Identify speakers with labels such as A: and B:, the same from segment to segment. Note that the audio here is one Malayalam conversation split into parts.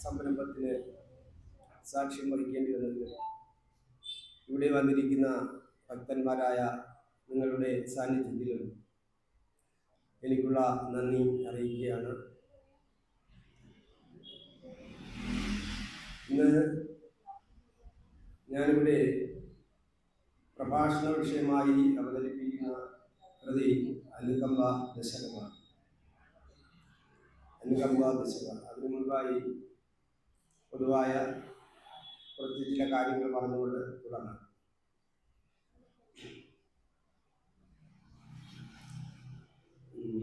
A: സംരംഭത്തിന് സാക്ഷ്യം വഹിക്കേണ്ടി വന്നത് ഇവിടെ വന്നിരിക്കുന്ന ഭക്തന്മാരായ നിങ്ങളുടെ സാന്നിധ്യത്തിലും എനിക്കുള്ള നന്ദി അറിയിക്കുകയാണ്. ഇന്ന് ഞാനിവിടെ പ്രഭാഷണ വിഷയമായി അവതരിപ്പിക്കുന്ന കൃതി അനുകമ്പ ദശകമാണ്. അതിനു മുൻപായി പൊതുവായ കുറച്ച് ചില കാര്യങ്ങൾ പറഞ്ഞുകൊണ്ട് തുടങ്ങാം.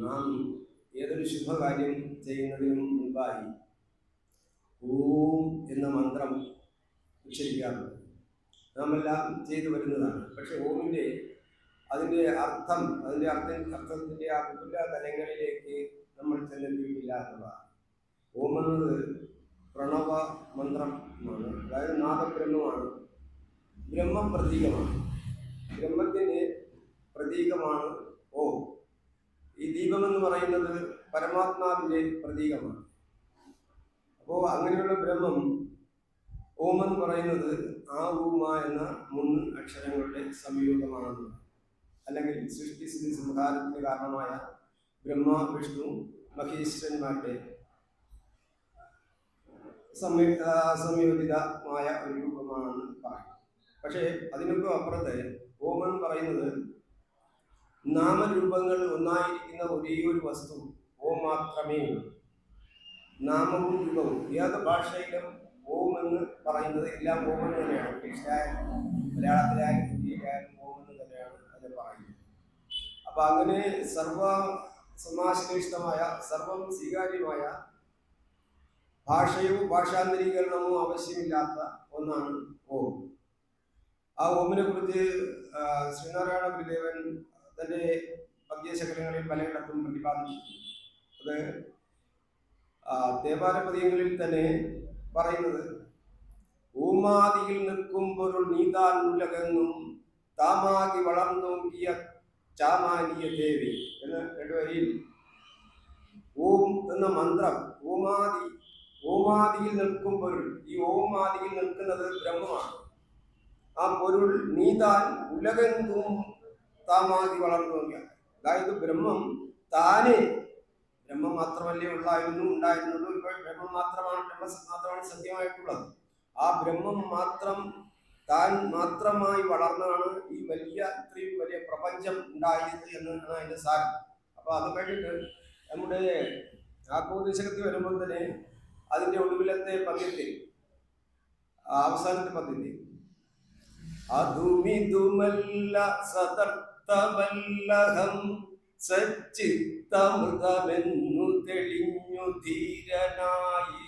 A: നാം ഏതൊരു ശുഭകാര്യം ചെയ്യുന്നതിനും മുൻപായി ഓം എന്ന മന്ത്രം ഉച്ചരിക്കാറുണ്ട്. നാം എല്ലാം ചെയ്തു വരുന്നതാണ്. പക്ഷെ ഓമിൻ്റെ അതിൻ്റെ അർത്ഥത്തിൻ്റെ ആ വിപുല തലങ്ങളിലേക്ക് നമ്മൾ ചെന്നെത്തിയിട്ടില്ല എന്നുള്ളതാണ്. ഓം എന്നത് പ്രണവ മന്ത്രമാണ്, അതായത് നാദബ്രഹ്മമാണ്, ബ്രഹ്മപ്രതീകമാണ്, ബ്രഹ്മത്തിൻ്റെ പ്രതീകമാണ് ഓം. ഈ ദീപമെന്ന് പറയുന്നത് പരമാത്മാവിൻ്റെ പ്രതീകമാണ്. അപ്പോൾ അങ്ങനെയുള്ള ബ്രഹ്മം ഓം എന്ന് പറയുന്നത് ആ ഊമ എന്ന 3 അക്ഷരങ്ങളുടെ സംയോഗമാണെന്ന്, അല്ലെങ്കിൽ സൃഷ്ടിസ്ഥിതി സംഹാരത്തിന് കാരണമായ ബ്രഹ്മ വിഷ്ണു മഹേശ്വരന്മാരുടെ സംയോജിതമായ ഒരു രൂപമാണെന്ന് പറയും. പക്ഷേ അതിനൊക്കെ അപ്പുറത്തെ ഓം എന്ന് പറയുന്നത് നാമരൂപങ്ങൾ ഒന്നായിരിക്കുന്ന ഒരേ ഒരു വസ്തു ഓം മാത്രമേ ഉള്ളൂ. നാമവും രൂപവും ഏത് ഭാഷയിലും ഓം എന്ന് പറയുന്നത് എല്ലാം ഓം എന്ന് തന്നെയാണ്. ഇംഗ്ലീഷിലായാലും മലയാളത്തിലായാലും ഹിന്ദിയിലായാലും ഓം എന്ന് തന്നെയാണ് അതിനെ പറയുന്നത്. അപ്പം അങ്ങനെ സർവ സമാശ്ലിഷ്ടമായ സർവം സ്വീകാര്യമായ ഭാഷയോ ഭാഷാന്തരീകരണമോ ആവശ്യമില്ലാത്ത ഒന്നാണ് ഓം. ആ ഓമിനെ കുറിച്ച് ശ്രീനാരായണ ഗുരുദേവൻ തൻ്റെ പദ്യശകലങ്ങളിൽ പലയിടത്തും പ്രതിപാദിച്ചിട്ടുണ്ട്. അത് ദേവാലപദ്യങ്ങളിൽ തന്നെ പറയുന്നത് ഊമാദിയിൽ നിൽക്കും പൊരുൾ നീതാൻ ഉലകെങ്ങും താമാകി വളർന്നോക്കിയ ചാമാനിയ ദേവി എന്ന് 2 വരിയിൽ ഓം എന്ന മന്ത്രം ഓമാദിയിൽ നിൽക്കും പൊരുൾ, ഈ ഓമാദിയിൽ നിൽക്കുന്നത് ബ്രഹ്മമാണ്. ആ പൊരുൾ നീതാൻ ഉലകെങ്ങും താമാകി വളർന്നു നോക്കിയ, അതായത് ബ്രഹ്മം താനെ, ബ്രഹ്മം മാത്രമല്ലേ ഉണ്ടായിരുന്നുള്ളൂ. ഇപ്പോൾ ബ്രഹ്മം മാത്രമാണ് സത്യമായിട്ടുള്ളത്. ആ ബ്രഹ്മം താൻ മാത്രമായി വളർന്നാണ് ഈ ഇത്രയും വലിയ പ്രപഞ്ചം ഉണ്ടായത് എന്നാണ് അതിൻ്റെ സാരം. അപ്പോൾ അത് കഴിഞ്ഞിട്ട് നമ്മുടെ ആത്മോപദേശത്തിൽ വരുമ്പോൾ തന്നെ അതിൻ്റെ ഒടുവിലത്തെ പദ്യത്തിൽ, അവസാനത്തെ പദ്യത്തിൽ അതുമിതുമല്ല സതർത്ഥമല്ലഹം സച്ചിത്തമൃതമെന്നു തെളിഞ്ഞു ധീരനായി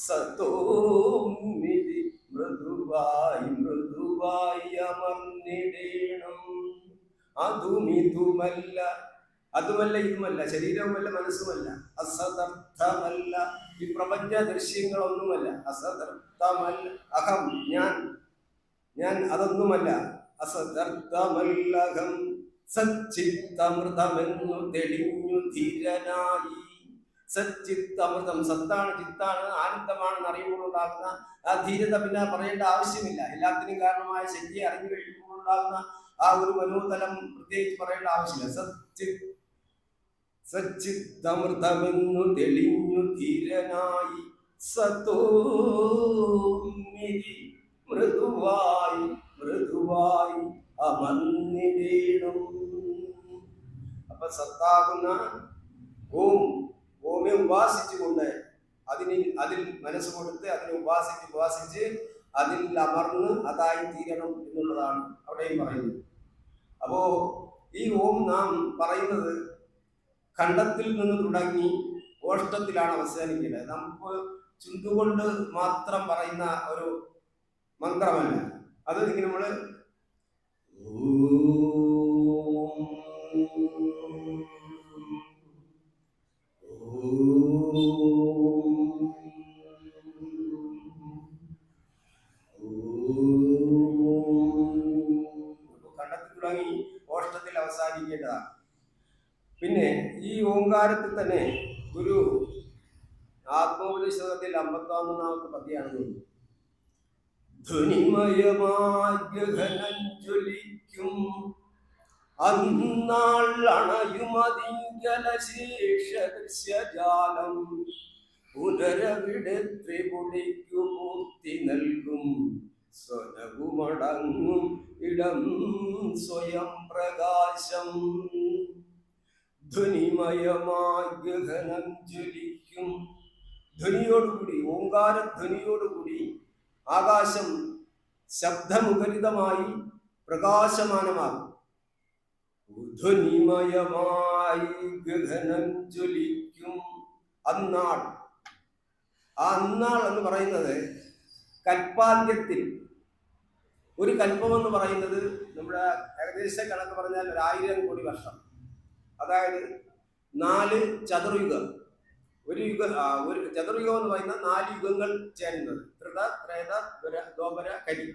A: സതോമിതി മൃദുവായി അമർന്നിടേണം. അതുമല്ല ഇതുമല്ല, ശരീരവുമല്ല മനസ്സുമല്ല, അസതർത്ഥമല്ല ഈ പ്രപഞ്ച ദൃശ്യങ്ങളൊന്നുമല്ല, അസതർത്ഥമല്ല അഹം ഞാൻ അതൊന്നുമല്ല, അസതർത്ഥമല്ലഹം സച്ചിത്തമൃതമെന്നു തെളിഞ്ഞു ധീരനായി. സച്ചിത്തമൃതം, സത്താണ്, ചിത്താണ്, ആനന്ദമാണെന്ന് അറിയുമ്പോഴുണ്ടാകുന്ന ആ ധീരത പിന്നെ പറയേണ്ട ആവശ്യമില്ല. എല്ലാത്തിനും കാരണമായ ശക്തിയെ അറിഞ്ഞു കഴിയുമ്പോഴുണ്ടാകുന്ന ആ ഒരു മനോതലം പ്രത്യേകിച്ച് പറയേണ്ട ആവശ്യമില്ല. സച്ചിത്തമൃതമെന്നു തെളിഞ്ഞു ധീരനായി സതോമിതി മൃദുവായി അമർന്നിടേണം. അപ്പൊ സത്താകുന്ന ഓമെ ഉപാസിച്ചുകൊണ്ട് അതിൽ മനസ്സ് കൊടുത്ത് അതിനെ ഉപാസിച്ച് അതിൽ അമർന്ന് അതായി തീരണം എന്നുള്ളതാണ് അവിടെയും പറയുന്നത്. അപ്പോ ഈ ഓം നാം പറയുന്നത് ഖണ്ഡത്തിൽ നിന്ന് തുടങ്ങി ഓഷ്ടത്തിലാണ് അവസാനിക്കേണ്ടത്. നമുക്ക് ചുണ്ടുകൊണ്ട് മാത്രം പറയുന്ന ഒരു മന്ത്രമല്ല അത്. ഇങ്ങനെ നമ്മൾ കണ്ടെത്തി തുടങ്ങി ഓഷ്ടത്തിൽ അവസാനിക്കേണ്ടതാണ്. പിന്നെ ഈ ഓങ്കാരത്തിൽ തന്നെ ഗുരു ആത്മോപദേശത്തിൽ 51-ാമത്തെ പദ്യമാണ്. ധ്വനിമയമാജ്ഞലിക്കും അന്നാൾ അണയുമതിങ്കലശേഷദൃശ്യജാലം പുനരവിടെ ത്രിപുടിക്കു മൂർത്തി നൽകും സ്വനകുമടങ്ങും ഇടം സ്വയം പ്രകാശം. ധ്വനിമയമാഗ്രഹനം ജ്വലിക്കും. ധ്വനിയോടുകൂടി, ഓങ്കാരധ്വനിയോടുകൂടി ആകാശം ശബ്ദമുഖരിതമായി പ്രകാശമാനമാകും. ധ്വനിമയമായി ഗഗനം ജ്വലിക്കും അന്നാൾ. ആ അന്നാൾ എന്ന് പറയുന്നത് കൽപ്പാന്ത്യത്തിൽ, ഒരു കൽപ്പമെന്ന് പറയുന്നത് നമ്മുടെ ഏകദേശ കണക്ക് പറഞ്ഞാൽ 1000 കോടി വർഷം, അതായത് 4 ചതുർയുഗം. ഒരു ചതുർയുഗം എന്ന് പറയുന്ന 4 യുഗങ്ങൾ ചേരുന്നത്, ത്രിത, ത്രേത, ദ്വാപര, കലി.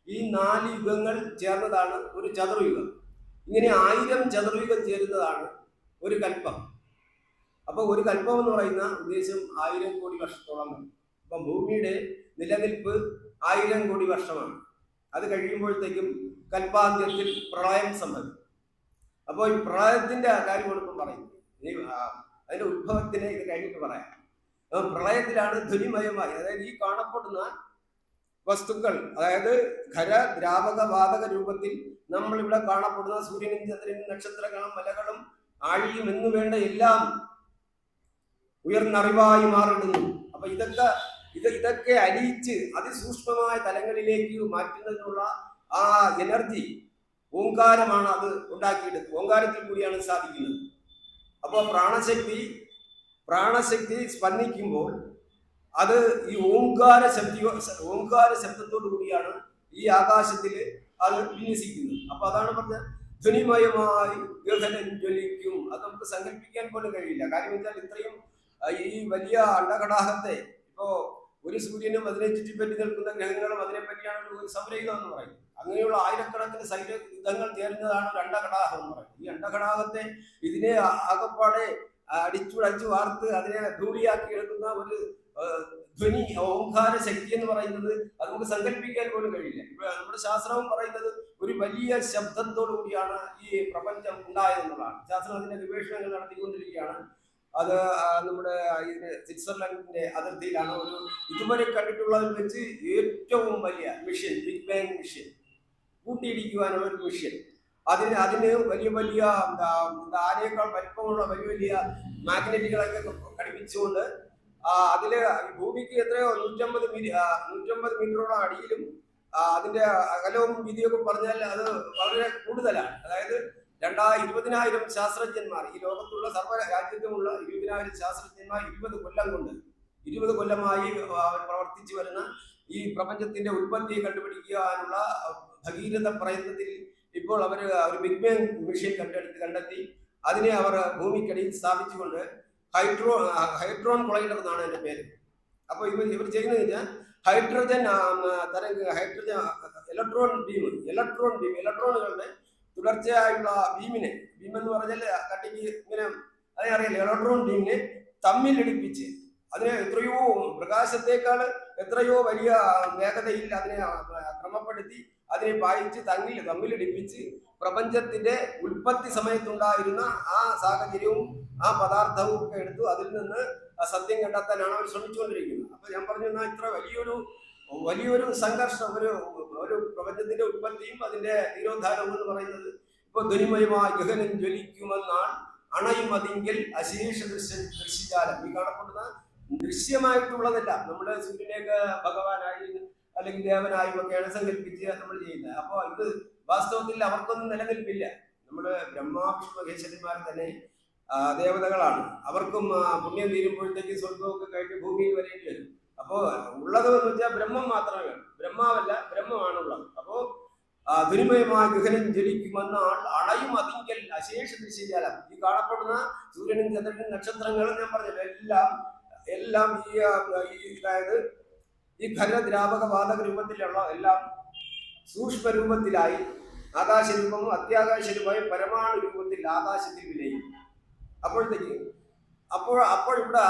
A: ഈ 4 യുഗങ്ങൾ ചേർന്നതാണ് ഒരു ചതുർയുഗം. ഇങ്ങനെ 1000 ചതുർയുഗം ചേരുന്നതാണ് ഒരു കൽപ്പം. അപ്പൊ ഒരു കൽപ്പം എന്ന് പറയുന്ന ഉദ്ദേശം 1000 കോടി വർഷത്തോളം. അപ്പം ഭൂമിയുടെ നിലനിൽപ്പ് 1000 കോടി വർഷമാണ്. അത് കഴിയുമ്പോഴത്തേക്കും കൽപ്പാന്ത്യത്തിൽ പ്രളയം സംഭവിക്കും. അപ്പോൾ ഈ പ്രളയത്തിന്റെ കാര്യമാണ് ഇപ്പം പറയുന്നത്. അതിന്റെ ഉത്ഭവത്തിനെ ഇത് കഴിഞ്ഞിട്ട് പറയാം. പ്രളയത്തിലാണ് ധ്വനിമയമായി, അതായത് ഈ കാണപ്പെടുന്ന വസ്തുക്കൾ, അതായത് ഖര, ദ്രാവക, വാതക രൂപത്തിൽ നമ്മളിവിടെ കാണപ്പെടുന്ന സൂര്യനും ചന്ദ്രനും നക്ഷത്രങ്ങളും മലകളും ആഴിയും എന്നു വേണ്ട എല്ലാം ഉയർന്നറിവായി മാറിടുന്നു. അപ്പൊ ഇതൊക്കെ അലിയിച്ച് അതിസൂക്ഷ്മമായ തലങ്ങളിലേക്ക് മാറ്റുന്നതിനുള്ള ആ എനർജി ഓങ്കാരമാണ് അത് ഉണ്ടാക്കിയെടുക്കുക. ഓങ്കാരത്തിൽ കൂടിയാണ് സാധിക്കുന്നത്. അപ്പോൾ പ്രാണശക്തി സ്പന്ദിക്കുമ്പോൾ അത് ഈ ഓങ്കാര ശബ്ദത്തോടു കൂടിയാണ് ഈ ആകാശത്തിൽ അത് വിന്യസിക്കുന്നത്. അപ്പൊ അതാണ് പറഞ്ഞത് ധ്വനിമയമായി ഗഗനം ജ്വലിക്കും. അത് നമുക്ക് സങ്കല്പിക്കാൻ പോലും കഴിയില്ല. കാര്യം വെച്ചാൽ ഇത്രയും ഈ വലിയ അണ്ടകടാഹത്തെ, ഇപ്പോ ഒരു സൂര്യനും അതിനെ ചുറ്റിപ്പറ്റി നിൽക്കുന്ന ഗ്രഹങ്ങളും അതിനെപ്പറ്റിയാണ് ഒരു സൗരയുഗം എന്ന് പറയുന്നത്. അങ്ങനെയുള്ള ആയിരക്കണക്കിന് സൗരയുഗങ്ങൾ ചേരുന്നതാണ് ഒരു അണ്ടകടാഹം എന്ന് പറയുന്നത്. ഈ അണ്ടകടാഹത്തെ ഇതിനെ ആകപ്പാടെ അടിച്ചുടച്ചു വാർത്ത് അതിനെ ധൂളിയാക്കി എടുക്കുന്ന ഒരു ധ്വനി, ഓംകാര ശക്തി എന്ന് പറയുന്നത് അത് നമുക്ക് സങ്കല്പിക്കാൻ പോലും കഴിയില്ല. ഇപ്പൊ നമ്മുടെ ശാസ്ത്രവും പറയുന്നത് ഒരു വലിയ ശബ്ദത്തോടു കൂടിയാണ് ഈ പ്രപഞ്ചം ഉണ്ടായതെന്നുള്ളതാണ്. ശാസ്ത്രം അതിന്റെ ഗവേഷണങ്ങൾ നടത്തിക്കൊണ്ടിരിക്കുകയാണ്. അത് നമ്മുടെ സ്വിറ്റ്സർലൻഡിന്റെ അതിർത്തിയിലാണ് ഒരു ഇതുവരെ കണ്ടിട്ടുള്ളതിൽ വെച്ച് ഏറ്റവും വലിയ മിഷൻ, ബിഗ് ബാങ് മിഷൻ, കൂട്ടിയിടിക്കുവാനുള്ള ഒരു മിഷൻ. അതിന് വലിയ വലിയ ആനയേക്കാൾ വലിപ്പമുള്ള വലിയ മാഗ്നറ്റുകളൊക്കെ ഘടിപ്പിച്ചുകൊണ്ട് അതില് ഭൂമിക്ക് എത്രയോ 150 മീറ്ററോളം അടിയിലും അതിന്റെ അകലവും വീതിയൊക്കെ പറഞ്ഞാൽ അത് വളരെ കൂടുതലാണ്. അതായത് 20,000 ശാസ്ത്രജ്ഞന്മാർ, ഈ ലോകത്തുള്ള സർവ്വ രാജ്യത്തുമുള്ള 20,000 ശാസ്ത്രജ്ഞന്മാർ 20 കൊല്ലമായി പ്രവർത്തിച്ചു വരുന്ന ഈ പ്രപഞ്ചത്തിന്റെ ഉൽപ്പത്തി കണ്ടുപിടിക്കാനുള്ള ഭഗീരഥ പ്രയത്നത്തിൽ ഇപ്പോൾ അവർ ഒരു ബിഗ് ബാങ് മിഷൻ കണ്ടെത്തി അതിനെ അവർ ഭൂമിക്കടിയിൽ സ്ഥാപിച്ചുകൊണ്ട് ഹൈഡ്രോൺ കൊളൈഡർ എന്നാണ് എൻ്റെ പേര്. അപ്പോൾ ഇവർ ചെയ്യുന്നത് വെച്ചാൽ ഇലക്ട്രോണുകളുടെ തുടർച്ചയായുള്ള ബീം എന്ന് പറഞ്ഞാൽ കട്ടിക്ക് ഇങ്ങനെ അതിനറിയാലോ, ഇലക്ട്രോൺ ബീമിനെ തമ്മിലിടിപ്പിച്ച് അതിനെ എത്രയോ പ്രകാശത്തേക്കാൾ എത്രയോ വലിയ വേഗതയിൽ അതിനെ ക്രമപ്പെടുത്തി അതിനെ പായിച്ച് തമ്മിലിടിപ്പിച്ച് പ്രപഞ്ചത്തിന്റെ ഉൽപ്പത്തി സമയത്തുണ്ടായിരുന്ന ആ സാഹചര്യവും ആ പദാർത്ഥവും ഒക്കെ എടുത്തു അതിൽ നിന്ന് സത്യം കണ്ടെത്താനാണ് അവർ ശ്രമിച്ചുകൊണ്ടിരിക്കുന്നത്. അപ്പൊ ഞാൻ പറഞ്ഞു, ഇത്ര വലിയൊരു സംഘർഷം, ഒരു പ്രപഞ്ചത്തിന്റെ ഉൽപ്പത്തിയും അതിന്റെ തിരോധാനവും എന്ന് പറയുന്നത് ഇപ്പൊ ധ്വനിമയമായി ഗഗനം ജ്വലിക്കുമെന്നാണ് അണയും അതിങ്കിൽ അശേഷ ദൃശ്യജാലം. ഈ കാണപ്പെടുന്ന ദൃശ്യമായിട്ടുള്ളതല്ല, നമ്മുടെ സൂര്യനെയൊക്കെ ഭഗവാനായി അല്ലെങ്കിൽ ദേവനായും ഒക്കെയാണ് സങ്കല്പിച്ച് നമ്മൾ ചെയ്യുന്നത്. അപ്പോൾ ഇത് വാസ്തവത്തിൽ അവർക്കൊന്നും നിലനിൽപ്പില്ല. നമ്മുടെ ബ്രഹ്മാവിഷ്ണു മഹേശ്വരന്മാർ തന്നെ ദേവതകളാണ്. അവർക്കും പുണ്യം തീരുമ്പോഴത്തേക്ക് സ്വർഗമൊക്കെ കഴിഞ്ഞ് ഭൂമിയിൽ വരേണ്ടി വരും. അപ്പോ ഉള്ളത് എന്ന് വെച്ചാൽ ബ്രഹ്മം മാത്രമേ വേണം, ബ്രഹ്മാവല്ല, ബ്രഹ്മമാണുള്ളത്. അപ്പോ ധ്വനിമയമായ ഗഗനം ജ്വലിക്കുമെന്ന അണയും അതിങ്കൽ അശേഷ ദൃശ്യജാലം. ഈ കാണപ്പെടുന്ന സൂര്യനും ചന്ദ്രനും നക്ഷത്രങ്ങളും ഞാൻ പറഞ്ഞത് എല്ലാം അതായത് ഈ ഖര, ദ്രാവക, വാതക രൂപത്തിലുള്ള എല്ലാം സൂക്ഷ്മ രൂപത്തിലായി ആകാശരൂപവും അത്യാകാശരൂപമായ പരമാണു രൂപത്തിൽ ആകാശത്തിൽ വിലയും. അപ്പോൾ ഇവിടെ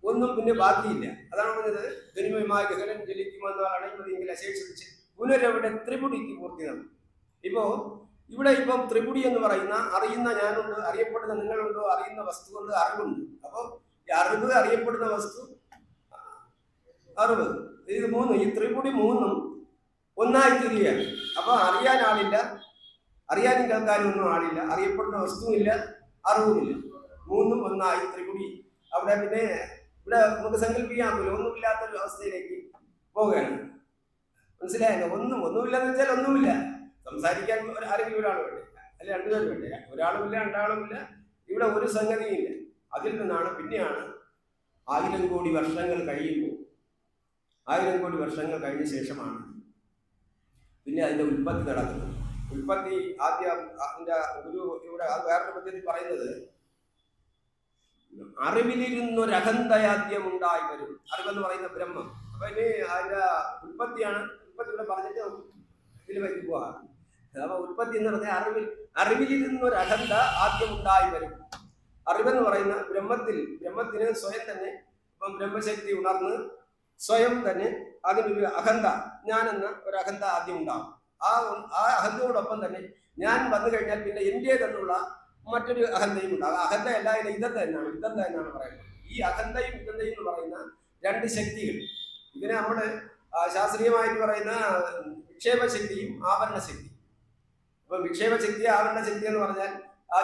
A: ഒന്നും പിന്നെ ബാക്കിയില്ല. അതാണ് പറഞ്ഞത് ധനിമയമായ ഗഹനം ജലിക്കുമെന്ന് അണയുമതിയെങ്കിൽ അശേഷിച്ച് പുനരവിടെ ത്രിപുടിക്ക് പൂർത്തി നൽകും. ഇപ്പോ ഇവിടെ ഇപ്പം ത്രിപുടി എന്ന് പറയുന്ന അറിയുന്ന ഞാനുണ്ട്, അറിയപ്പെടുന്ന നിങ്ങളുണ്ടോ, അറിയുന്ന വസ്തുവുണ്ട്, അറിവുണ്ട്. അപ്പോൾ ഈ അറിവ്, അറിയപ്പെടുന്ന വസ്തു, അറിവ്, ഇത് മൂന്നും, ഈ ത്രിപുടി മൂന്നും ഒന്നായി തീരുകയാണ്. അപ്പൊ അറിയാൻ ആളില്ല, അറിയാനും കേൾക്കാനും ഒന്നും ആളില്ല, അറിയപ്പെടുന്ന വസ്തുവില്ല, അറിവുമില്ല, മൂന്നും ഒന്നായി ത്രിപുടി. അവിടെ പിന്നെ ഇവിടെ നമുക്ക് സങ്കല്പിക്കാൻ പോലും ഒന്നുമില്ലാത്തൊരു അവസ്ഥയിലേക്ക് പോവുകയാണ്. മനസ്സിലായല്ലോ? ഒന്നുമില്ലെന്ന് വെച്ചാൽ ഒന്നുമില്ല. സംസാരിക്കാൻ ആരെങ്കിലും ഒരാൾ വേണ്ടേ, അല്ലെ രണ്ടുപേരും വേണ്ടേ? ഒരാളുമില്ല, രണ്ടാളുമില്ല, ഇവിടെ ഒരു സംഗതിയില്ല. അതിൽ നിന്നാണ് പിന്നെയാണ് 1000 കോടി വർഷങ്ങൾ കഴിയുമ്പോൾ, 1000 കോടി വർഷങ്ങൾ കഴിഞ്ഞ ശേഷമാണ് പിന്നെ അതിന്റെ ഉൽപ്പത്തി നടക്കുന്നത്. ഉൽപ്പത്തി ആദ്യം അതിന്റെ ഒരു ഇവിടെ വേറൊരു പദ്ധതി പറയുന്നത് അറിവിലിരുന്നൊരഹന്തയാദ്യം ഉണ്ടായി വരും. അറിവെന്ന് പറയുന്ന ബ്രഹ്മം. അപ്പൊ ഇനി അതിന്റെ ഉൽപ്പത്തിയാണ്. ഉൽപ്പത്തി ഇവിടെ പറഞ്ഞിട്ട് ഇതിൽ വയ്ക്ക് പോവാം. അപ്പൊ ഉൽപ്പത്തി എന്ന് പറഞ്ഞാൽ അറിവിലിരുന്നൊരഹന്ത ആദ്യം ഉണ്ടായി വരും. അറിവെന്ന് പറയുന്ന ബ്രഹ്മത്തിന് സ്വയം തന്നെ ഇപ്പം ബ്രഹ്മശക്തി ഉണർന്ന് സ്വയം തന്നെ അതിനൊരു അഹന്ത, ഞാനെന്ന ഒരു അഹന്ത ആദ്യം ഉണ്ടാകും. ആ അഹന്തയോടൊപ്പം തന്നെ ഞാൻ വന്നു കഴിഞ്ഞാൽ പിന്നെ എന്റേതെന്നുള്ള മറ്റൊരു അഹന്തയും ഉണ്ടാകും. അഹന്തയല്ല, ഇതെന്ത എന്നാണ് പറയുന്നത്. ഈ അഹന്തയും ഇതെന്തയും എന്ന് പറയുന്ന രണ്ട് ശക്തികൾ, ഇതിനെ നമ്മള് ശാസ്ത്രീയമായിട്ട് പറയുന്ന വിക്ഷേപശക്തിയും ആവരണശക്തിയും. അപ്പൊ വിക്ഷേപശക്തി, ആവരണശക്തി എന്ന് പറഞ്ഞാൽ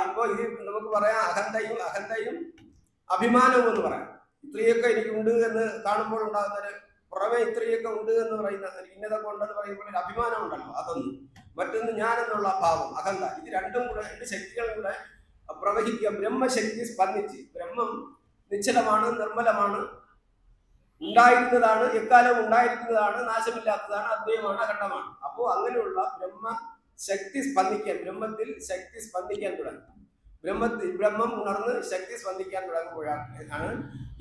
A: ഇപ്പൊ ഇത് നമുക്ക് പറയാം അഹന്തയും അഭിമാനവും എന്ന് പറയാം. ഇത്രയൊക്കെ എനിക്കുണ്ട് എന്ന് കാണുമ്പോൾ ഉണ്ടാകുന്ന പുറമെ ഇത്രയൊക്കെ ഉണ്ട് എന്ന് പറയുന്ന, ഇന്നതൊക്കെ ഉണ്ടെന്ന് പറയുമ്പോൾ ഒരു അഭിമാനം ഉണ്ടല്ലോ, അതൊന്നും. മറ്റൊന്ന് ഞാൻ എന്നുള്ള ഭാവം, അഹന്ത. ഇത് രണ്ടും കൂടെ, രണ്ട് ശക്തികളും കൂടെ പ്രവഹിക്കുക. ബ്രഹ്മശക്തി സ്പന്ദിച്ച്, ബ്രഹ്മം നിശ്ചലമാണ്, നിർമ്മലമാണ്, ഉണ്ടായിരുന്നതാണ്, എക്കാലവും ഉണ്ടായിരിക്കുന്നതാണ്, നാശമില്ലാത്തതാണ്, അദ്വൈതമാണ്, അഖണ്ഡമാണ്. അപ്പോൾ അങ്ങനെയുള്ള ബ്രഹ്മശക്തി സ്പന്ദിക്കാൻ, ബ്രഹ്മത്തിൽ ശക്തി സ്പന്ദിക്കാൻ തുടങ്ങി. ബ്രഹ്മം ഉണർന്ന് ശക്തി സ്പന്ദിക്കാൻ തുടങ്ങുമ്പോഴാണ്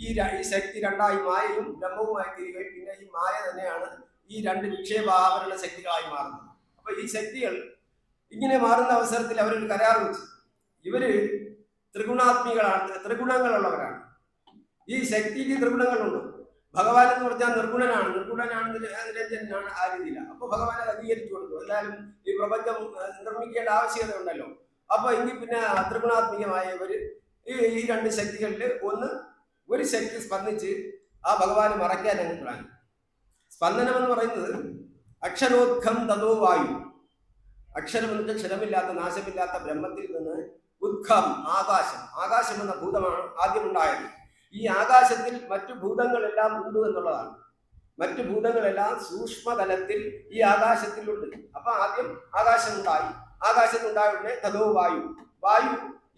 A: ഈ ശക്തി രണ്ടായി മായയും ബ്രഹ്മവുമായി തീരുകയും പിന്നെ ഈ മായ തന്നെയാണ് ഈ രണ്ട് വിക്ഷേപാവരണ ശക്തികളായി മാറുന്നത്. അപ്പൊ ഈ ശക്തികൾ ഇങ്ങനെ മാറുന്ന അവസരത്തിൽ അവരൊരു കരാർ വെച്ചു. ഇവര് ത്രിഗുണങ്ങളുള്ളവരാണ്. ഈ ശക്തിക്ക് ത്രിഗുണങ്ങളുണ്ട്. ഭഗവാൻ എന്ന് പറഞ്ഞാൽ നിർഗുണനാണ്, നിരഞ്ജനാണ്, ആ രീതിയിലാണ്. അപ്പൊ ഭഗവാൻ അത് അംഗീകരിച്ചു കൊടുത്തു. എന്തായാലും ഈ പ്രപഞ്ചം നിർമ്മിക്കേണ്ട ആവശ്യകത ഉണ്ടല്ലോ. അപ്പൊ ഇനി പിന്നെ ത്രിഗുണാത്മികമായവര് ഈ രണ്ട് ശക്തികളിൽ ഒരു ശക്തി സ്പന്ദിച്ച് ആ ഭഗവാന് മറയ്ക്കാൻ അങ്ങ്. സ്പന്ദനം എന്ന് പറയുന്നത് അക്ഷരോദ്ഖം തതോ വായു. അക്ഷരം എന്ന ക്ഷരമില്ലാത്ത, നാശമില്ലാത്ത ബ്രഹ്മത്തിൽ നിന്ന് ഉദ്ഖം, ആകാശം എന്ന ഭൂതമാണ് ആദ്യം ഉണ്ടായത്. ഈ ആകാശത്തിൽ മറ്റു ഭൂതങ്ങളെല്ലാം ഉണ്ട് എന്നുള്ളതാണ്. മറ്റു ഭൂതങ്ങളെല്ലാം സൂക്ഷ്മതലത്തിൽ ഈ ആകാശത്തിലുണ്ട്. അപ്പൊ ആദ്യം ആകാശമുണ്ടായി. ആകാശത്തുണ്ടായതിനെ തതോ വായു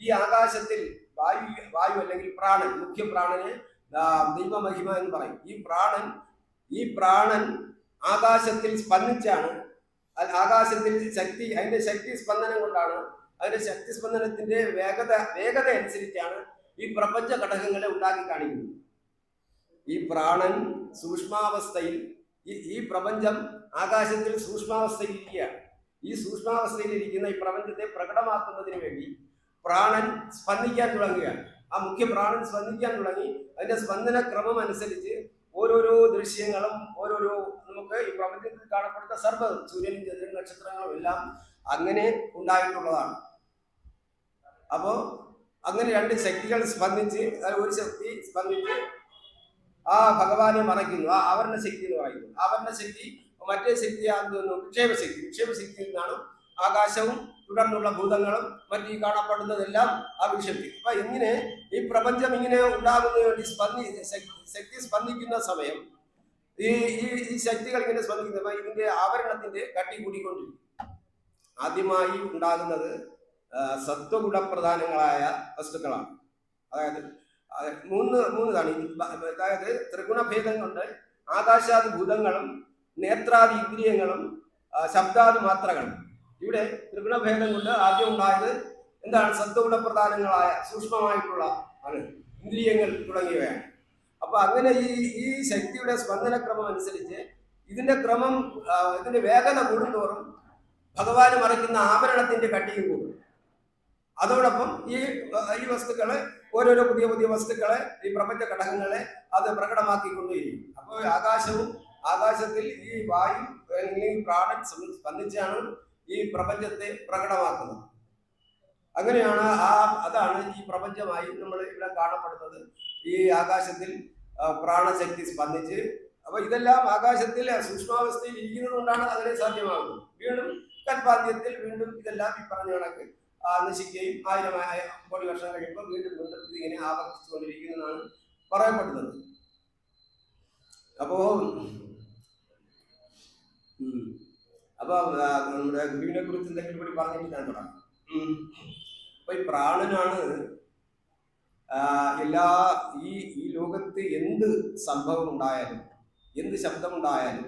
A: ഈ ആകാശത്തിൽ വായു അല്ലെങ്കിൽ പ്രാണൻ, മുഖ്യ പ്രാണനെ ദൈവമഹിമ എന്ന് പറയും. ഈ പ്രാണൻ ആകാശത്തിൽ സ്പന്ദിച്ചാണ്. ആകാശത്തിൽ ശക്തി, അതിന്റെ ശക്തി സ്പന്ദനം കൊണ്ടാണ്, അതിന്റെ ശക്തി സ്പന്ദനത്തിന്റെ വേഗത അനുസരിച്ചാണ് ഈ പ്രപഞ്ച ഘടകങ്ങളെ ഉണ്ടാക്കി കാണിക്കുന്നത്. ഈ പ്രാണൻ സൂക്ഷ്മാവസ്ഥയിൽ, ഈ പ്രപഞ്ചം ആകാശത്തിൽ സൂക്ഷ്മാവസ്ഥയിൽ ഇരിക്കുകയാണ്. ഈ സൂക്ഷ്മാവസ്ഥയിൽ ഇരിക്കുന്ന ഈ പ്രപഞ്ചത്തെ പ്രകടമാക്കുന്നതിന് വേണ്ടി പ്രാണൻ സ്പന്ദിക്കാൻ തുടങ്ങുകയാണ്. ആ മുഖ്യ പ്രാണൻ സ്പന്ദിക്കാൻ തുടങ്ങി. അതിന്റെ സ്പന്ദന ക്രമം അനുസരിച്ച് ഓരോരോ ദൃശ്യങ്ങളും ഓരോരോ നമുക്ക് ഈ പ്രപഞ്ചത്തിൽ കാണപ്പെടുന്ന സർവ്വതും, സൂര്യനും ചന്ദ്രനും നക്ഷത്രങ്ങളും എല്ലാം അങ്ങനെ ഉണ്ടായിട്ടുള്ളതാണ്. അപ്പോ അങ്ങനെ രണ്ട് ശക്തികൾ സ്പന്ദിച്ച്, ഒരു ശക്തി സ്പന്ദിച്ച് ആ ഭഗവാനെ മറയ്ക്കുന്നു. ആ ആവരണ ശക്തി എന്ന് പറയുന്നു. ആവരണ ശക്തി മറ്റേ ശക്തിയാണെന്ന് വിക്ഷേപശക്തിയിൽ നിന്നാണ് ആകാശവും തുടർന്നുള്ള ഭൂതങ്ങളും മറ്റീ കാണപ്പെടുന്നതെല്ലാം ആ വിക്ഷേപി. അപ്പൊ ഇങ്ങനെ ഈ പ്രപഞ്ചം ഇങ്ങനെ ഉണ്ടാകുന്നതിന് വേണ്ടി ശക്തി സ്പന്ദിക്കുന്ന സമയം ഈ ശക്തികൾ ഇങ്ങനെ സ്പന്ദിക്കുന്ന ഇതിന്റെ ആവരണത്തിന്റെ കട്ടി കൂടിക്കൊണ്ടിരിക്കും. ആദ്യമായി ഉണ്ടാകുന്നത് സത്വഗുണപ്രധാനങ്ങളായ വസ്തുക്കളാണ്. അതായത് മൂന്നതാണ്. അതായത് ത്രിഗുണഭേദം കൊണ്ട് ആകാശാദി ഭൂതങ്ങളും നേത്രാദി ഇന്ദ്രിയങ്ങളും ശബ്ദാദി മാത്രകളും. ഇവിടെ ത്രിഗുണഭേദം കൊണ്ട് ആദ്യം ഉണ്ടായത് എന്താണ്? സത്വഗുണപ്രധാനങ്ങളായ സൂക്ഷ്മമായിട്ടുള്ള ഇന്ദ്രിയങ്ങൾ തുടങ്ങിയവയാണ്. അപ്പൊ അങ്ങനെ ഈ ശക്തിയുടെ സ്പന്ദനക്രമം അനുസരിച്ച് ഇതിന്റെ ക്രമം, ഇതിന്റെ വേഗത കൂടുന്തോറും ഭഗവാന് മറയ്ക്കുന്ന ആഭരണത്തിന്റെ കട്ടിയും കൂടും. അതോടൊപ്പം ഈ വസ്തുക്കള് ഓരോരോ പുതിയ പുതിയ വസ്തുക്കളെ, ഈ പ്രപഞ്ച ഘടകങ്ങളെ അത് പ്രകടമാക്കിക്കൊണ്ടേയിരിക്കും. അപ്പോൾ ആകാശത്തിൽ ഈ വായു അല്ലെങ്കിൽ പ്രാണൻ സ്പന്ദിച്ചാണ് ഈ പ്രപഞ്ചത്തെ പ്രകടമാക്കുന്നത്. അങ്ങനെയാണ് അതാണ് ഈ പ്രപഞ്ചമായി നമ്മൾ ഇവിടെ കാണപ്പെടുന്നത്. ഈ ആകാശത്തിൽ പ്രാണശക്തി സ്പന്ദിച്ച്, അപ്പൊ ഇതെല്ലാം ആകാശത്തിൽ സൂക്ഷ്മാവസ്ഥയിൽ ഇരിക്കുന്നത് കൊണ്ടാണ് അതിനെ സാധ്യമാകുന്നത്. വീണ്ടും കൽപ്പാദ്യത്തിൽ വീണ്ടും ഇതെല്ലാം ഈ പറഞ്ഞ കണക്ക് നശിക്കുകയും 1000 കോടി വർഷം കഴിയുമ്പോൾ വീണ്ടും ഇതിങ്ങനെ ആവർത്തിച്ചുകൊണ്ടിരിക്കുന്നതാണ് പറയപ്പെടുന്നത്. അപ്പോ നമ്മുടെ ഗുരുവിനെ കുറിച്ച് എന്തെങ്കിലും കൂടി പറഞ്ഞിട്ട് ഞാൻ തുടങ്ങാം. അപ്പൊ ഈ പ്രാണനാണ് ഈ ലോകത്ത് എന്ത് സംഭവം ഉണ്ടായാലും, എന്ത് ശബ്ദമുണ്ടായാലും,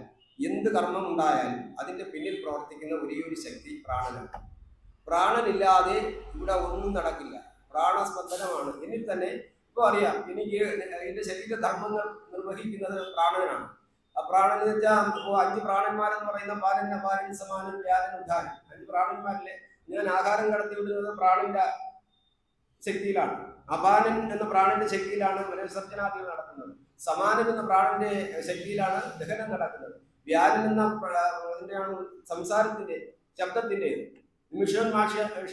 A: എന്ത് കർമ്മം ഉണ്ടായാലും അതിന്റെ പിന്നിൽ പ്രവർത്തിക്കുന്ന ഒരേ ഒരു ശക്തി പ്രാണനാണ്. പ്രാണനില്ലാതെ ഇവിടെ ഒന്നും നടക്കില്ല. പ്രാണസ്പന്ദനമാണ് എന്നിൽ തന്നെ. ഇപ്പൊ അറിയാം, എനിക്ക് എന്റെ ശരീരധർമ്മങ്ങൾ നിർവഹിക്കുന്നത് പ്രാണനാണ്. ആ പ്രാണൻ എന്ന് വെച്ചാൽ 5 പ്രാണന്മാരെന്ന് പറയുന്ന പാലൻ, അപാലൻ, സമാനൻ, വ്യാലൻ, ഉദ്ധാരൻ. 5 പ്രാണന്മാരിലെ ഞാൻ ആഹാരം കടത്തി വിടുന്നത് പ്രാണന്റെ ശക്തിയിലാണ്. അപാനൻ എന്ന പ്രാണന്റെ ശക്തിയിലാണ് മനഃസർജനാദികൾ നടത്തുന്നത്. സമാനൻ എന്ന പ്രാണന്റെ ശക്തിയിലാണ് ദഹനം നടക്കുന്നത്. വ്യാലൻ എന്ന സംസാരത്തിന്റെ, ശബ്ദത്തിന്റെ, നിമിഷോന്മേഷാദികൾ,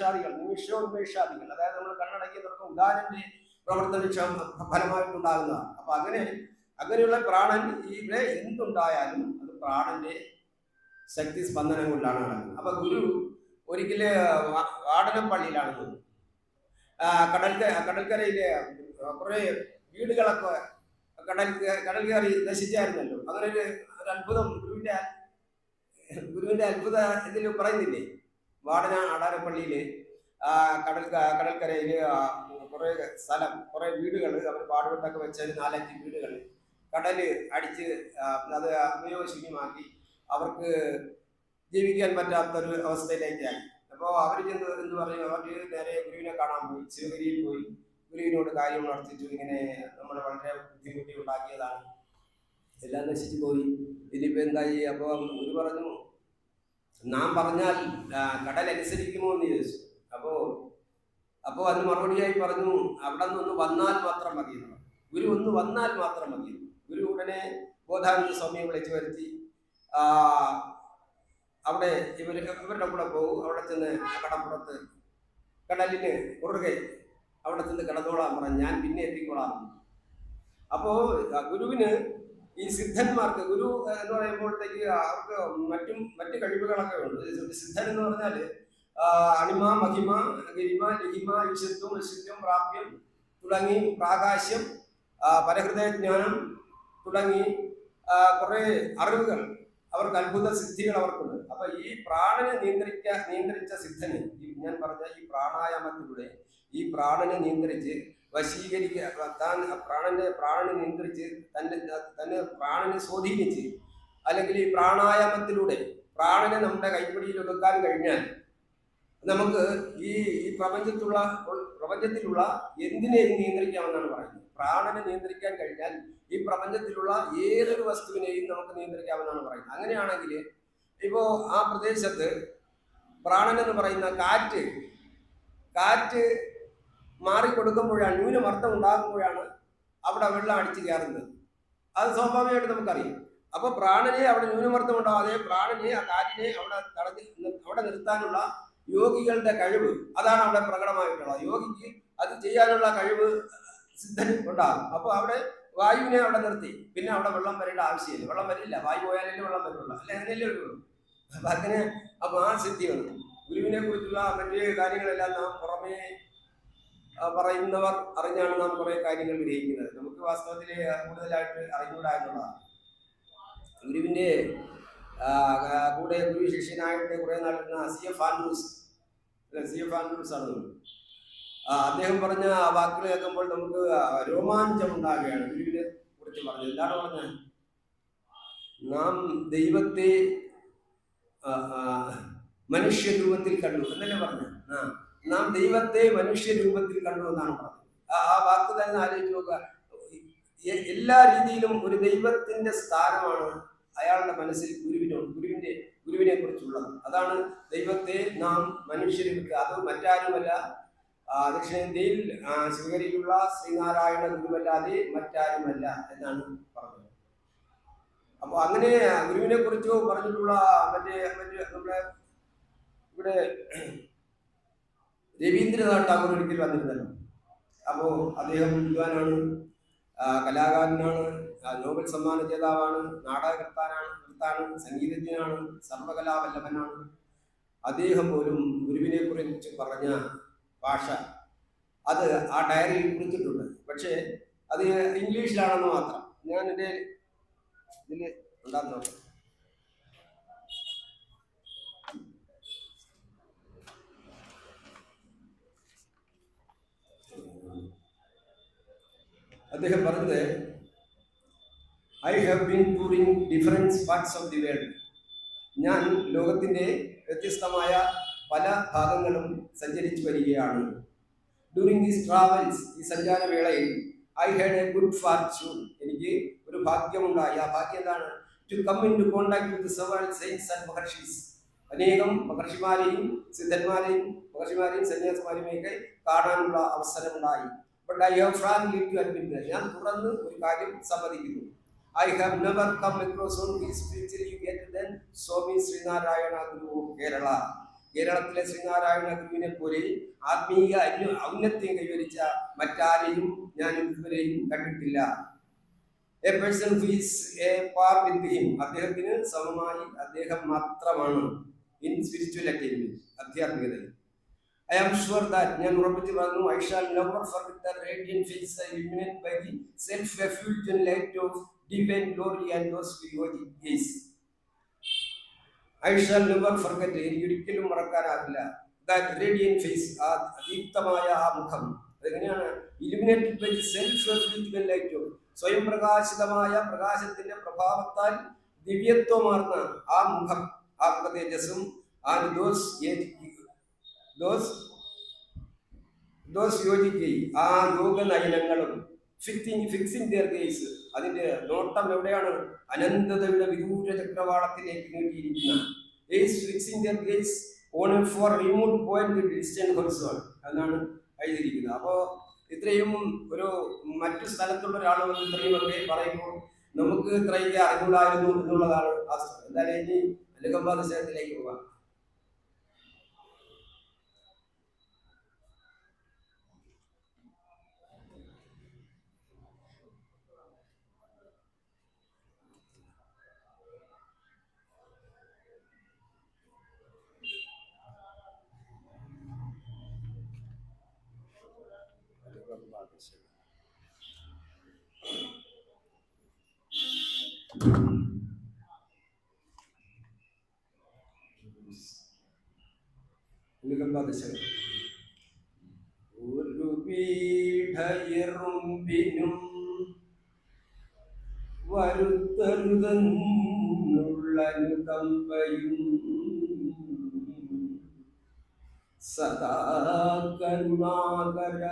A: അതായത് നമ്മൾ കണ്ണടക്കി തുറക്കും ഉദാഹരണന്റെ പ്രവർത്തന ഫലമായിട്ടുണ്ടാകുന്നതാണ്. അപ്പൊ അങ്ങനെയുള്ള പ്രാണൻ ഇവിടെ എന്തുണ്ടായാലും അത് പ്രാണന്റെ ശക്തി സ്പന്ദനം കൊണ്ടാണ് നടക്കുന്നത്. അപ്പൊ ഗുരു ഒരിക്കല് വാടനപ്പള്ളിയിലാണ് കടൽക്കരയിലെ കുറെ വീടുകളൊക്കെ കടൽ കയറി നശിച്ചായിരുന്നല്ലോ. അങ്ങനെ ഒരു അത്ഭുതം ഗുരുവിന്റെ അത്ഭുത ഇതിൽ പറയുന്നില്ലേ? ആടാരപ്പള്ളിയില് കടൽക്കരയില് കുറെ സ്ഥലം, കുറെ വീടുകൾ അവർ പാടുപെട്ടൊക്കെ വെച്ച 4-5 വീടുകൾ കടല് അടിച്ച് അത് ഉപയോഗശൂന്യമാക്കി അവർക്ക് ജീവിക്കാൻ പറ്റാത്തൊരു അവസ്ഥയിലേക്കായി. അപ്പോൾ അവർ എന്ന് പറഞ്ഞു, അവർ നേരെ ഗുരുവിനെ കാണാൻ പോയി, ശിവഗിരിയിൽ പോയി ഗുരുവിനോട് കാര്യം നടത്തിച്ചു. ഇങ്ങനെ നമ്മൾ വളരെ ബുദ്ധിമുട്ടി ഉണ്ടാക്കിയതാണ്, എല്ലാം നശിച്ചു പോയി, ഇനിയിപ്പോൾ എന്തായി? അപ്പോൾ ഗുരു പറഞ്ഞു, നാം പറഞ്ഞാൽ കടൽ അനുസരിക്കുമോ എന്ന് ചോദിച്ചു. അപ്പോൾ അതിന് മറുപടിയായി പറഞ്ഞു, അവിടെ നിന്ന് വന്നാൽ മാത്രം മതി. ഗുരു ഒന്ന് വന്നാൽ മാത്രം മതി. ഗുരു ഉടനെ ബോധാനന്ദ സ്വാമിയെ വിളിച്ചു വരുത്തി. അവിടെ ഇവരുടെ കൂടെ പോകും. അവിടെ ചെന്ന് കടപ്പുറത്ത് കടലിന് കുറുകെ അവിടെ ചെന്ന് കിടന്നോളാൻ പറഞ്ഞു, ഞാൻ പിന്നെ എത്തിക്കോളാം. അപ്പോ ഗുരുവിന് ഈ സിദ്ധന്മാർക്ക്, ഗുരു എന്ന് പറയുമ്പോഴത്തേക്ക് അവർക്ക് മറ്റു കഴിവുകളൊക്കെ ഉണ്ട്. സിദ്ധൻ എന്ന് പറഞ്ഞാല് അണിമ, മഹിമ, ഗരിമ, ലഹിമ, ഈശത്വം, അശുദ്ധ്യം, പ്രാപ്യം തുടങ്ങി, പ്രാകാശ്യം, പരഹൃദയജ്ഞാനം തുടങ്ങി കുറെ അറിവുകൾ, അവർക്ക് അത്ഭുത സിദ്ധികൾ അവർക്കുണ്ട്. അപ്പൊ ഈ പ്രാണനെ നിയന്ത്രിച്ച സിദ്ധന്, ഞാൻ പറഞ്ഞ ഈ പ്രാണായാമത്തിലൂടെ ഈ പ്രാണനെ നിയന്ത്രിച്ച് പ്രാണനെ നിയന്ത്രിച്ച് തന്നെ പ്രാണനെ സ്വാധീനിച്ച്, അല്ലെങ്കിൽ ഈ പ്രാണായാമത്തിലൂടെ പ്രാണനെ നമ്മുടെ കൈപ്പിടിയിൽ ഒതുക്കാൻ കഴിഞ്ഞാൽ നമുക്ക് ഈ പ്രപഞ്ചത്തിലുള്ള എന്തിനേയും നിയന്ത്രിക്കാമെന്നാണ് പറയുന്നത്. പ്രാണനെ നിയന്ത്രിക്കാൻ കഴിഞ്ഞാൽ ഈ പ്രപഞ്ചത്തിലുള്ള ഏതൊരു വസ്തുവിനെയും നമുക്ക് നിയന്ത്രിക്കാമെന്നാണ് പറയുന്നത്. അങ്ങനെയാണെങ്കിൽ ഇപ്പോ ആ പ്രദേശത്ത് പ്രാണൻ എന്ന് പറയുന്ന കാറ്റ് മാറിക്കൊടുക്കുമ്പോഴാണ്, ന്യൂനമർദ്ദം ഉണ്ടാകുമ്പോഴാണ് അവിടെ വെള്ളം അടിച്ചു കയറുന്നത്. അത് സ്വാഭാവികമായിട്ട് നമുക്കറിയാം. അപ്പൊ പ്രാണനെ അവിടെ ന്യൂനമർദ്ദം ഉണ്ടാകാതെ പ്രാണനെ, ആ കാറ്റിനെ അവിടെ നിർത്താനുള്ള യോഗികളുടെ കഴിവ് അതാണ് അവിടെ പ്രകടമായിട്ടുള്ളത്. യോഗിക്ക് അത് ചെയ്യാനുള്ള കഴിവ് സിദ്ധന് ഉണ്ടാകും. അപ്പൊ അവിടെ വായുവിനെ അവിടെ നിർത്തി, പിന്നെ അവിടെ വെള്ളം വരേണ്ട ആവശ്യമില്ല. വെള്ളം വരില്ല, വായു പോയാലല്ലേ വെള്ളം വരുള്ളൂ, അല്ലെ? അങ്ങനെയല്ലേ വരുള്ളൂ. അപ്പൊ ആ സിദ്ധി വന്നു. ഗുരുവിനെ കുറിച്ചുള്ള മറ്റു കാര്യങ്ങളെല്ലാം നാം പുറമേ പറയുന്നവർ അറിഞ്ഞാണ് നാം കുറെ കാര്യങ്ങൾ ഗ്രഹിക്കുന്നത്. നമുക്ക് വാസ്തവത്തിൽ കൂടുതലായിട്ട് അറിഞ്ഞൂടാ എന്നുള്ളതാണ്. ഗുരുവിന്റെ കൂടെ ഗുരു ശിഷ്യനായിട്ട് കുറെ നാളിരുന്ന CF ആൻഡ്രൂസ് ആണ്. അദ്ദേഹം പറഞ്ഞ വാക്കുകൾ കേൾക്കുമ്പോൾ നമുക്ക് രോമാഞ്ചം ഉണ്ടാകുകയാണ്. ഗുരുവിനെ കുറിച്ച് പറഞ്ഞത് എന്താണ് പറഞ്ഞത്? നാം ദൈവത്തെ മനുഷ്യരൂപത്തിൽ കണ്ടു എന്നല്ലേ പറഞ്ഞു. നാം ദൈവത്തെ മനുഷ്യരൂപത്തിൽ കണ്ടു എന്നാണ് പറഞ്ഞത്. ആ വാക്ക് തന്നെ ആലോചിച്ച് നോക്കുക. എല്ലാ രീതിയിലും ഒരു ദൈവത്തിന്റെ സ്ഥാനമാണ് അയാളുടെ മനസ്സിൽ ഗുരുവിനെ കുറിച്ചുള്ളത്. അതാണ് ദൈവത്തെ നാം മനുഷ്യരൂപത്തിൽ, അത് മറ്റാരുമല്ല ദക്ഷിണേന്ത്യയിൽ ശിവഗിരിയിലുള്ള ശ്രീനാരായണ ഗുരുവല്ലാതെ മറ്റാരുമല്ല എന്നാണ് പറഞ്ഞത്. അപ്പോൾ അങ്ങനെ ഗുരുവിനെ കുറിച്ച് പറഞ്ഞിട്ടുള്ള മറ്റേ നമ്മുടെ ഇവിടെ രവീന്ദ്രനാഥ് ടാഗോർ ഒരിക്കൽ വന്നിരുന്നല്ലോ. അപ്പോൾ അദ്ദേഹം വിദ്വാനാണ്, കലാകാരനാണ്, നോബൽ സമ്മാന ജേതാവാണ്, നാടകകർത്താനാണ്, സംഗീതജ്ഞനാണ്, സർവകലാവല്ലഭനാണ്. അദ്ദേഹം പോലും ഗുരുവിനെ കുറിച്ച് പറഞ്ഞ ഭാഷ അത് ആ ഡയറിയിൽ കുറിച്ചിട്ടുണ്ട്. പക്ഷേ അത് ഇംഗ്ലീഷിലാണെന്ന് മാത്രം. ഞാൻ എൻ്റെ ഇതിൽ ഉണ്ടാകുന്ന അദ്ദേഹം പറഞ്ഞത്, I have been touring different parts of the world. ഞാൻ ലോകത്തിൻ്റെ വ്യത്യസ്തമായ പല ഭാഗങ്ങളും സഞ്ചരിച്ചു വരികയാണ്. ഡ്യൂറിങ് ദീസ് ട്രാവൽസ്, ഈ സഞ്ചാരവേളയിൽ I had a good fortune, എനിക്ക് ഒരു ഭാഗ്യമുണ്ടായി. ആ ഭാഗ്യം എന്താണ്? To come in to contact with several saints and maharshis. അനേകം മഹർഷിമാരെയും സിദ്ധന്മാരെയും സന്യാസിമാരെയുമൊക്കെ കാണാനുള്ള അവസരമുണ്ടായി. But I have frankly to admit, ഞാൻ തുറന്ന് ഒരു കാര്യം സമ്മതിക്കുന്നു, I have never come across only spiritually greater than Swami Srinarayana Guru of Kerala. കേരളത്തിലെ ശ്രീനാരായണ ഗുരുവിനെ പോലെ ആത്മീയ ഔന്നത്യം കൈവരിച്ച മറ്റാരെയും ഞാൻ ഇതുവരെയും കണ്ടിട്ടില്ല. A person who is a par with him, അദ്ദേഹത്തിന് സമമായി അദ്ദേഹം മാത്രമാണ് ഇൻ സ്പിരിച്വൽ അറ്റൈൻമെന്റ്, ആധ്യാത്മികതയിൽ. I am sure that ഞാൻ ഉറപ്പിച്ചു പറഞ്ഞു, I shall never forget the radiant face illuminated by the self-effulgent light of divine glory and those days. I shall never forget, എനിക്ക് ഒരിക്കലും മറക്കാനാവില്ല, that radiant face, ആ ദീപ്തമായ ആ മുഖം. അതെങ്ങനെയാണ്? illuminated by the self-effulgent light of, സ്വയം പ്രകാശിതമായ പ്രകാശത്തിന്റെ പ്രഭാവത്താൽ ദിവ്യത്വമാർന്ന ആ മുഖം, ആ മുഖതേജസ്സും and those യോജിക്കുകയും ആ യോഗ നയനങ്ങളും ഫിക്സിംഗ് ദിയർ ഗേസ്, അതിന്റെ നോട്ടം എവിടെയാണ്? അനന്തതയുടെ വിദൂര ചക്രവാളത്തിലേക്ക് നീട്ടിയിരിക്കുന്ന fixing their gaze on a far remote point distant horizon എന്നാണ് എഴുതിയിരിക്കുന്നത്. അപ്പോൾ ഇത്രയും ഒരു മറ്റു സ്ഥലത്തുള്ള ഒരാൾ ഇത്രയുമൊക്കെ പറയുമ്പോൾ നമുക്ക് ഇത്രയൊക്കെ അറിവുള്ളായിരുന്നു എന്നുള്ളതാണ് ആ സ്ഥലം. എന്തായാലും ഇനി അനുകമ്പ ദശകത്തിലേക്ക് പോകാം. ഒരു പീഠയെറുമ്പിനും വരുത്തരുതെന്നുള്ളനുകമ്പയും സദാ കരുണാകര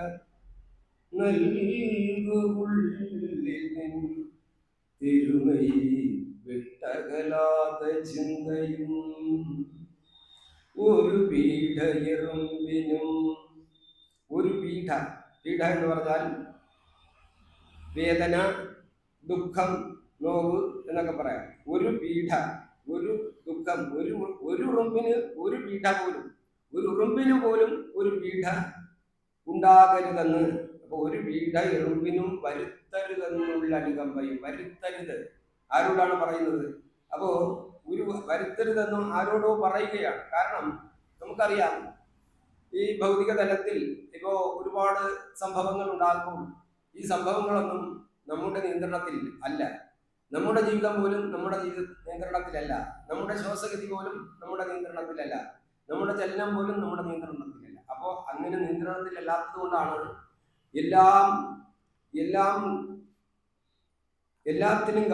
A: നൽകുള്ളിൽ തിരുമൈ വിട്ടകലാത ചിന്തയും. ഒരു പീഠയെറുമ്പിനും, ഒരു പീഠ എന്ന് പറഞ്ഞാൽ വേദന, ദുഃഖം, നോവ് എന്നൊക്കെ പറയാം. ഒരു പീഠ, ഒരു ദുഃഖം, ഒരു ഉറുമ്പിന് ഒരു പീഠ പോലും, ഒരു ഉറുമ്പിന് പോലും ഒരു പീഠ ഉണ്ടാകരുതെന്ന്. അപ്പൊ ഒരു പീഠ എറുമ്പിനും വരുത്തരുതെന്നുള്ള അനുകമ്പയും. വരുത്തരുത് ആരോടാണ് പറയുന്നത്? അപ്പോ ഒരു വരുത്തരുതെന്നും ആരോടോ പറയുകയാണ്. കാരണം നമുക്കറിയാം, ഈ ഭൗതിക തലത്തിൽ ഇപ്പോ ഒരുപാട് സംഭവങ്ങൾ ഉണ്ടാകും. ഈ സംഭവങ്ങളൊന്നും നമ്മുടെ നിയന്ത്രണത്തിൽ അല്ല. നമ്മുടെ ജീവിതം പോലും നമ്മുടെ നിയന്ത്രണത്തിലല്ല. നമ്മുടെ ശ്വാസഗതി പോലും നമ്മുടെ നിയന്ത്രണത്തിലല്ല. നമ്മുടെ ചലനം പോലും നമ്മുടെ നിയന്ത്രണത്തിലല്ല. അപ്പോൾ അങ്ങനെ നിയന്ത്രണത്തിലല്ലാത്തത് കൊണ്ടാണ് എല്ലാത്തിനും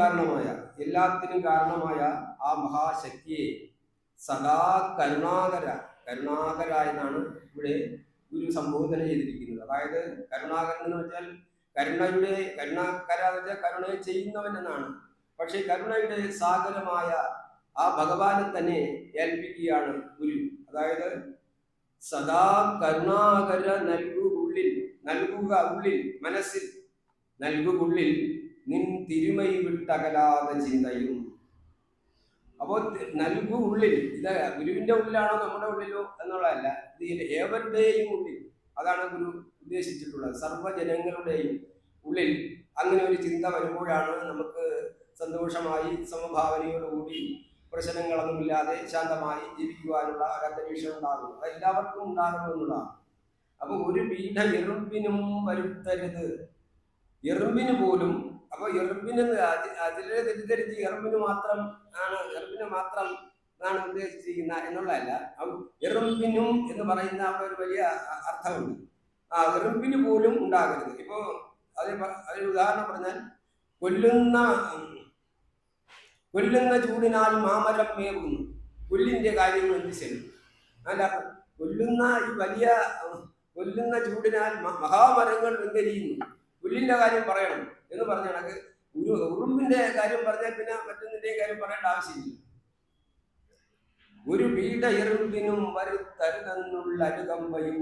A: കാരണമായ ആ മഹാശക്തിയെ സദാ കരുണാകര എന്നാണ് ഇവിടെ ഗുരു സംബോധന ചെയ്തിരിക്കുന്നത്. അതായത് കരുണാകരൻ എന്ന് വെച്ചാൽ കരുണയെ ചെയ്യുന്നവൻ എന്നാണ്. പക്ഷെ കരുണയുടെ സാഗരമായ ആ ഭഗവാനെ തന്നെ ഏൽപ്പിക്കുകയാണ് ഗുരു. അതായത് സദാ കരുണാകര നൽകുക ഉള്ളിൽ മനസ്സിൽ നൽകുള്ളിൽ നിൻ തിരുമൈ വിട്ടകലാതെ ചിന്തയും. അപ്പോൾ നൽകു ഉള്ളിൽ, ഇത് ഗുരുവിന്റെ ഉള്ളിലാണോ നമ്മുടെ ഉള്ളിലോ എന്നുള്ളതല്ല, ഇത് ഏവരുടെയും ഉള്ളിൽ. അതാണ് ഗുരു ഉദ്ദേശിച്ചിട്ടുള്ളത്. സർവ്വജനങ്ങളുടെയും ഉള്ളിൽ അങ്ങനെ ഒരു ചിന്ത വരുമ്പോഴാണ് നമുക്ക് സന്തോഷമായി സമഭാവനയോടുകൂടി പ്രശ്നങ്ങളൊന്നുമില്ലാതെ ശാന്തമായി ജീവിക്കുവാനുള്ള ഒരു അന്തരീക്ഷം ഉണ്ടാകും. അത് എല്ലാവർക്കും ഉണ്ടാകണമെന്നുള്ളതാണ്. അപ്പൊ ഒരു പീഠ എറുമ്പിനും വരുത്തരുത്, എറുമ്പിന് പോലും. അപ്പൊ എറുമ്പിന് അതിലെ തെറ്റിദ്ധരിച്ച് എറുമ്പിന് മാത്രം ആണ് ഉദ്ദേശിച്ചിരിക്കുന്ന എന്നുള്ളതല്ല. എറുമ്പിനും എന്ന് പറയുന്ന അവിടെ ഒരു വലിയ അർത്ഥമുണ്ട്. ആ എറുമ്പിന് പോലും ഉണ്ടാകരുത്. ഇപ്പോ അതിന് ഉദാഹരണം പറഞ്ഞാൽ, കൊല്ലുന്ന ചൂടിനാൽ മാമരം മേകുന്നു. പുല്ലിന്റെ കാര്യങ്ങൾ എന്ത് ശരി അല്ല, കൊല്ലുന്ന ചൂടിനാൽ മഹാമരങ്ങൾ വെന്തെരിയുന്നു. പുല്ലിന്റെ കാര്യം പറയണം എന്ന് പറഞ്ഞ കണക്ക് ഉറുമ്പിന്റെ കാര്യം പറഞ്ഞാൽ പിന്നെ മറ്റൊന്നിന്റെയും കാര്യം പറയേണ്ട ആവശ്യമില്ല. ഒരു പീഠ എറുമ്പിനും വരുത്തരുതെന്നുള്ള അനുകമ്പയും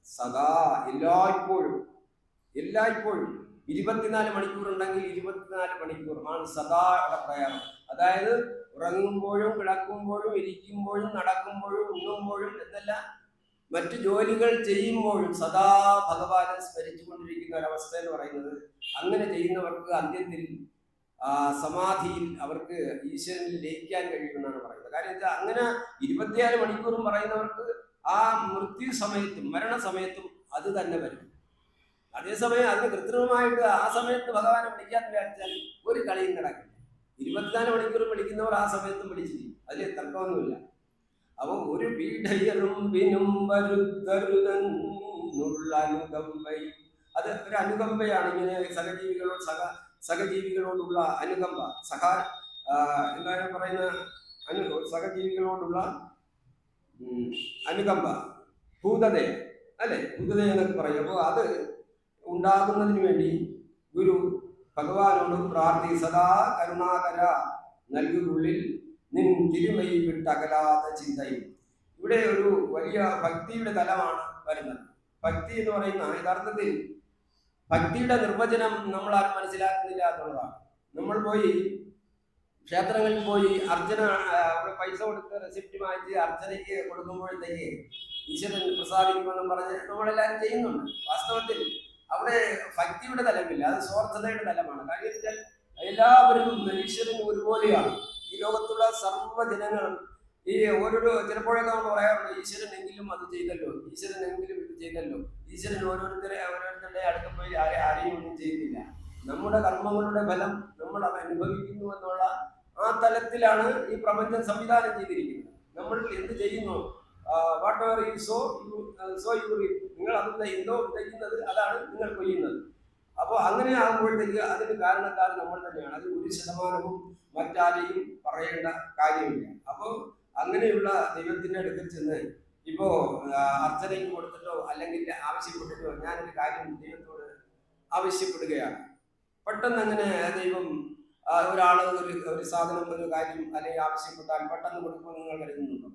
A: സദാ എല്ലായ്പ്പോഴും 24 മണിക്കൂർ ഉണ്ടെങ്കിൽ 24 മണിക്കൂർ ആണ് സദാ പ്രയാണം. അതായത് ഉറങ്ങുമ്പോഴും കിടക്കുമ്പോഴും ഇരിക്കുമ്പോഴും നടക്കുമ്പോഴും ഉണ്ണുമ്പോഴും എന്നല്ല, മറ്റു ജോലികൾ ചെയ്യുമ്പോഴും സദാ ഭഗവാനെ സ്മരിച്ചുകൊണ്ടിരിക്കുന്ന ഒരവസ്ഥ എന്ന് പറയുന്നത്, അങ്ങനെ ചെയ്യുന്നവർക്ക് അന്ത്യത്തിൽ സമാധിയിൽ അവർക്ക് ഈശ്വരനിൽ ലയിക്കാൻ കഴിയുമെന്നാണ് പറയുന്നത്. കാര്യം വെച്ചാൽ അങ്ങനെ 24 മണിക്കൂറും പറയുന്നവർക്ക് ആ മൃത്യു സമയത്തും മരണസമയത്തും അത് തന്നെ വരും. അതേസമയം അതിന് കൃത്രിമമായിട്ട് ആ സമയത്ത് ഭഗവാനെ വിളിക്കാൻ വിചാരിച്ചാൽ ഒരു കളിയും കിടക്കില്ല. 24 മണിക്കൂറും വിളിക്കുന്നവർ ആ സമയത്തും വിളിച്ചിരിക്കും, അതിൽ തർക്കമൊന്നുമില്ല. അപ്പൊ ഒരു പീഠയെറുമ്പിനും വരുത്തരുതെന്നുള്ള അനുകമ്പയും, അത് ഒരു അനുകമ്പയാണ്. ഇങ്ങനെ സഹജീവികളോടുള്ള അനുകമ്പ, എന്താണ് പറയുന്ന സഹജീവികളോടുള്ള അനുകമ്പ, ഭൂതത അല്ലെ, ഭൂതത എന്നൊക്കെ പറയും. അപ്പോൾ അത് ഉണ്ടാകുന്നതിന് വേണ്ടി ഗുരു ഭഗവാനോട് സദാ കരുണാകര നൽകുള്ളിൽ നിൻ തിരുമൈ വിട്ടകലാത്ത ചിന്തയും. ഇവിടെ ഒരു വലിയ ഭക്തിയുടെ തലമാണ് വരുന്നത്. ഭക്തി എന്ന് പറയുന്ന യഥാർത്ഥത്തിൽ ഭക്തിയുടെ നിർവചനം നമ്മൾ ആരും മനസ്സിലാക്കുന്നില്ല എന്നുള്ളതാണ്. നമ്മൾ പോയി ക്ഷേത്രങ്ങളിൽ പോയി പൈസ കൊടുത്ത് റെസിപ്റ്റ് വാങ്ങിച്ച് അർച്ചനയ്ക്ക് കൊടുക്കുമ്പോഴത്തേക്ക് ഈശ്വരൻ പ്രസാദിക്കുമെന്നും പറഞ്ഞ് നമ്മളെല്ലാവരും ചെയ്യുന്നുണ്ട്. വാസ്തവത്തിൽ അവിടെ ഭക്തിയുടെ തലമില്ല, അത് സ്വാർത്ഥതയുടെ തലമാണ്. കാര്യം വെച്ചാൽ എല്ലാവരും ഈശ്വരൻ ഒരുപോലെയാണ്. ഈ ലോകത്തുള്ള സർവ്വജനങ്ങളും ഈ ഓരോരോ ചിലപ്പോഴൊക്കെ നമ്മൾ പറയാറുണ്ട്, ഈശ്വരനെങ്കിലും അത് ചെയ്തല്ലോ, ഈശ്വരനെങ്കിലും ഇത് ചെയ്തല്ലോ. ഈശ്വരൻ ഓരോരുത്തരുടെ അടുത്ത് പോയി ആരെയും ഒന്നും ചെയ്യുന്നില്ല. നമ്മുടെ കർമ്മങ്ങളുടെ ഫലം നമ്മൾ അനുഭവിക്കുന്നു എന്നുള്ള ആ തലത്തിലാണ് ഈ പ്രപഞ്ചം സംവിധാനം ചെയ്തിരിക്കുന്നത്. നമ്മൾ എന്ത് ചെയ്യുന്നു, what ever you so you reap. നിങ്ങൾ അത് എന്തോ വിതയ്ക്കുന്നത് അതാണ് നിങ്ങൾ കൊയ്യുന്നത്. അപ്പോൾ അങ്ങനെ ആകുമ്പോഴത്തേക്ക് അതിന് കാരണക്കാർ നമ്മൾ തന്നെയാണ്. അത് 1% മറ്റാരെയും പറയേണ്ട കാര്യമില്ല. അപ്പോൾ അങ്ങനെയുള്ള ദൈവത്തിന്റെ അടുക്കൽ ചെന്ന് ഇപ്പോ അർച്ചനയ്ക്ക് കൊടുത്തിട്ടോ അല്ലെങ്കിൽ ആവശ്യപ്പെട്ടിട്ടോ ഞാനൊരു കാര്യം ദൈവത്തോട് ആവശ്യപ്പെടുകയാണ്. പെട്ടെന്ന് അങ്ങനെ ദൈവം ഒരാൾ ഒരു സാധനം ഒരു കാര്യം അല്ലെങ്കിൽ ആവശ്യപ്പെട്ടാൽ പെട്ടെന്ന് കൊടുക്കുമെന്ന് നിങ്ങൾ കരുതുന്നുണ്ടോ?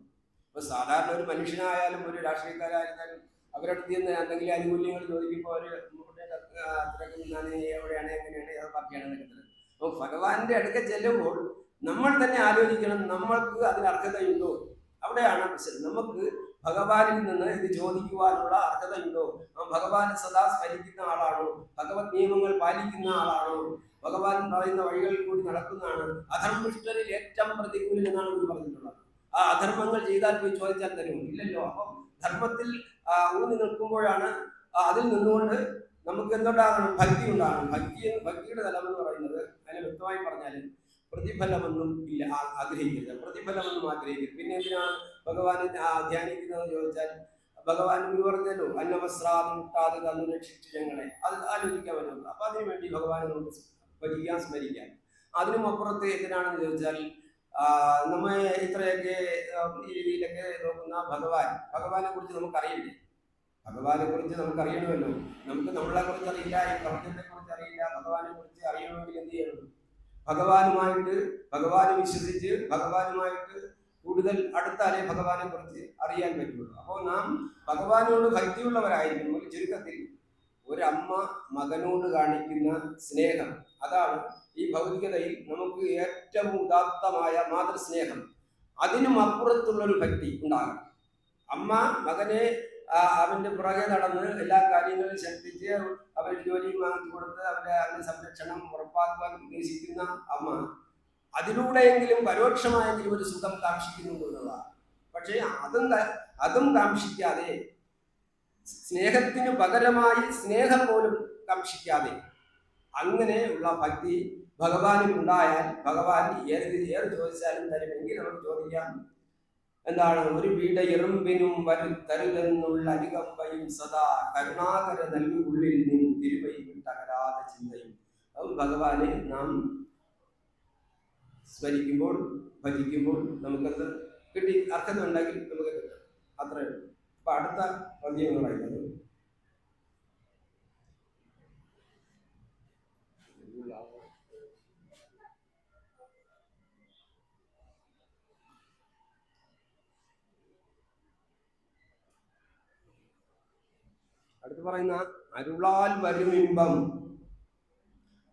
A: ഇപ്പൊ സാധാരണ ഒരു മനുഷ്യനായാലും ഒരു രാഷ്ട്രീയക്കാരായിരുന്നാലും അവരുടെ നിന്ന് എന്തെങ്കിലും ആനുകൂല്യങ്ങൾ ചോദിക്കുമ്പോൾ അവര് എവിടെയാണ് എങ്ങനെയാണ് ഏത് പാർട്ടിയാണ് എന്നൊക്കെ. അപ്പോൾ ഭഗവാന്റെ അടുക്ക ചെല്ലുമ്പോൾ നമ്മൾ തന്നെ ആലോചിക്കണം, നമ്മൾക്ക് അതിന് അർഹതയുണ്ടോ? അവിടെയാണ് പ്രശ്നം. നമുക്ക് ഭഗവാനിൽ നിന്ന് ഇത് ചോദിക്കുവാനുള്ള അർഹതയുണ്ടോ? ഭഗവാനെ സദാ സ്മരിക്കുന്ന ആളാണോ? ഭഗവത് നിയമങ്ങൾ പാലിക്കുന്ന ആളാണോ? ഭഗവാൻ പറയുന്ന വഴികളിൽ കൂടി നടക്കുന്നതാണ്. അധർമ്മിഷ്ഠരിൽ ഏറ്റവും പ്രതികൂലം എന്നാണ് ഇവർ പറഞ്ഞിട്ടുള്ളത്. ആ അധർമ്മങ്ങൾ ചെയ്താൽ പോയി ചോദിച്ചാൽ തരുമോ? ഇല്ലല്ലോ. അപ്പം ധർമ്മത്തിൽ ഊന്നി നിൽക്കുമ്പോഴാണ് അതിൽ നിന്നുകൊണ്ട് നമുക്ക് എന്തുണ്ടാകണം? ഭക്തി ഉണ്ടാകണം. ഭക്തിയുടെ തലം എന്ന് പറയുന്നത് അതിനെ വ്യക്തമായി പറഞ്ഞാൽ പ്രതിഫലമൊന്നും ഇല്ല, ആഗ്രഹിക്കരുത്. പ്രതിഫലമൊന്നും ആഗ്രഹിക്കരുത്. പിന്നെ എന്തിനാണ് ഭഗവാനെ ധ്യാനിക്കുന്നതെന്ന് ചോദിച്ചാൽ, ഭഗവാൻ ഗുരു പറഞ്ഞല്ലോ, അന്നവസ്രാദം മുട്ടാതെ തന്നു രക്ഷിച്ചു ഞങ്ങളെ. അത് ആലോചിക്കാൻ പറ്റുള്ളൂ. അപ്പൊ അതിനുവേണ്ടി ഭഗവാനെ നമുക്ക് ഭജിക്കാൻ, സ്മരിക്കാൻ. അതിനും അപ്പുറത്ത് എന്തിനാണെന്ന് ചോദിച്ചാൽ, നമ്മെ ഇത്രയൊക്കെ ഈ രീതിയിലൊക്കെ നോക്കുന്ന ഭഗവാനെ കുറിച്ച് നമുക്കറിയില്ലേ? ഭഗവാനെ കുറിച്ച് നമുക്കറിയണമല്ലോ. നമുക്ക് നമ്മളെ കുറിച്ച് അറിയില്ല, ഈ പ്രപഞ്ചത്തെ കുറിച്ച് അറിയില്ല. ഭഗവാനെ കുറിച്ച് അറിയണമെങ്കിൽ എന്ത് ചെയ്യണം? ഭഗവാനെ വിശ്വസിച്ച് ഭഗവാനുമായിട്ട് കൂടുതൽ അടുത്താലേ ഭഗവാനെ കുറിച്ച് അറിയാൻ പറ്റുള്ളൂ. അപ്പോൾ നാം ഭഗവാനോട് ഭക്തിയുള്ളവരായിരിക്കും. ഒരു ചുരുക്കത്തിൽ ഒരമ്മ മകനോട് കാണിക്കുന്ന സ്നേഹം, അതാണ് ഈ ഭൗതികതയിൽ നമുക്ക് ഏറ്റവും ഉദാത്തമായ മാതൃസ്നേഹം. അതിനും അപ്പുറത്തുള്ളൊരു ഭക്തി ഉണ്ടാകണം. അമ്മ മകനെ അവന്റെ പുറകെ നടന്ന് എല്ലാ കാര്യങ്ങളും ശ്രദ്ധിച്ച് അവന് ജോലിയും വാങ്ങിച്ചു കൊടുത്ത് അവന്റെ സംരക്ഷണം ഉറപ്പാക്കുവാൻ ഉദ്ദേശിക്കുന്ന അമ്മ അതിലൂടെയെങ്കിലും പരോക്ഷമായെങ്കിലും ഒരു സുഖം കാക്ഷിക്കുന്നു എന്നുള്ളതാണ്. പക്ഷേ അതും കാക്ഷിക്കാതെ, സ്നേഹത്തിന് പകരമായി സ്നേഹം പോലും കാക്ഷിക്കാതെ അങ്ങനെയുള്ള ഭക്തി ഭഗവാനിൽ ഉണ്ടായാൽ ഭഗവാൻ ഏത് ചോദിച്ചാലും തരുമെങ്കിൽ നമുക്ക് ചോദിക്കാം, എന്താണ്? ഒരു വീട എറുമ്പിനും വരുത്തരുതെന്നുള്ള അനുകമ്പയും സദാ കരുണാകര നൽകി ഉള്ളിൽ നിന്നും തിരുവൈ വിട്ടകരാതെ ചിന്തയും. അപ്പം ഭഗവാനെ നാം സ്മരിക്കുമ്പോൾ ഭജിക്കുമ്പോൾ നമുക്കത് കിട്ടി അർഹതയുണ്ടെങ്കിൽ നമുക്ക് കിട്ടും. അത്രയേ ഉള്ളൂ. അപ്പൊ അടുത്ത പദ്യം എന്ന് പറയുന്നത് അടുത്ത് പറയുന്ന അരുളാൽ വരും ഇമ്പം.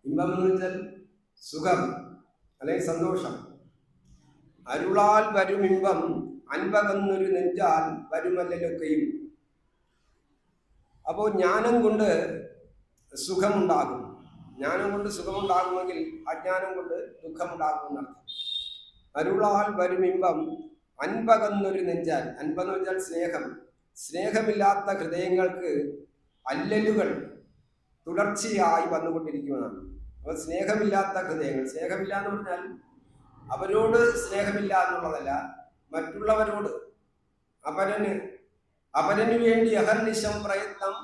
A: ഇമ്പം എന്ന് വെച്ചാൽ സുഖം അല്ലെങ്കിൽ സന്തോഷം. അരുളാൽ വരും ഇമ്പം അൻപകന്നൊരു നെഞ്ചാൽ വരുമല്ലൊക്കെയും. അപ്പോൾ ജ്ഞാനം കൊണ്ട് സുഖമുണ്ടാകും. ജ്ഞാനം കൊണ്ട് സുഖമുണ്ടാകുമെങ്കിൽ അജ്ഞാനം കൊണ്ട് ദുഃഖമുണ്ടാകുമെന്നർത്ഥം. അരുളാൽ വരും ഇമ്പം അൻപകന്നൊരു നെഞ്ചാൽ. അൻപെന്ന് വെച്ചാൽ സ്നേഹം. സ്നേഹമില്ലാത്ത ഹൃദയങ്ങൾക്ക് അല്ലലുകൾ തുടർച്ചയായി വന്നുകൊണ്ടിരിക്കുന്നതാണ്. അപ്പോൾ സ്നേഹമില്ലാത്ത ഹൃദയങ്ങൾ, സ്നേഹമില്ല എന്ന് പറഞ്ഞാൽ അവരോട് സ്നേഹമില്ല എന്നുള്ളതല്ല, മറ്റുള്ളവരോട് അപരന് വേണ്ടി അഹർനിശം പ്രയത്നം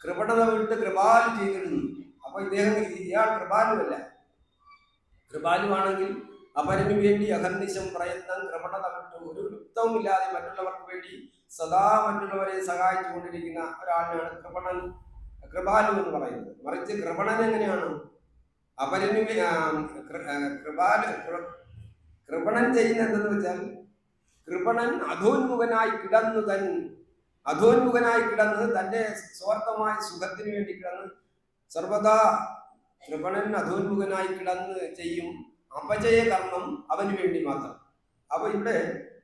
A: കൃപണത വിട്ട് കൃപാലു ചെയ്തിരുന്നു. അപ്പൊ ഇയാൾ കൃപാലുവല്ല. കൃപാലുവാണെങ്കിൽ അപരന് വേണ്ടി അഹർനിശം പ്രയത്നം കൃപണത വിട്ട് ഒരു ലുപ്തവുമില്ലാതെ മറ്റുള്ളവർക്ക് വേണ്ടി സദാ മറ്റുള്ളവരെ സഹായിച്ചു കൊണ്ടിരിക്കുന്ന ഒരാളിനാണ് കൃപാലു എന്ന് പറയുന്നത്. മറിച്ച് കൃപണൻ എങ്ങനെയാണ്? അപരന് കൃപണൻ ചെയ്യുന്നത് എന്തെന്ന് വെച്ചാൽ, കൃപണൻ അധോന്മുഖനായി കിടന്ന് തന്റെ സ്വാർത്ഥമായ സുഖത്തിന് വേണ്ടി കിടന്ന് സർവദാ കൃപണൻ അധോന്മുഖനായി കിടന്ന് ചെയ്യും അപജയ കർമ്മം അവന് വേണ്ടി മാത്രം. അപ്പൊ ഇവിടെ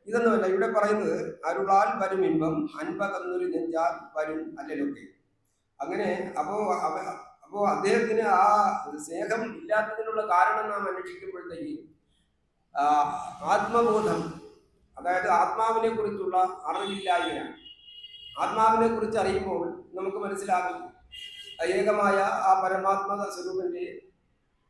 A: ഇതൊന്നുമല്ല. ഇവിടെ പറയുന്നത് അരുളാൽ വരും ഇമ്പം അൻപകന്നൊരു നെഞ്ചാൽ വരും അല്ലലൊക്കെ. അങ്ങനെ അപ്പോ അദ്ദേഹത്തിന് ആ സ്നേഹം ഇല്ലാത്തതിനുള്ള കാരണം നാം അന്വേഷിക്കുമ്പോഴത്തേക്ക് ആത്മബോധം, അതായത് ആത്മാവിനെ കുറിച്ചുള്ള അറിവില്ലായ്മയാണ്. ആത്മാവിനെ കുറിച്ച് അറിയുമ്പോൾ നമുക്ക് മനസ്സിലാകും ഏകമായ ആ പരമാത്മക സ്വരൂപന്റെ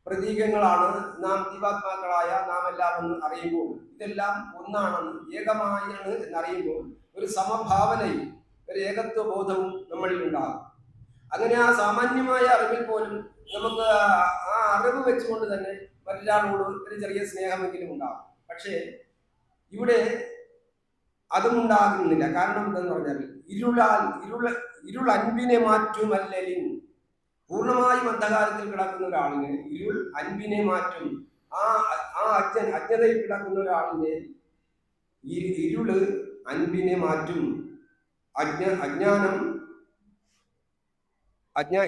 A: പ്രതീകങ്ങളാണ് നാം ജീവാത്മാക്കളായ നാം എല്ലാം എന്ന് അറിയുമ്പോൾ, ഇതെല്ലാം ഒന്നാണെന്ന് ഏകമായാണ് എന്നറിയുമ്പോൾ ഒരു സമഭാവനയും ഒരു ഏകത്വ ബോധവും നമ്മളിൽ ഉണ്ടാകും. അങ്ങനെ ആ സാമാന്യമായ അറിവിൽ പോലും നമുക്ക് ആ അറിവ് വെച്ചുകൊണ്ട് തന്നെ മറ്റൊരാളോട് ഒരു ചെറിയ സ്നേഹമെങ്കിലും ഉണ്ടാകും. പക്ഷേ ഇവിടെ അതും ഉണ്ടാകുന്നില്ല. കാരണം എന്താന്ന് പറഞ്ഞാൽ ഇരുൾ അൻപിനെ മാറ്റുമല്ലിൻ. പൂർണ്ണമായും അന്ധകാരത്തിൽ കിടക്കുന്ന ഒരാളിന് ഇരുൾ അൻപിനെ മാറ്റും. അജ്ഞതയിൽ കിടക്കുന്ന ഒരാളിന് ഇരുള് അൻപിനെ മാറ്റും.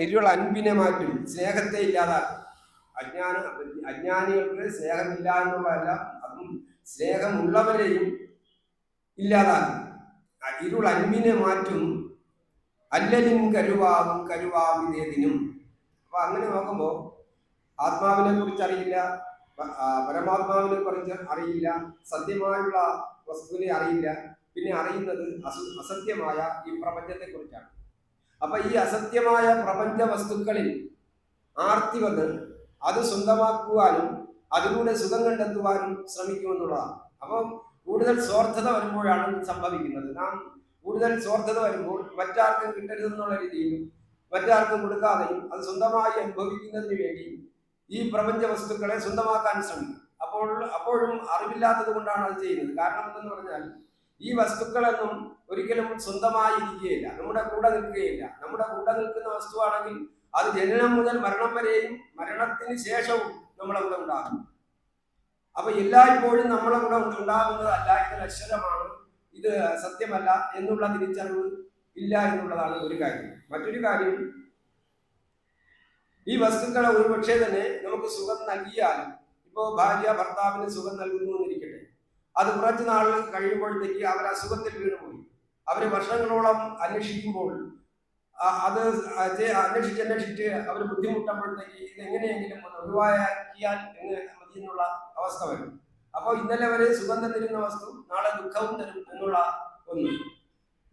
A: ഇരുൾ അൻപിനെ മാറ്റും, സ്നേഹത്തെ ഇല്ലാതാക്കും. അജ്ഞാനികൾക്ക് സ്നേഹമില്ല എന്നുള്ളതല്ല, അതും സ്നേഹമുള്ളവരെയും ഇല്ലാതാക്കും. ഇരുൾ അൻപിനെ മാറ്റും, അല്ലലിൻ കരുവാവിതേതിനും. അപ്പൊ അങ്ങനെ നോക്കുമ്പോൾ ആത്മാവിനെ കുറിച്ച് അറിയില്ല, പരമാത്മാവിനെ കുറിച്ച് അറിയില്ല, സത്യമായുള്ള വസ്തുവിനെ അറിയില്ല, പിന്നെ അറിയുന്നത് അസത്യമായ ഈ പ്രപഞ്ചത്തെ കുറിച്ചാണ്. അപ്പൊ ഈ അസത്യമായ പ്രപഞ്ച വസ്തുക്കളിൽ ആർത്തി വന്ന് അത് സ്വന്തമാക്കുവാനും അതിലൂടെ സുഖം കണ്ടെത്തുവാനും ശ്രമിക്കുമെന്നുള്ളതാണ്. അപ്പം കൂടുതൽ സ്വാർത്ഥത വരുമ്പോഴാണ് സംഭവിക്കുന്നത്. നാം കൂടുതൽ സ്വാർത്ഥത വരുമ്പോൾ മറ്റാർക്കും കിട്ടരുതെന്നുള്ള രീതിയിലും മറ്റാർക്കും കൊടുക്കാതെയും അത് സ്വന്തമായി അനുഭവിക്കുന്നതിന് വേണ്ടി ഈ പ്രപഞ്ച വസ്തുക്കളെ സ്വന്തമാക്കാൻ ശ്രമിക്കും. അപ്പോഴും അറിവില്ലാത്തത് കൊണ്ടാണ് അത് ചെയ്യുന്നത്. കാരണം എന്തെന്ന് പറഞ്ഞാൽ ഈ വസ്തുക്കളൊന്നും ഒരിക്കലും സ്വന്തമായി ഇരിക്കുകയില്ല, നമ്മുടെ കൂടെ നിൽക്കുകയില്ല. നമ്മുടെ കൂടെ നിൽക്കുന്ന വസ്തുവാണെങ്കിൽ അത് ജനനം മുതൽ മരണം വരെയും മരണത്തിന് ശേഷവും നമ്മളവിടെ ഉണ്ടാകും. അപ്പൊ എല്ലായ്പ്പോഴും നമ്മളെ കൂടെ ഉണ്ടാകുന്നതല്ല, ഇത് നശ്വരമാണ്, ഇത് സത്യമല്ല എന്നുള്ള തിരിച്ചറിവ് ഇല്ല എന്നുള്ളതാണ് ഒരു കാര്യം. മറ്റൊരു കാര്യം, ഈ വസ്തുക്കളെ ഒരുപക്ഷെ തന്നെ നമുക്ക് സുഖം നൽകിയാലും, ഇപ്പോൾ ഭാര്യ ഭർത്താവിന് സുഖം നൽകുന്നു എന്നിരിക്കട്ടെ, അത് കുറച്ച് നാൾ കഴിയുമ്പോഴത്തേക്ക് അവർ അസുഖത്തിൽ വീണുപോയി. അവര് വർഷങ്ങളോളം അന്വേഷിക്കുമ്പോൾ അത് അന്വേഷിച്ച് അവർ ബുദ്ധിമുട്ടുമ്പോഴത്തേക്ക് ഇത് എങ്ങനെയെങ്കിലും ഒന്ന് ഒഴിവാക്കിയാൽ മതി എന്നുള്ള അവസ്ഥ വരും. അപ്പോൾ ഇന്നലെ വരെ സുഖം തന്നിരുന്ന വസ്തു നാളെ ദുഃഖവും തരും എന്നുള്ള ഒന്ന്.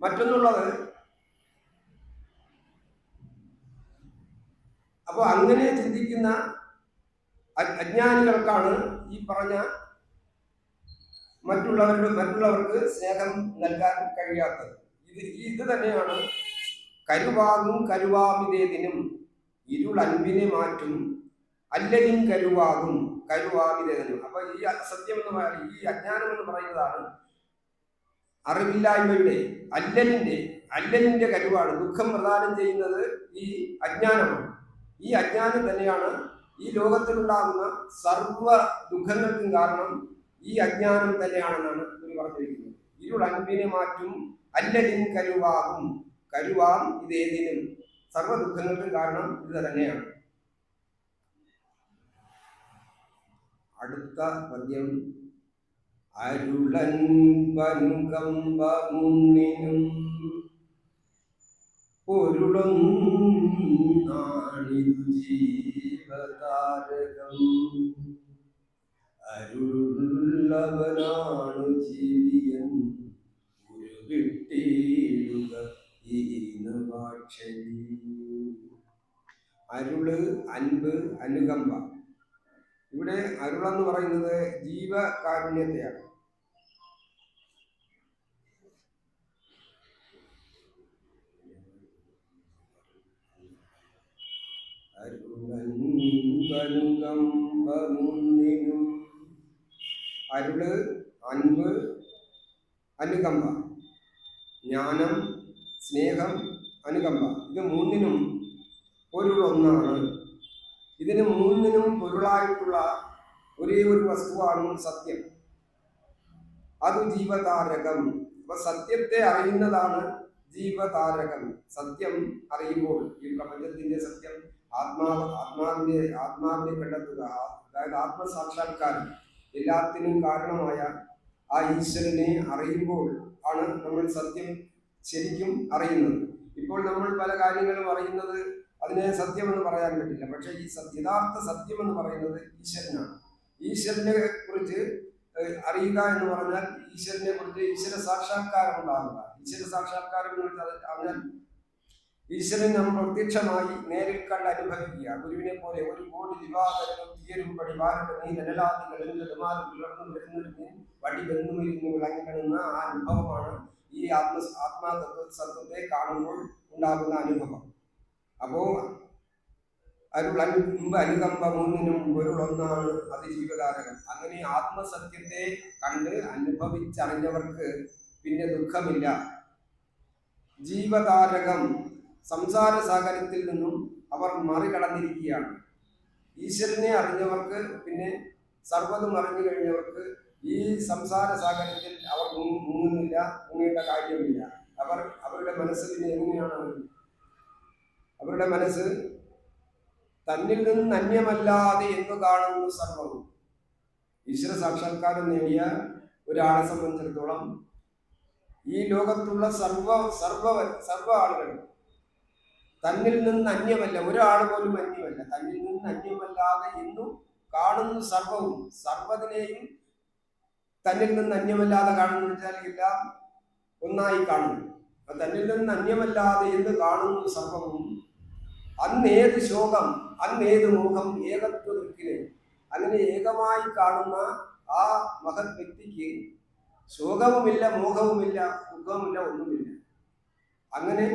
A: മറ്റൊന്നുള്ളത്, അപ്പോൾ അങ്ങനെ ചിന്തിക്കുന്ന അജ്ഞാനികൾക്കാണ് ഈ പറഞ്ഞ മറ്റുള്ളവർക്ക് സ്നേഹം നൽകാൻ കഴിയാത്തത്. ഇത് തന്നെയാണ് കരുവാകും കരുവാമിതേതിനും ഇരുളൻപിനെ മാറ്റും അല്ലലിൻ കരുവാകും കരുവാമിതേതിനും. അപ്പൊ ഈ അസത്യം എന്ന് പറയുന്നത്, ഈ അജ്ഞാനം എന്ന് പറയുന്നതാണ് അറിവില്ലായ്മയുടെ അല്ലലിന്റെ കരുവാണ്. ദുഃഖം പ്രദാനം ചെയ്യുന്നത് ഈ അജ്ഞാനമാണ്. ഈ അജ്ഞാനം തന്നെയാണ് ഈ ലോകത്തിലുണ്ടാകുന്ന സർവ ദുഃഖങ്ങൾക്കും കാരണം ഈ അജ്ഞാനം തന്നെയാണെന്നാണ് ഇവർ പറഞ്ഞിരിക്കുന്നത്. ഇരുളൻപിനെ മാറ്റും അല്ലലിൻ കരുവാകും കരുവാം ഇതേതിനും. സർവ ദുഃഖങ്ങൾക്കും കാരണം ഇത് തന്നെയാണ്. അടുത്ത പദ്യം, അരുളൻ പനുകമ്പമുന്നിനും പൊരുളൊന്നാണിതു ജീവതാരകം. അരുളുള്ളവനാണ് ജീവിയൻ ഉരുവിട്ടീടുക ഈനവാക്ഷരി. അരുള്, അൻപ്, അനുകമ്പ. ഇവിടെ അരുളെന്ന് പറയുന്നത് ജീവകാരുണ്യത്തെയാണ്. അരുള്, അൻപ്, അനുകമ്പ. ജ്ഞാനം, സ്നേഹം, അനുകമ്പ. ഇത് മൂന്നിനും പൊരുളൊന്നാണ്. ഇതിന് മൂന്നിനും പൊരുളായിട്ടുള്ള ഒരേ ഒരു വസ്തുവാണ് സത്യം. അത് ജീവതാരകം. അപ്പൊ സത്യത്തെ അറിയുന്നതാണ് ജീവതാരകം. സത്യം അറിയുമ്പോൾ ഈ പ്രപഞ്ചത്തിന്റെ സത്യം ആത്മാവിനെ കണ്ടെത്തുക, അതായത് ആത്മസാക്ഷാത്കാരം, എല്ലാത്തിനും കാരണമായ ആ ഈശ്വരനെ അറിയുമ്പോൾ ആണ് നമ്മൾ സത്യം ശരിക്കും അറിയുന്നത്. ഇപ്പോൾ നമ്മൾ പല കാര്യങ്ങളും അറിയുന്നത് അതിനെ സത്യമെന്ന് പറയാൻ പറ്റില്ല. പക്ഷെ ഈ യഥാർത്ഥ സത്യം എന്ന് പറയുന്നത് ഈശ്വരനാണ്. ഈശ്വരനെ കുറിച്ച് അറിയുക എന്ന് പറഞ്ഞാൽ ഈശ്വരനെ കുറിച്ച് ഈശ്വര സാക്ഷാത്കാരം ഉണ്ടാകുക. ഈശ്വര സാക്ഷാത്കാരം എന്ന് പറഞ്ഞാൽ ഈശ്വരൻ നമ്മൾ പ്രത്യക്ഷമായി നേരിൽ കണ്ട് അനുഭവിക്കുക. ഗുരുവിനെ പോലെ ഒരു കോടി ദിവാകരനും തീയരുമ്പടി വാരക നീലലാദികൾ പുലർന്നു വരുന്നതിന് വടി ബന്ധുമിരുന്നു വിളങ്ങിക്കിടുന്ന ആ അനുഭവമാണ് ഈ ആത്മാതത്വത്തെ കാണുമ്പോൾ ഉണ്ടാകുന്ന അനുഭവം. അപ്പോ അരുളൻപ് അനുകമ്പ മൂന്നിനും പൊരുളൊന്നാണ് അതിജീവതാരകം. അങ്ങനെ ആത്മസത്യത്തെ കണ്ട് അനുഭവിച്ചറിഞ്ഞവർക്ക് പിന്നെ ദുഃഖമില്ല. ജീവതാരകം, സംസാര സാഗരത്തിൽ നിന്നും അവർ മറികടന്നിരിക്കുകയാണ്. ഈശ്വരനെ അറിഞ്ഞവർക്ക് പിന്നെ സർവ്വതും അറിഞ്ഞു കഴിഞ്ഞവർക്ക് ഈ സംസാര സാഗരത്തിൽ അവർ മുങ്ങുന്നില്ല, മുങ്ങേണ്ട കാര്യമില്ല. അവരുടെ മനസ്സ് പിന്നെ എങ്ങനെയാണ്? അവരുടെ മനസ്സ് തന്നിൽ നിന്ന് അന്യമല്ലാതെ എന്ന് കാണുന്നു സർവവും. ഈശ്വര സാക്ഷാത്കാരം നേടിയ ഒരാളെ സംബന്ധിച്ചിടത്തോളം ഈ ലോകത്തുള്ള സർവ ആളുകൾ തന്നിൽ നിന്ന് അന്യമല്ല, ഒരാൾ പോലും അന്യമല്ല, തന്നിൽ നിന്ന് അന്യമല്ലാതെ എന്നും കാണുന്നു സർവവും. സർവ്വതിനെയും തന്നിൽ നിന്ന് അന്യമല്ലാതെ കാണുന്നു വെച്ചാൽ എല്ലാം ഒന്നായി കാണുന്നു. തന്നിൽ നിന്ന് അന്യമല്ലാതെ എന്ന് കാണുന്നു സർവവും. അന്നേത് ശോകം അന്നേത് മോഹം ഏകത്വ ദൃക്കിന്. അങ്ങനെ ഏകമായി കാണുന്ന ആ മഹത് വ്യക്തിക്ക് ശോകവുമില്ല, മോഹവുമില്ല, ദുഃഖവുമില്ല, ഒന്നുമില്ല. അങ്ങനെ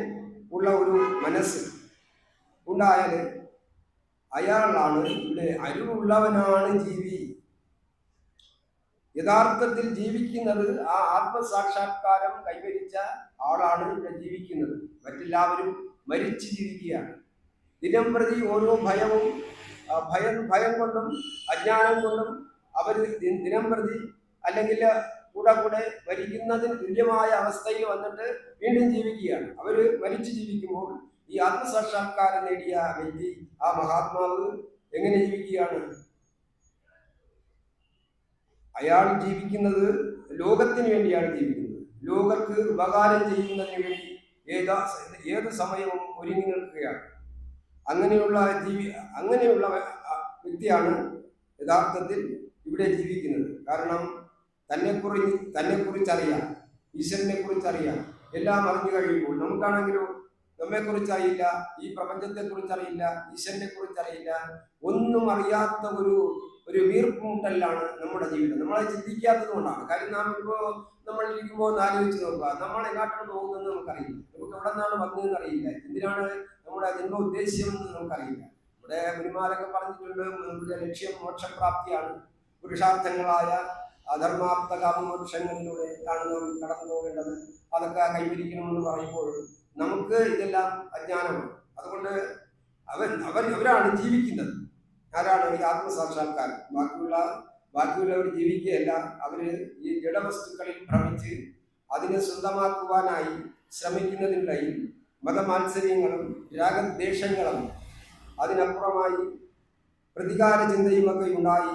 A: ഉള്ള ഒരു മനസ്സ് ഉണ്ടായാൽ അയാളാണ് ഇവിടെ അറിവുള്ളവനാണ് ജീവി. യഥാർത്ഥത്തിൽ ജീവിക്കുന്നത് ആ ആത്മസാക്ഷാത്കാരം കൈവരിച്ച ആളാണ് ഇവിടെ ജീവിക്കുന്നത്. മറ്റെല്ലാവരും മരിച്ചു ജീവിക്കുകയാണ്. ദിനം പ്രതി ഓരോ ഭയം കൊണ്ടും അജ്ഞാനം കൊണ്ടും അവർ ദിനം പ്രതി അല്ലെങ്കിൽ കൂടെ മരിക്കുന്നതിന് തുല്യമായ അവസ്ഥയിൽ വന്നിട്ട് വീണ്ടും ജീവിക്കുകയാണ്. അവർ മരിച്ചു ജീവിക്കുമ്പോൾ ഈ ആത്മസാക്ഷാത്കാരം നേടിയ വ്യക്തി, ആ മഹാത്മാവ് എങ്ങനെ ജീവിക്കുകയാണ്? അയാൾ ജീവിക്കുന്നത് ലോകത്തിന് വേണ്ടിയാണ് ജീവിക്കുന്നത്. ലോകർക്ക് ഉപകാരം ചെയ്യുന്നതിന് വേണ്ടി ഏത് സമയവും ഒരുങ്ങി നിൽക്കുകയാണ്. അങ്ങനെയുള്ള വ്യക്തിയാണ് യഥാർത്ഥത്തിൽ ഇവിടെ ജീവിക്കുന്നത്. കാരണം തന്നെക്കുറിച്ചറിയാം, ഈശ്വരനെ കുറിച്ചറിയാം, എല്ലാം അറിഞ്ഞു കഴിയുമ്പോൾ നമുക്കാണെങ്കിലും നമ്മെക്കുറിച്ചറിയില്ല, ഈ പ്രപഞ്ചത്തെക്കുറിച്ചറിയില്ല, ഈശ്വരനെ കുറിച്ചറിയില്ല, ഒന്നും അറിയാത്ത ഒരു വീർപ്പുമുട്ടലാണ് നമ്മുടെ ജീവിതം. നമ്മളെ ചിന്തിക്കാത്തത് കൊണ്ടാണ്. കാര്യം നമ്മൾ ഇരിക്കുമ്പോൾ ഒന്ന് ആലോചിച്ച് നോക്കുക, നമ്മൾ എങ്ങോട്ടാണ് പോകുന്നതെന്ന് നമുക്കറിയില്ല, നമുക്ക് എവിടെ നിന്നാണ് വന്നതെന്ന് അറിയില്ല, എന്തിനാണ് നമ്മുടെ ജന്മ ഉദ്ദേശ്യം എന്ന് നമുക്കറിയില്ല. നമ്മുടെ ഗുരുമാരൊക്കെ പറഞ്ഞിട്ടുണ്ട്, നമ്മുടെ ലക്ഷ്യം മോക്ഷപ്രാപ്തിയാണ്, പുരുഷാർത്ഥങ്ങളായ അധർമാർത്ഥ കാമോക്ഷങ്ങളിലൂടെ ആണ് നാം കടന്നു പോകേണ്ടത്, അതൊക്കെ കൈവരിക്കണമെന്ന് പറയുമ്പോൾ നമുക്ക് ഇതെല്ലാം അജ്ഞാനമാണ്. അതുകൊണ്ട് അവരാണ് ജീവിക്കുന്നത്. ആരാണ് ഈ ആത്മസാക്ഷാത്കാരം? ബാക്കിയുള്ളവർ ജീവിക്കുകയല്ല, അവര് ഈ ജഡവസ്തുക്കളിൽ ഭ്രമിച്ച് അതിനെ സ്വന്തമാക്കുവാനായി ശ്രമിക്കുന്നതിനിടയിൽ മതമാത്സര്യങ്ങളും രാഗദ്വേഷങ്ങളും അതിനപ്പുറമായി പ്രതികാര ചിന്തയുമൊക്കെ ഉണ്ടായി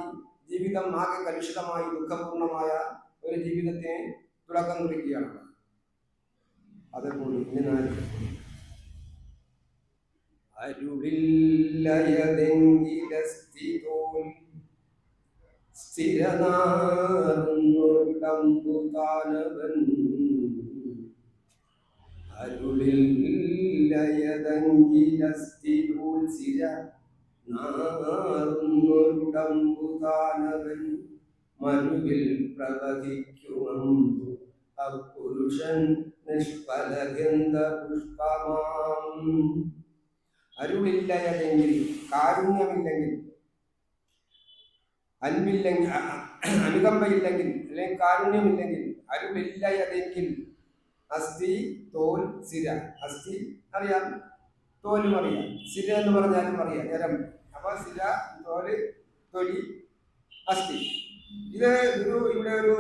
A: ജീവിതം ആകെ കലുഷിതമായി ദുഃഖപൂർണമായ ഒരു ജീവിതത്തിന് തുടക്കം കുറിക്കുകയാണ്. അതുപോലെ അരുളില്ലയതെങ്കിലസ്ഥിതോൽ സ്ഥിരനാറുന്നൊരുടമ്പുതാനവൻ, അരുളില്ലയതെങ്കിലസ്ഥിതോൽ സ്ഥിരനാറുന്നൊരുടമ്പുതാനവൻ, മരുവിൽ പ്രവഹിക്കുമമ്പു അപുരുഷൻ നിഷ്ഫലഗന്ധ പുഷ്പമാം. അരുളില്ലയതെങ്കിൽ, കാരുണ്യമില്ലെങ്കിൽ, അൻപില്ലെങ്കിൽ, അനുകമ്പയില്ലെങ്കിൽ, അല്ലെങ്കിൽ കാരുണ്യമില്ലെങ്കിൽ, അരുളില്ലയതെങ്കിൽ അസ്ഥി തോൽ സിര. അസ്ഥി അറിയാം, തോലും അറിയാം, സിര എന്ന് പറഞ്ഞാലും അറിയാം, ഞരം. അപ്പൊ സിര, തോല്, തൊലി, അസ്ഥി. ഇത് ഇവിടെ ഒരു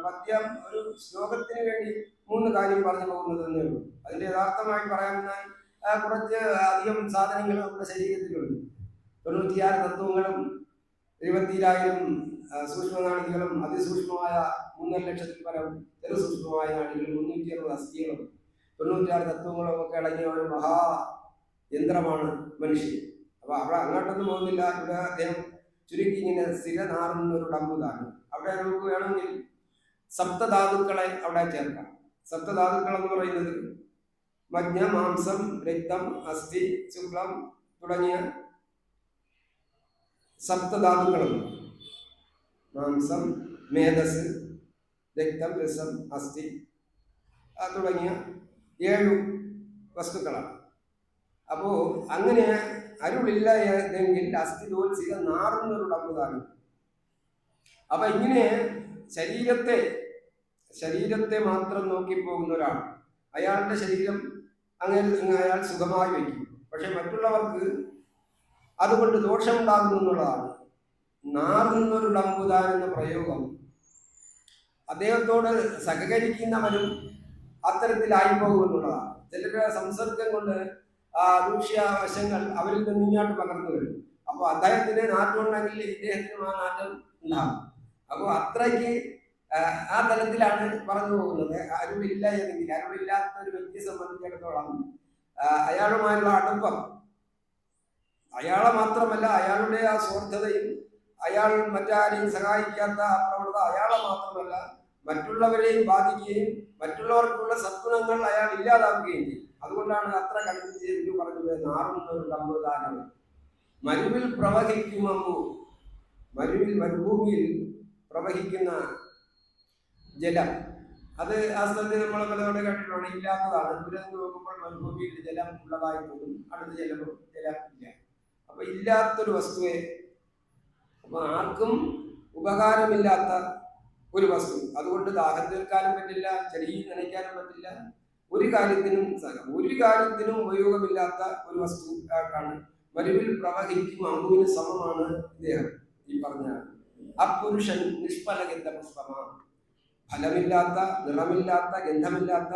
A: പദ്യം, ഒരു ശ്ലോകത്തിന് വേണ്ടി 3 കാര്യം പറഞ്ഞു പോകുന്നത് എന്നേ ഉള്ളൂ. അതിന്റെ യഥാർത്ഥമായി പറയാമെന്നാൽ കുറച്ച് അധികം സാധനങ്ങൾ നമ്മുടെ ശരീരത്തിലുണ്ട്. 96 തത്വങ്ങളും 22,000 സൂക്ഷ്മനാഡികളും അതിസൂക്ഷ്മമായ 3,00,000 പരം ചെറുസൂക്ഷ്മമായ നാഡികളും 360 അസ്ഥികളും 96 തത്വങ്ങളും ഒക്കെ അടങ്ങിയ ഒരു മഹായന്ത്രമാണ് മനുഷ്യൻ. അപ്പൊ അവിടെ അങ്ങോട്ടൊന്നും പോകുന്നില്ല. ഇവിടെ അദ്ദേഹം ചുരുക്കി ഇങ്ങനെ സ്ഥിരനാറുന്നൊരു ഡമ്പുതാണ്. അവിടെ നമുക്ക് വേണമെങ്കിൽ സപ്തധാതുക്കളെ അവിടെ ചേർക്കാം. സപ്തധാതുക്കൾ എന്ന് പറയുന്നത് മജ്ഞ, മാംസം, രക്തം, അസ്ഥി, ശുക്ലം തുടങ്ങിയ സപ്തധാതുക്കളുണ്ട്. മാംസം, മേധസ്, രക്തം, രസം, അസ്ഥി തുടങ്ങിയ 7 വസ്തുക്കളാണ്. അപ്പോ അങ്ങനെ അരുളില്ല എങ്കിൽ അസ്ഥി തോൽ സിര നാറുന്നൊരു ഡമ്പുതാണ്. അപ്പൊ ഇങ്ങനെ ശരീരത്തെ മാത്രം നോക്കിപ്പോകുന്ന ഒരാൾ, അയാളുടെ ശരീരം അയാൾ സുഖമായി വയ്ക്കും. പക്ഷെ മറ്റുള്ളവർക്ക് അതുകൊണ്ട് ദോഷമുണ്ടാകുന്നു എന്നുള്ളതാണ്. നാറുന്നൊരു ഡമ്പുതാൻ എന്ന പ്രയോഗം അദ്ദേഹത്തോട് സഹകരിക്കുന്നവരും അത്തരത്തിലായി പോകുമെന്നുള്ളതാണ്. ചിലരുടെ സംസർഗം കൊണ്ട് ദൂഷ്യവശങ്ങൾ അവരിൽ നിന്ന് ഇങ്ങോട്ട് പകർന്നു വരും. അപ്പോൾ അദ്ദേഹത്തിന് നാറ്റം ഉണ്ടെങ്കിൽ ഇദ്ദേഹത്തിനും ആ നാറ്റം ഉണ്ടാകും. അപ്പോൾ അത്രയ്ക്ക് ആ തലത്തിലാണ് പറഞ്ഞു പോകുന്നത്. അരുളില്ല എന്നെങ്കിൽ, അരുളില്ലാത്ത ഒരു വ്യക്തിയെ സംബന്ധിച്ചിടത്തോളം അയാളുമായുള്ള അടുപ്പം, അയാളെ മാത്രമല്ല അയാളുടെ ആ സ്വാർത്ഥതയും അയാൾ മറ്റാരെയും സഹായിക്കാത്ത ആ പ്രവണത അയാളെ മാത്രമല്ല മറ്റുള്ളവരെയും ബാധിക്കുകയും മറ്റുള്ളവർക്കുള്ള സദ്ഗുണങ്ങൾ അയാൾ ഇല്ലാതാക്കുകയും ചെയ്യും. അതുകൊണ്ടാണ് അത്ര കടുപ്പിച്ച് പറഞ്ഞത് നാറുന്നൊരു ഡമ്പുതാനം. മരുവിൽ പ്രവഹിക്കുമമ്പു, മരുഭൂമിയിൽ പ്രവഹിക്കുന്ന ജലം, അത് ആ സ്ഥലത്ത് നമ്മൾ പലതവണ കണ്ടിട്ടുണ്ട്. ഇല്ലാത്തതാണ്. ദൂരെ നിന്ന് നോക്കുമ്പോൾ മരുഭൂമിയിൽ ജലം ഉള്ളതായി തോന്നും, അടുത്ത ജലം ഇല്ല. അപ്പൊ ഇല്ലാത്തൊരു വസ്തുവെ, അപ്പൊ ആർക്കും ഉപകാരമില്ലാത്ത ഒരു വസ്തു. അതുകൊണ്ട് ദാഹം തീർക്കാനും പറ്റില്ല, ചെടി നനയ്ക്കാനും പറ്റില്ല, ഒരു കാര്യത്തിനും ഉപയോഗമില്ലാത്ത ഒരു വസ്തു ആയിട്ടാണ് മരുവിൽ പ്രവഹിക്കും അമ്പുവിന് സമമാണ് ഇദ്ദേഹം ഈ പറഞ്ഞ അപുരുഷൻ നിഷ്ഫലഗന്ധ പുഷ്പമാണ്. ഫലമില്ലാത്ത, നിറമില്ലാത്ത, ഗന്ധമില്ലാത്ത,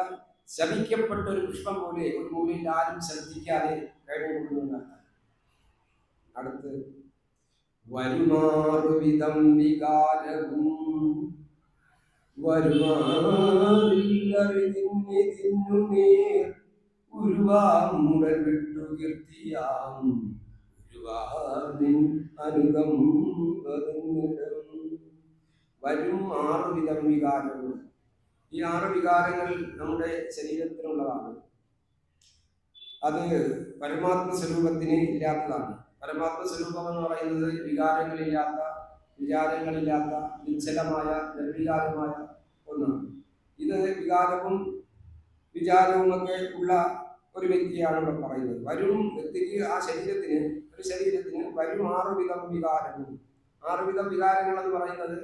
A: ശപിക്കപ്പെട്ട ഒരു പുഷ്പം പോലെ ഒരു മൂലയിൽ ആരും ശ്രദ്ധിക്കാതെ കഴിഞ്ഞു. അടുത്ത് വരുമാറുവിധം വികാരവും ഉരുവാമുടൽ വിട്ടു കീർത്തിയാം വരും 6 വിധം വികാരങ്ങൾ. ഈ 6 വികാരങ്ങൾ നമ്മുടെ ശരീരത്തിനുള്ളതാണ്. അത് പരമാത്മ സ്വരൂപത്തിന് ഇല്ലാത്തതാണ്. പരമാത്മ സ്വരൂപം എന്ന് പറയുന്നത് വികാരങ്ങളില്ലാത്ത, വിചാരങ്ങളില്ലാത്ത, നിശ്ചലമായ, നിർവികാരമായ ഒന്നാണ്. ഇത് വികാരവും വിചാരവും ഒക്കെ ഉള്ള ഒരു വ്യക്തിയാണ് ഇവിടെ പറയുന്നത്. വരും വ്യക്തിക്ക്, ആ ശരീരത്തിന്, ഒരു ശരീരത്തിന് വരും 6 വിധം വികാരങ്ങൾ. 6 വിധം വികാരങ്ങൾ എന്ന് പറയുന്നത്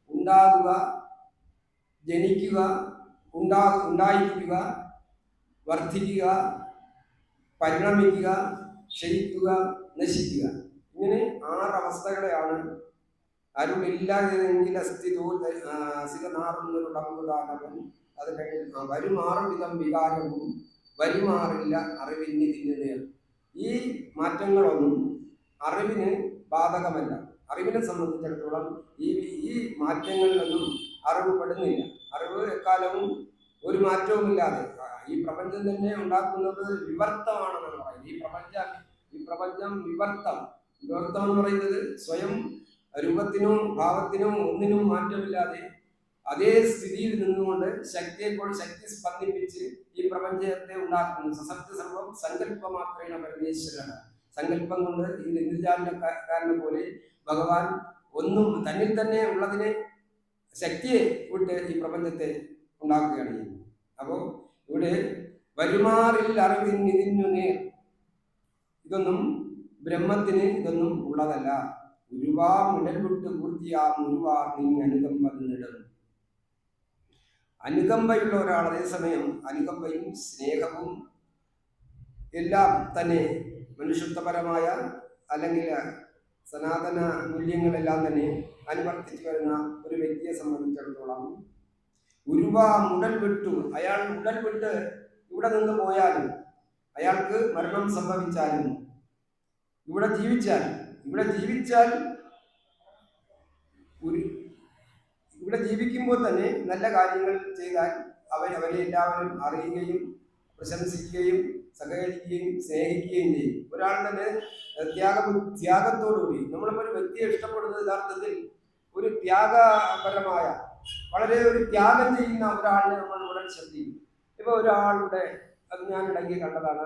A: ഉണ്ടാകുക, ജനിക്കുക, ഉണ്ടായിരിക്കുക, വർദ്ധിക്കുക, പരിണമിക്കുക, ക്ഷയിക്കുക, നശിക്കുക. ഇങ്ങനെ 6 അവസ്ഥകളെയാണ് അരുളില്ലാതെങ്കിൽ അസ്ഥിതോനാറുന്നൊരുടമ്പുദാനവൻ. അത് കഴിഞ്ഞ് വരും 6 വിധം വികാരവും വരുമാറില്ല അറിവിന് തിന്നുന്നേർ. ഈ മാറ്റങ്ങളൊന്നും അറിവിന് ബാധകമല്ല. അറിവിനെ സംബന്ധിച്ചിടത്തോളം ഈ മാറ്റങ്ങളിലൊന്നും അറിവ് പെടുന്നില്ല. അറിവ് എക്കാലവും ഒരു മാറ്റവുമില്ലാതെ ഈ പ്രപഞ്ചം തന്നെ ഉണ്ടാക്കുന്നത് വിവർത്തമാണെന്നാണ് പറയുന്നത്. ഈ പ്രപഞ്ചം വിവർത്തം എന്ന് പറയുന്നത് സ്വയം രൂപത്തിനോ ഭാവത്തിനോ ഒന്നിനും മാറ്റമില്ലാതെ അതേ സ്ഥിതിയിൽ നിന്നുകൊണ്ട് ശക്തി സ്പന്ദിപ്പിച്ച് ഈ പ്രപഞ്ചത്തെ ഉണ്ടാക്കുന്നു. സസത്യ സർവം സങ്കല്പമാത്രേണ പരമേശ്വരൻ. സങ്കല്പം കൊണ്ട് ഈ നിര്ജാലനക്കാരനെ പോലെ ഭഗവാൻ ഒന്നും തന്നിൽ തന്നെ ഉള്ളതിനെ, ശക്തിയെ വിട്ട് ഈ പ്രപഞ്ചത്തെ ഉണ്ടാക്കുകയാണ് ചെയ്യുന്നത്. അപ്പോൾ ഇവിടെ വരുമാറിൽ അറിവിന്നിതിന്നു നേർ. ഇതൊന്നും ബ്രഹ്മത്തിന് ഇതൊന്നും ഉള്ളതല്ല. ഉരുവാ മുടൽ വിട്ട് പൂർത്തിയാം ഉരുവാർ നീ അനുകമ്പ നിന്നിടും. അനുകമ്പയുള്ള ഒരാൾ അതേസമയം അനുകമ്പയും സ്നേഹവും എല്ലാം തന്നെ മനുഷ്യത്വപരമായ അല്ലെങ്കിൽ സനാതന മൂല്യങ്ങളെല്ലാം തന്നെ അനുവർത്തിച്ചു വരുന്ന ഒരു വ്യക്തിയെ സംബന്ധിച്ചിടത്തോളം ഉരുവാ മുടൽ വിട്ടു, അയാൾ ഉടൽ വിട്ട് ഇവിടെ നിന്ന് പോയാലും, അയാൾക്ക് മരണം സംഭവിച്ചാലും, ഇവിടെ ജീവിച്ചാൽ ഇവിടെ ജീവിക്കുമ്പോൾ തന്നെ നല്ല കാര്യങ്ങൾ ചെയ്താൽ അവരെ എല്ലാവരും അറിയുകയും പ്രശംസിക്കുകയും സഹകരിക്കുകയും സ്നേഹിക്കുകയും ചെയ്യും. ഒരാൾ തന്നെ ത്യാഗത്തോടുകൂടി, നമ്മളിപ്പോൾ ഒരു വ്യക്തിയെ ഇഷ്ടപ്പെടുന്നത് യഥാർത്ഥത്തിൽ ഒരു ത്യാഗപരമായ, വളരെ ഒരു ത്യാഗം ചെയ്യുന്ന ഒരാളിനെ നമ്മൾ വളരെ ശ്രദ്ധിക്കും. ഇപ്പോൾ ഒരാളുടെ, അത് ഞാൻ ഇടയ്ക്ക് കണ്ടതാണ്,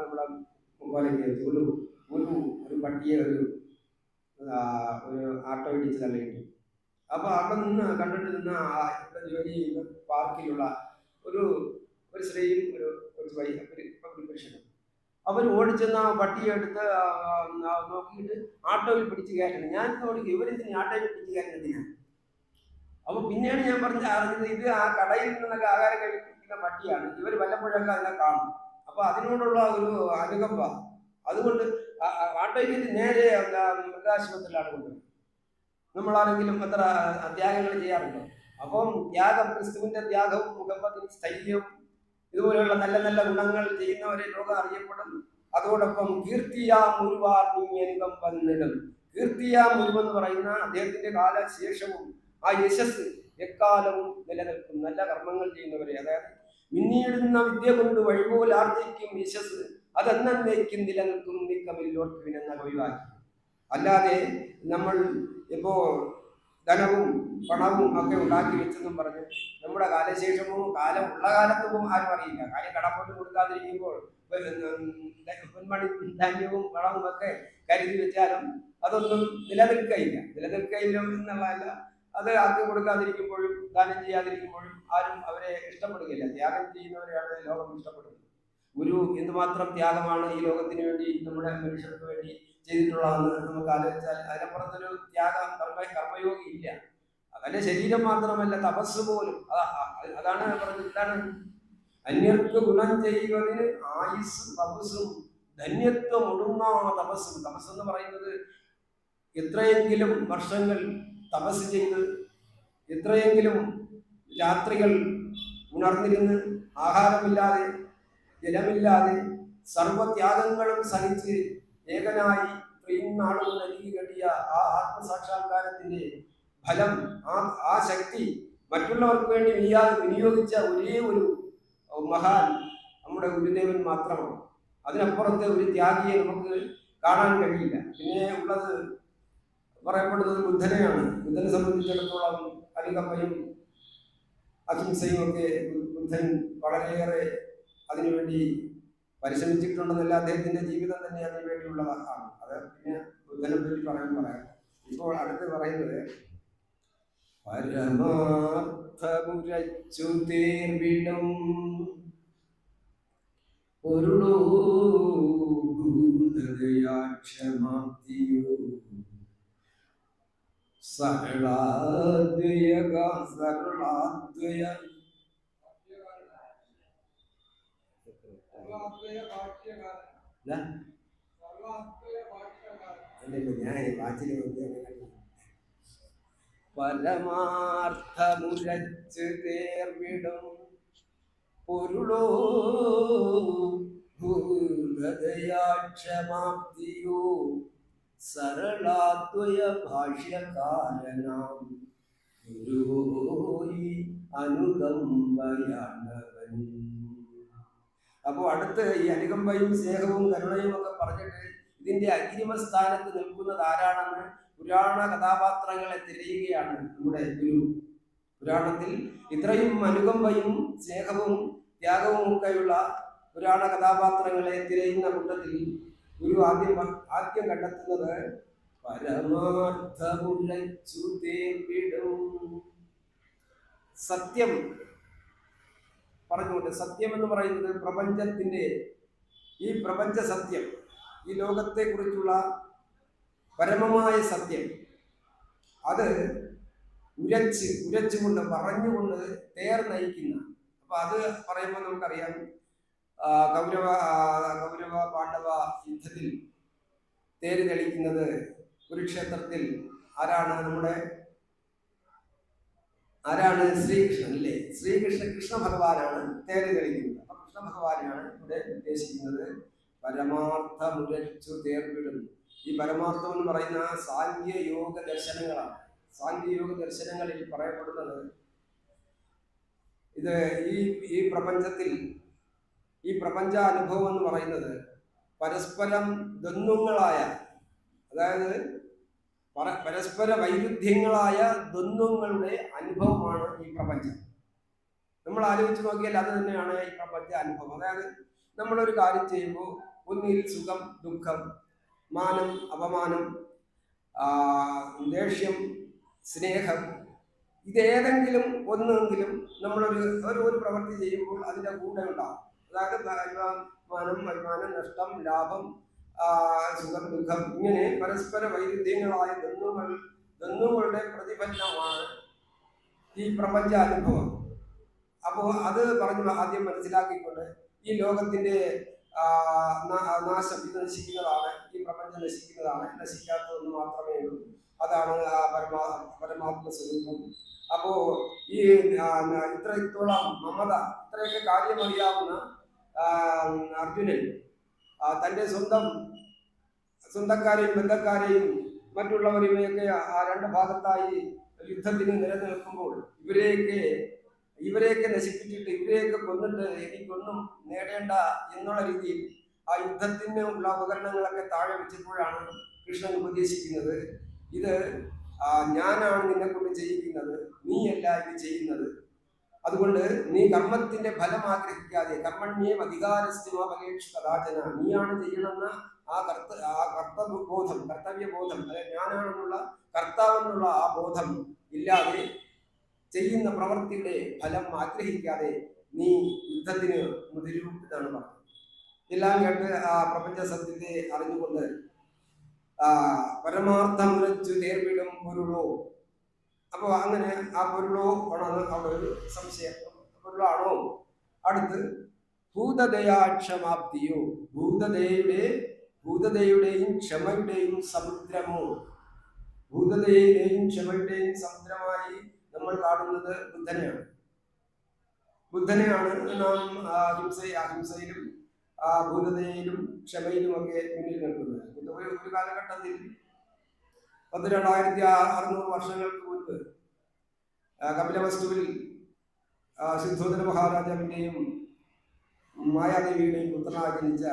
A: നമ്മുടെ ഒരു പട്ടിയെ ഒരു ആട്ടോ ഇടിച്ച് തള്ളിയിട്ടു. അപ്പോൾ അവിടെ നിന്ന് കണ്ടിട്ട് നിന്ന് ഇവിടെ ജോലി ചെയ്യുന്ന പാർക്കിലുള്ള ഒരു സ്ത്രീയും ഒരു പുരുഷനും അവർ ഓടിച്ചെന്ന് ആ പട്ടിയെ എടുത്ത് നോക്കിയിട്ട് ആട്ടോയിൽ പിടിച്ച് കയറ്റണം. ഞാൻ നോക്കി ഇവരെന്തിന് ആട്ടോയിൽ പിടിച്ച് കയറ്റുന്നതിനാണ്. അപ്പോൾ പിന്നെയാണ് ഞാൻ അറിഞ്ഞത് ഇത് ആ കടയിൽ നിന്നൊക്കെ ആഹാരം കഴിക്കുന്ന പട്ടിയാണ്. ഇവർ വല്ലപ്പോഴൊക്കെ അതിനെ കാണും. അപ്പോൾ അതിനോടുള്ള ഒരു അനുകമ്പ, അതുകൊണ്ട് ആട്ടോയിൽ നേരെ മൃഗാശുപത്രിയിലാണ് കൊണ്ടുപോകുന്നത്. നമ്മളാണെങ്കിലും അത്ര ത്യാഗങ്ങൾ ചെയ്യാറുണ്ട്. അപ്പം ത്യാഗം, ക്രിസ്തുവിന്റെ ത്യാഗവും മുഖപ്പത്തിന് സ്ഥൈര്യവും ഇതുപോലെയുള്ള നല്ല നല്ല ഗുണങ്ങൾ ചെയ്യുന്നവരെ ലോകം അറിയപ്പെടും. അതോടൊപ്പം കീർത്തിയാം ഉരുവാർ നീ അനുകമ്പ നിന്നിടും. കീർത്തിയാം ഉരുവെന്ന് പറയുന്ന അദ്ദേഹത്തിന്റെ കാലശേഷവും ആ യശസ് എക്കാലവും നിലനിൽക്കും. നല്ല കർമ്മങ്ങൾ ചെയ്യുന്നവരെ, അതായത് മിന്നിയിടുന്ന വിദ്യ കൊണ്ട് വഴിപോൽ ആർജിക്കും യശസ്, അതെന്നേക്കും നിലനിൽക്കും നീക്കമില്ലോർക്കുവിനെന്ന ഒഴിവാക്കി. അല്ലാതെ നമ്മൾ ഇപ്പോൾ ധനവും പണവും ഒക്കെ ഉണ്ടാക്കി വെച്ചെന്നും പറഞ്ഞ് നമ്മുടെ കാലശേഷവും ഉള്ള കാലത്തും ആരും അറിയില്ല. കാര്യം കടപ്പോട്ട് കൊടുക്കാതിരിക്കുമ്പോൾ പൊന്മണി ധാന്യവും പണവും ഒക്കെ കരുതി വെച്ചാലും അതൊന്നും നിലനിൽക്കയില്ല എന്നുള്ളതല്ല. അത് ആർക്കും കൊടുക്കാതിരിക്കുമ്പോഴും ദാനം ചെയ്യാതിരിക്കുമ്പോഴും ആരും അവരെ ഇഷ്ടപ്പെടുകയില്ല. ത്യാഗം ചെയ്യുന്നവരെയാണ് ലോകം ഇഷ്ടപ്പെടുന്നത്. ഗുരു എന്തുമാത്രം ത്യാഗമാണ് ഈ ലോകത്തിന് വേണ്ടി, നമ്മുടെ മനുഷ്യർക്ക് വേണ്ടി ചെയ്തിട്ടുള്ളതെന്ന് നമുക്ക് ആലോചിച്ചാൽ അതിനപ്പുറത്തൊരു കർമ്മയോഗി ഇല്ല. അതിന്റെ ശരീരം മാത്രമല്ല, തപസ് പോലും. അതാണ് പറഞ്ഞത്, എന്താണ് അന്യർക്ക് ഗുണം ചെയ്യുന്നതിന് ആയുസ്സും തപസ്സും ധന്യത്വം ഒടുങ്ങാ തപസ്സും. തപസ് എന്ന് പറയുന്നത് എത്രയെങ്കിലും വർഷങ്ങൾ തപസ് ചെയ്ത് എത്രയെങ്കിലും രാത്രികൾ ഉണർന്നിരുന്ന് ആഹാരമില്ലാതെ ജലമില്ലാതെ സർവത്യാഗങ്ങളും സഹിച്ച് ഏകനായി ഇത്രയും നാളുകൾ നൽകി കെട്ടിയ ആ ആത്മസാക്ഷാത്കാരത്തിന്റെ ഫലം, ആ ശക്തി മറ്റുള്ളവർക്ക് വേണ്ടി വിനിയോഗിച്ച ഒരേ ഒരു മഹാൻ നമ്മുടെ ഗുരുദേവൻ മാത്രമാണ്. അതിനപ്പുറത്തെ ഒരു ത്യാഗിയെ നമുക്ക് കാണാൻ കഴിയില്ല. പിന്നെ ഉള്ളത് പറയപ്പെടുന്നത് ബുദ്ധനെയാണ്. ബുദ്ധനെ സംബന്ധിച്ചിടത്തോളം അനുകമ്പയും അഹിംസയും ഒക്കെ ബുദ്ധൻ വളരെയേറെ അതിനുവേണ്ടി പരിശ്രമിച്ചിട്ടുണ്ടെന്നല്ല, അദ്ദേഹത്തിന്റെ ജീവിതം തന്നെ അതിനു വേണ്ടിയുള്ളതാണ്. അത് പിന്നെ ബുദ്ധനെ പറ്റി പറയാം. ഇപ്പോൾ അടുത്ത് പറയുന്നത് പരമാർത്ഥമുരച്ചു തേർവിടും പൊരുളോക്ഷമാപ്തിയോ സരളാദ്വയ ഞാൻ വാച്ചിന് പരമാർത്ഥമുരച്ച് തേർവിടും പൊരുളോ ഭൂതയാക്ഷമാപ്തിയോ സരളാദ്വയ ഭാഷ്യകാരനാം ഗുരുവോയി അനുകമ്പയാണവൻ. അപ്പോൾ അടുത്ത് ഈ അനുകമ്പയും സ്നേഹവും കരുണയും ഒക്കെ പറഞ്ഞിട്ട് ഇതിന്റെ അഗ്രിമസ്ഥാനത്ത് നിൽക്കുന്നത് ആരാണെന്ന് പുരാണ കഥാപാത്രങ്ങളെ തിരയുകയാണ് നമ്മുടെ ഗുരു. പുരാണത്തിൽ ഇത്രയും അനുകമ്പയും സ്നേഹവും ത്യാഗവും ഒക്കെയുള്ള പുരാണ കഥാപാത്രങ്ങളെ തിരയുന്ന കൂട്ടത്തിൽ ഗുരു ആദ്യം കണ്ടെത്തുന്നത് പരമാർത്ഥമുരച്ചു തേർവിടും സത്യം പറഞ്ഞുകൊണ്ട്. സത്യം എന്ന് പറയുന്നത് പ്രപഞ്ചത്തിന്റെ ഈ പ്രപഞ്ച സത്യം, ഈ ലോകത്തെ കുറിച്ചുള്ള പരമമായ സത്യം, അത് ഉരച്ചുകൊണ്ട് പറഞ്ഞുകൊണ്ട് തേർ നയിക്കുന്ന. അപ്പൊ അത് പറയുമ്പോൾ നമുക്കറിയാം, കൗരവ പാണ്ഡവ യുദ്ധത്തിൽ തേര് തെളിക്കുന്നത് കുരുക്ഷേത്രത്തിൽ ആരാണ് ശ്രീകൃഷ്ണൻ അല്ലേ? കൃഷ്ണ ഭഗവാനാണ് തേര് തെളിക്കുന്നത്. അപ്പൊ കൃഷ്ണ ഭഗവാനാണ് ഇവിടെ ഉദ്ദേശിക്കുന്നത്. പരമാർത്ഥമുരച്ചു തേർവിടും. ഈ പരമാർത്ഥം എന്ന് പറയുന്ന സാഖ്യയോഗ ദർശനങ്ങളാണ്. സാഖ്യയോഗ ദർശനങ്ങളിൽ പറയപ്പെടുന്നത് ഇത് ഈ പ്രപഞ്ചത്തിൽ ഈ പ്രപഞ്ചാനുഭവം എന്ന് പറയുന്നത് പരസ്പരം ദ്വന്ദ്വങ്ങളായ, അതായത് പരസ്പര വൈരുദ്ധ്യങ്ങളായ ദ്വന്ദ്വങ്ങളുടെ അനുഭവമാണ് ഈ പ്രപഞ്ചം. നമ്മൾ ആലോചിച്ച് നോക്കിയാൽ അത് തന്നെയാണ് ഈ പ്രപഞ്ച അനുഭവം. അതായത് നമ്മളൊരു കാര്യം ചെയ്യുമ്പോൾ ഒന്നിൽ സുഖം, ദുഃഖം, മാനം, അപമാനം, ദേഷ്യം, സ്നേഹം, ഇതേതെങ്കിലും ഒന്നെങ്കിലും നമ്മളൊരു പ്രവൃത്തി ചെയ്യുമ്പോൾ അതിൻ്റെ കൂടെ ഉണ്ടാകും. അതായത് മാനം, അഭിമാനം, നഷ്ടം, ലാഭം, സുഖം, ദുഃഖം, ഇങ്ങനെ പരസ്പര വൈരുദ്ധ്യങ്ങളായ ദ്വന്ദ്വങ്ങളുടെ പ്രതിഫലനമാണ് ഈ പ്രപഞ്ച അനുഭവം. അപ്പോൾ അത് ആദ്യം മനസ്സിലാക്കിക്കൊണ്ട് ഈ ലോകത്തിന്റെ നാശം, ഇത് നശിക്കുന്നതാണ്, ഈ പ്രപഞ്ചം നശിക്കുന്നതാണ്, നശിക്കാത്തതെന്ന് മാത്രമേ ഉള്ളൂ. അതാണ് പരമാത്മ സ്വരൂപം. അപ്പോ ഈ ഇത്രത്തോളം മമത, ഇത്രയൊക്കെ കാര്യമറിയാവുന്ന അർജുനൻ തൻ്റെ സ്വന്തക്കാരെയും ബന്ധക്കാരെയും മറ്റുള്ളവരെയൊക്കെ ആ രണ്ട് ഭാഗത്തായി യുദ്ധത്തിന് നിലനിൽക്കുമ്പോൾ ഇവരെയൊക്കെ നശിപ്പിച്ചിട്ട്, ഇവരെയൊക്കെ കൊന്നിട്ട് എനിക്കൊന്നും നേടേണ്ട എന്നുള്ള രീതിയിൽ ആ യുദ്ധത്തിന് ഉള്ള ഉപകരണങ്ങളൊക്കെ താഴെ വെച്ചപ്പോഴാണ് കൃഷ്ണൻ ഉപദേശിക്കുന്നത്, ഇത് ഞാനാണ് നിന്നെ കൊണ്ട് ചെയ്യിക്കുന്നത്, നീയല്ല ഇത് ചെയ്യുന്നത്. അതുകൊണ്ട് നീ കർമ്മത്തിന്റെ ഫലം ആഗ്രഹിക്കാതെ, കർമ്മണ്യേം അധികാരസ്ഥിമ ഫലേഷു കഥാചന, നീയാണ് ചെയ്യണമെന്ന ആ കർത്തവ്യബോധം, അതായത് ഞാനാണെന്നുള്ള കർത്താവെന്നുള്ള ആ ബോധം ഇല്ലാതെ ചെയ്യുന്ന പ്രവൃത്തിയുടെ ഫലം ആഗ്രഹിക്കാതെ നീ യുദ്ധത്തിന് മുതിരൂ എന്നാണ് പറഞ്ഞത്. എല്ലാം കേട്ട് ആ പ്രപഞ്ച സത്യത്തെ അറിഞ്ഞുകൊണ്ട് പരമാർത്ഥമുരച്ചു തേർവിടും പൊരുളോ. അപ്പോൾ അങ്ങനെ ആ പൊരുളോ ആണെന്ന് അവിടെ ഒരു സംശയം. പൊരുളാണോ? അടുത്ത് ഭൂതദയാക്ഷമാപ്തിയോ, ഭൂതദയുടെയും ക്ഷമയുടെയും സമുദ്രമോ. ഭൂതതയുടെയും ക്ഷമയുടെയും സമുദ്രമായി നമ്മൾ കാണുന്നത് ബുദ്ധനെയാണ്. ബുദ്ധനെയാണ് നാം അഹിംസയിലും ഭൂതതയിലും ക്ഷമയിലുമൊക്കെ മുന്നിൽ നിൽക്കുന്നത്. ഒരു കാലഘട്ടത്തിൽ 2600 വർഷങ്ങൾക്ക് മുൻപ് കപിലവസ്തുവിൽ സിദ്ധോദര മഹാരാജാവിൻ്റെയും മായാദേവിയുടെയും പുത്രനായി ജനിച്ച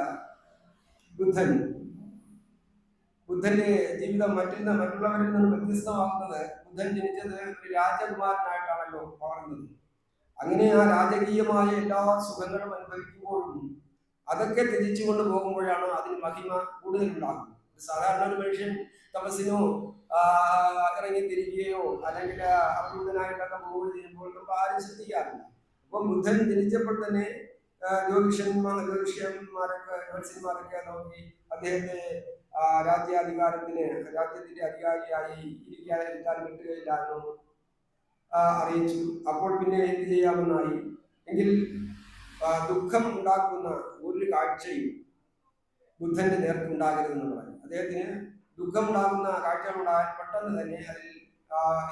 A: ബുദ്ധന്റെ ജീവിതം മറ്റുള്ളവരിൽ നിന്നും വ്യത്യസ്തമാകുന്നത് ബുദ്ധൻ ജനിച്ചത് ഒരു രാജകുമാരനായിട്ടാണല്ലോ വളർന്നത്. അങ്ങനെ ആ രാജകീയമായ എല്ലാ സുഖങ്ങളും അനുഭവിക്കുമ്പോഴും അതൊക്കെ ത്യജിച്ചുകൊണ്ട് പോകുമ്പോഴാണ് അതിന് മഹിമ കൂടുതലുണ്ടാകുന്നത്. സാധാരണ ഒരു മനുഷ്യൻ തപസ്സിനോ ഇറങ്ങിത്തിരിക്കുകയോ അല്ലെങ്കിൽ അപ്രൂതനായിട്ടൊക്കെ പോവുകയോ ചെയ്യുമ്പോൾ നമ്മൾ ആരും ശ്രദ്ധിക്കാറില്ല. അപ്പം ബുദ്ധൻ ജനിച്ചപ്പോൾ തന്നെ ജ്യോത്സ്യന്മാരൊക്കെ നോക്കി അദ്ദേഹത്തെ രാജ്യത്തിന്റെ അധികാരിയായി ഇരുത്താൻ കിട്ടുകയില്ല എന്ന് അറിയിച്ചു. അപ്പോൾ പിന്നെ എന്ത് ചെയ്യാമെന്നായി. എങ്കിൽ ദുഃഖം ഉണ്ടാക്കുന്ന ഒരു കാഴ്ചയും ബുദ്ധന്റെ നേർക്കുണ്ടാകരുതെന്ന് പറഞ്ഞു. അദ്ദേഹത്തിന് ദുഃഖമുണ്ടാകുന്ന കാഴ്ചകളുണ്ടായാൽ പെട്ടെന്ന് തന്നെ അതിൽ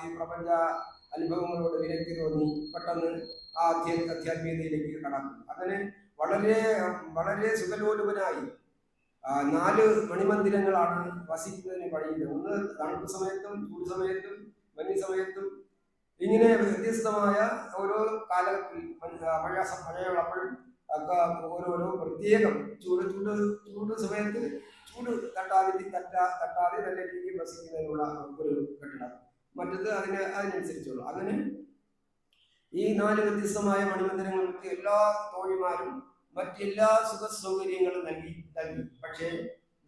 A: ഈ പ്രപഞ്ച അനുഭവങ്ങളോട് വിരക്തി തോന്നി പെട്ടെന്ന് ആ ആധ്യാത്മികതയിലേക്ക് കടക്കും. അങ്ങനെ വളരെ വളരെ സുഖലോലുപനായി 4 മണിമന്ദിരങ്ങളാണ് വസിക്കുന്നതിന് കഴിയുന്നത്. ഒന്ന് തണുപ്പ് സമയത്തും ചൂട് സമയത്തും മഞ്ഞ് സമയത്തും ഇങ്ങനെ വ്യത്യസ്തമായ ഓരോ കാലത്തിൽ മഴയുള്ളപ്പോഴും ഒക്കെ ഓരോരോ പ്രത്യേകം ചൂട് സമയത്ത് ചൂട് തട്ടാതെ നല്ല രീതിയിൽ വസിക്കുന്നതിനുള്ള ഒരു കെട്ടിടം, മറ്റത് അതിനനുസരിച്ചുള്ളൂ. അങ്ങനെ ഈ 4 വ്യത്യസ്തമായ മണിമന്ദിരങ്ങൾ എല്ലാ തോഴിമാരും മറ്റെല്ലാ സുഖ സൗകര്യങ്ങളും നൽകി. പക്ഷേ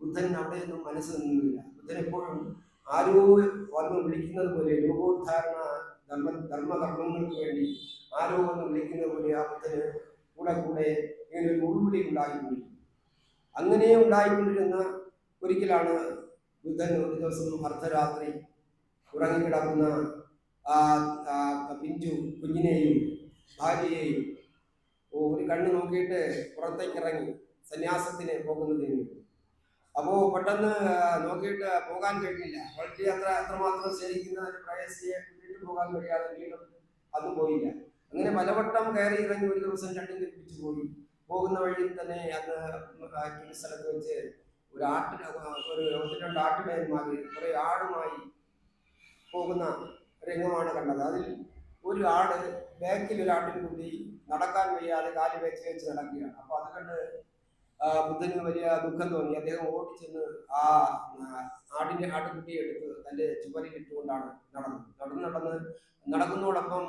A: ബുദ്ധൻ അവിടെയൊന്നും മനസ്സ് നിന്നില്ല. ബുദ്ധൻ എപ്പോഴും ആരോ വന്ന് വിളിക്കുന്നത് പോലെ ലോകോദ്ധാരണ ധർമ്മകർമ്മങ്ങൾക്ക് വേണ്ടി ആരോ വന്ന് വിളിക്കുന്നത് പോലെ ആ ബുദ്ധന് കൂടെ ഇങ്ങനെ ഒരു ഉൾവിളി ഉണ്ടായിക്കൊണ്ടിരിക്കും. അങ്ങനെ ഉണ്ടായിക്കൊണ്ടിരുന്ന ഒരിക്കലാണ് ബുദ്ധൻ ഒരു ദിവസം അർദ്ധരാത്രി ഉറങ്ങിക്കിടക്കുന്ന പിഞ്ചു കുഞ്ഞിനെയും ഭാര്യയെയും ഒരു കണ്ണ് നോക്കിയിട്ട് പുറത്തേക്ക് ഇറങ്ങി സന്യാസത്തിന് പോകുന്നതിന്. അപ്പോൾ പെട്ടെന്ന് നോക്കിയിട്ട് പോകാൻ കഴിഞ്ഞില്ല. വളരെ അത്രമാത്രം സ്നേഹിക്കുന്ന ഒരു പ്രയസിയെ കൂട്ടിയിട്ട് പോകാൻ കഴിയാതെ വീണ്ടും അത് പോയില്ല. അങ്ങനെ പലവട്ടം കയറി ഇറങ്ങി ഒരു ദിവസം രണ്ടും കൽപ്പിച്ചു പോയി. പോകുന്ന വഴിയിൽ തന്നെ അന്ന് സ്ഥലത്ത് വെച്ച് ഒരു 1-2 ആട്ടുമേന്മാർ കുറെ ആടുമായി പോകുന്ന രംഗമാണ് കണ്ടത്. അതിൽ ഒരു ആട് ബാക്കിൽ ഒരു ആട്ടിൻകുട്ടി നടക്കാൻ വയ്യാതെ കാല് വെച്ച് നടക്കുകയാണ്. അപ്പൊ അത് കണ്ട് ബുദ്ധന് വലിയ ദുഃഖം തോന്നി. അദ്ദേഹം ഓടിച്ചെന്ന് ആ ആട്ടിൻകുട്ടിയെ എടുത്ത് തന്റെ ചുവരിൽ ഇട്ടുകൊണ്ടാണ് നടക്കുന്നതോടൊപ്പം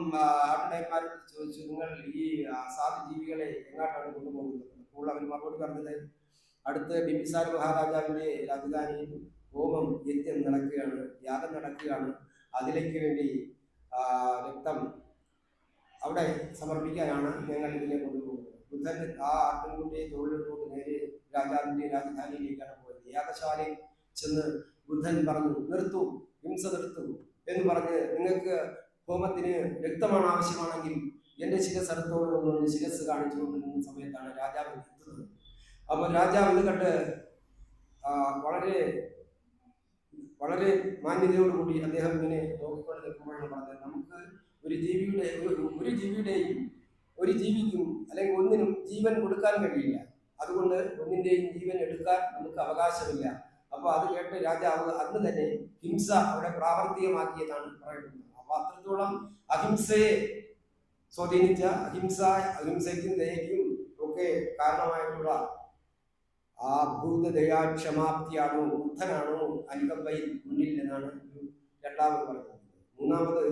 A: ആട്ടിടയന്മാരോട് ചോദിച്ചു, നിങ്ങൾ ഈ സാധു ജീവികളെ എങ്ങോട്ടാണ് കൊണ്ടുപോകുന്നത്? അപ്പോൾ അവർ മറുപടി പറഞ്ഞത്, അടുത്ത് ബിംബിസാര മഹാരാജാവിന്റെ രാജധാനിയിൽ ഹോമം യജ്ഞം നടക്കുകയാണ്, യാഗം നടക്കുകയാണ്. അതിലേക്ക് വേണ്ടി രക്തം അവിടെ സമർപ്പിക്കാനാണ് ഞങ്ങൾ ഇതിനെ കൊണ്ടുപോകുന്നത്. ബുദ്ധൻ ആ ആട്ടിൻകുട്ടിയെ തോളിലിട്ടുകൊണ്ട് നേരെ രാജാവിന്റെ രാജധാനിയിലേക്കാണ് പോയത്. യാഗശാലയിൽ ചെന്ന് ബുദ്ധൻ പറഞ്ഞു, നിർത്തൂ, ഹിംസ നിർത്തൂ എന്ന് പറഞ്ഞ്, നിങ്ങൾക്ക് ഹോമത്തിന് രക്തമാണ് ആവശ്യമാണെങ്കിൽ എന്റെ ശിരസ്സെടുത്തോളം ശിരസ് കാണിച്ചുകൊണ്ടിരുന്ന സമയത്താണ് രാജാവ് എത്തുന്നത്. അപ്പോൾ രാജാവ് ഇത് കണ്ട് വളരെ വളരെ മാന്യതയോടുകൂടി അദ്ദേഹം ഇങ്ങനെ നോക്കിക്കൊണ്ട് നിൽക്കുമ്പോഴാണ് പറഞ്ഞത്, നമുക്ക് ഒരു ജീവിക്കും അല്ലെങ്കിൽ ഒന്നിനും ജീവൻ കൊടുക്കാൻ കഴിയില്ല. അതുകൊണ്ട് ഒന്നിന്റെയും ജീവൻ എടുക്കാൻ നമുക്ക് അവകാശമില്ല. അപ്പൊ അത് കേട്ട് രാജാവ് അന്ന് തന്നെ ഹിംസ അവിടെ പ്രാവർത്തികമാക്കിയതാണ് പറയുന്നത്. അപ്പൊ അത്രത്തോളം അഹിംസയെ സ്വാധീനിച്ച അഹിംസയ്ക്കും ദയയ്ക്കും ഒക്കെ കാരണമായിട്ടുള്ള ആ ഭൂതദയാക്ഷമാപ്തിയാണോ ബുദ്ധനാണോ അനുകമ്പയിൽ മുന്നിൽ എന്നാണ് രണ്ടാമത് പറയുന്നത്. മൂന്നാമത്